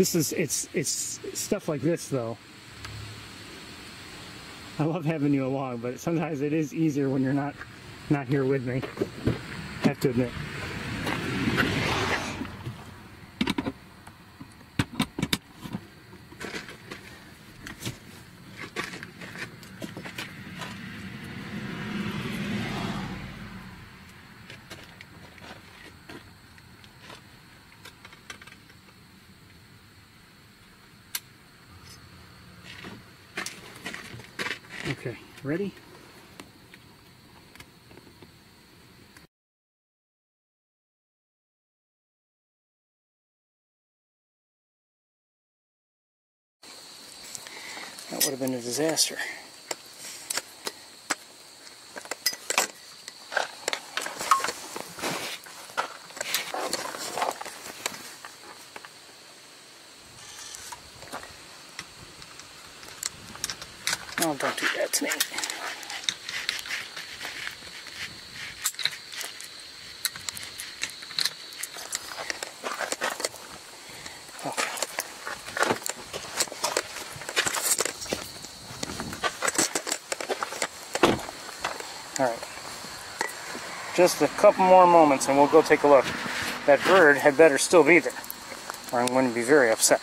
It's stuff like this though. I love having you along, but sometimes it is easier when you're not here with me. I have to admit. Okay, ready? That would have been a disaster. Oh, don't do that to me. Okay. All right. Just a couple more moments and we'll go take a look. That bird had better still be there, or I'm going to be very upset.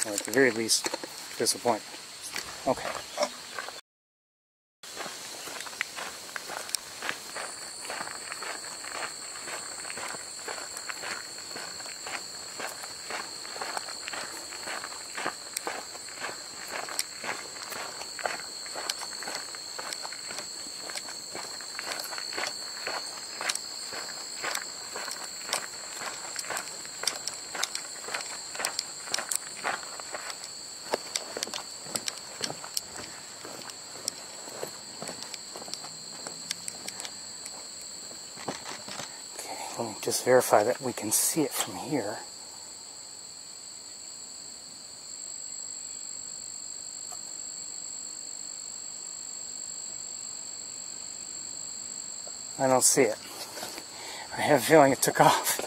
Or at the very least, disappointed. Okay. Let me just verify that we can see it from here. I don't see it. I have a feeling it took off.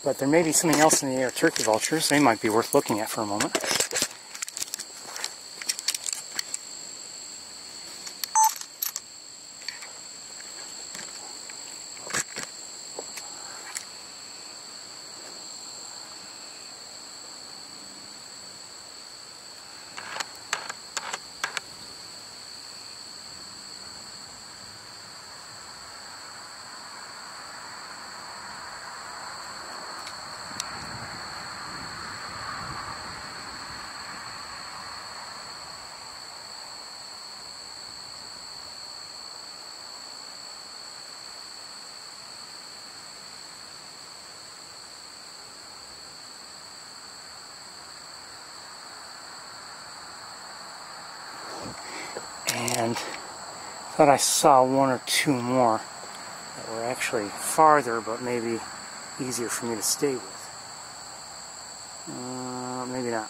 But there may be something else in the air. Turkey vultures, they might be worth looking at for a moment. And thought I saw one or two more that were actually farther, but maybe easier for me to stay with. Maybe not.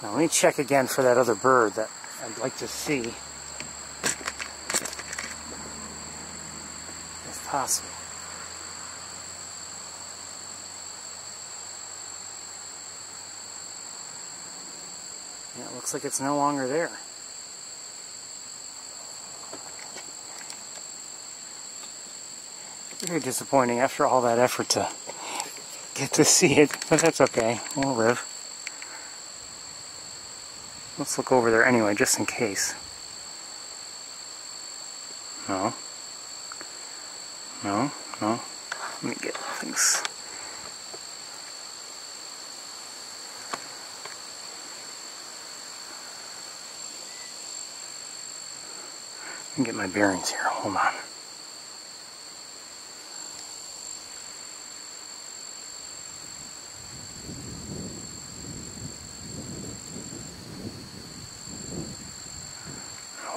Now let me check again for that other bird that I'd like to see, if possible. Yeah, it looks like it's no longer there. Very disappointing after all that effort to get to see it, but that's okay. We'll live. Let's look over there anyway, just in case. No. No, no. Let me get things. Let me get my bearings here. Hold on.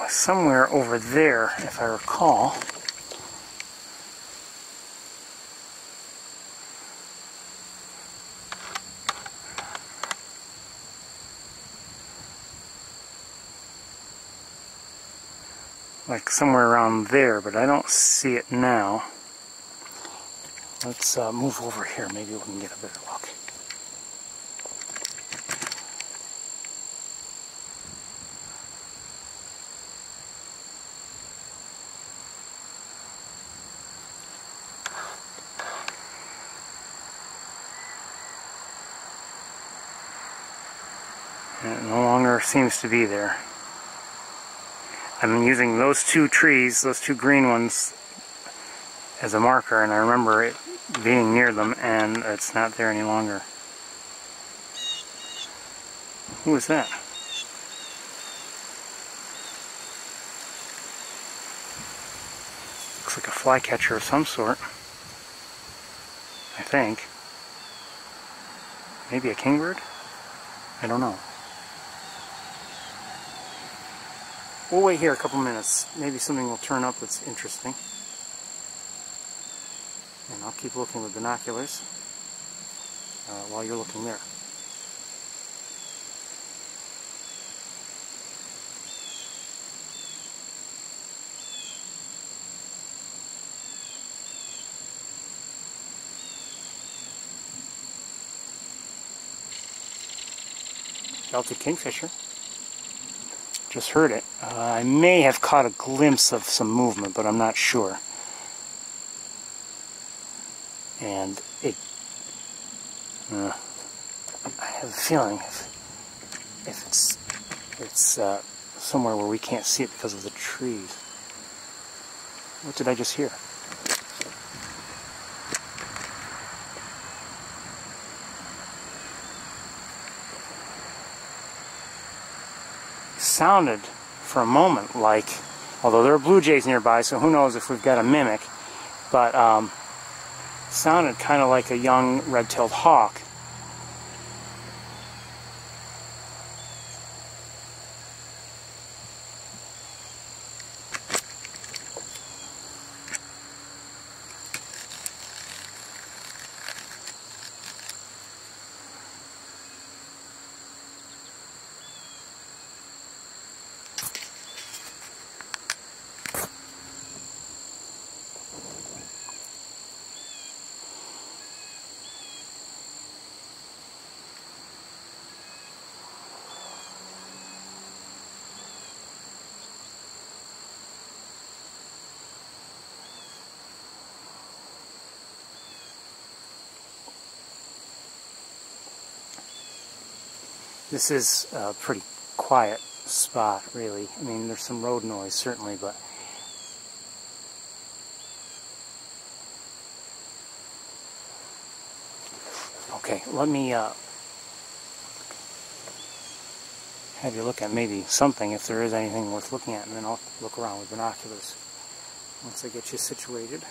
Somewhere over there, if I recall. Like somewhere around there, but I don't see it now. Let's move over here. Maybe we can get a better look. And it no longer seems to be there. I'm using those two trees, those two green ones, as a marker, and I remember it being near them, and it's not there any longer. Who was that? Looks like a flycatcher of some sort, I think. Maybe a kingbird? I don't know. We'll wait here a couple minutes. Maybe something will turn up that's interesting. And I'll keep looking with binoculars while you're looking there. Belted kingfisher. Just heard it. I may have caught a glimpse of some movement, but I'm not sure. And I have a feeling if it's somewhere where we can't see it because of the trees. What did I just hear? Sounded for a moment like, although there are blue jays nearby, so who knows if we've got a mimic, but sounded kind of like a young red-tailed hawk. This is a pretty quiet spot, really. I mean, there's some road noise, certainly, but okay, let me have you look at maybe something, if there is anything worth looking at, and then I'll look around with binoculars once I get you situated.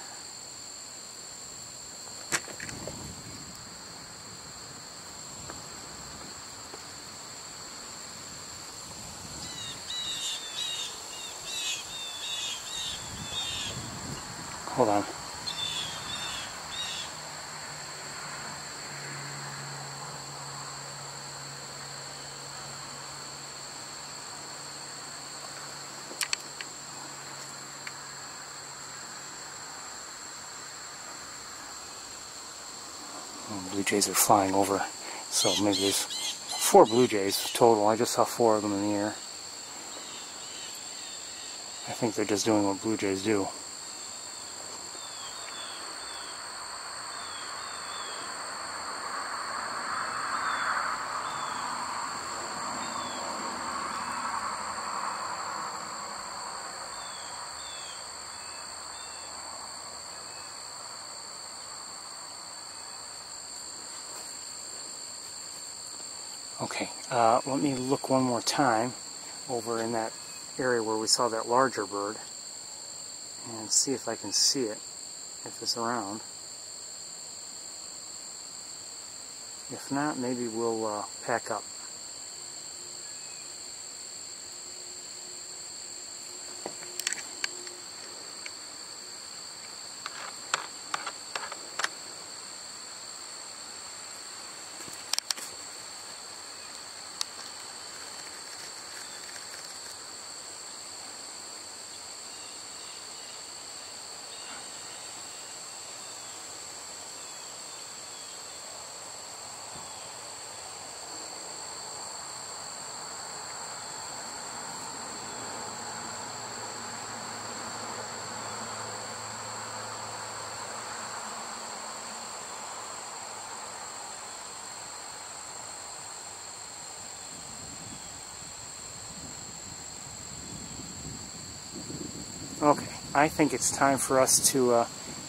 Hold on. Blue jays are flying over, so maybe there's 4 blue jays total. I just saw 4 of them in the air. I think they're just doing what blue jays do. Okay, let me look one more time over in that area where we saw that larger bird. and see if I can see it, if it's around. If not, maybe we'll pack up. Okay, I think it's time for us to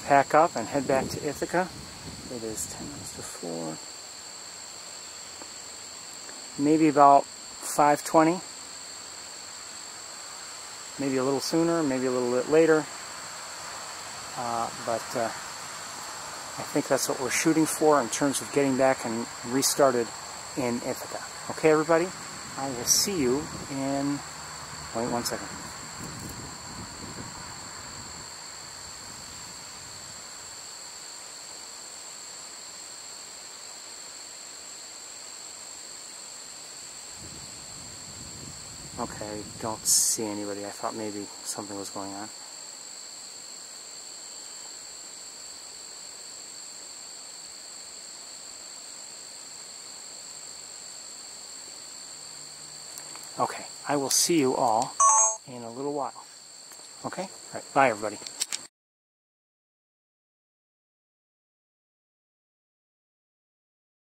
pack up and head back to Ithaca. It is 10 minutes to 4. Maybe about 5:20. Maybe a little sooner, maybe a little bit later. But I think that's what we're shooting for in terms of getting back and restarted in Ithaca. Okay, everybody? I will see you in... Wait 1 second. Okay, I don't see anybody. I thought maybe something was going on. Okay, I will see you all in a little while. Okay? All right, bye everybody.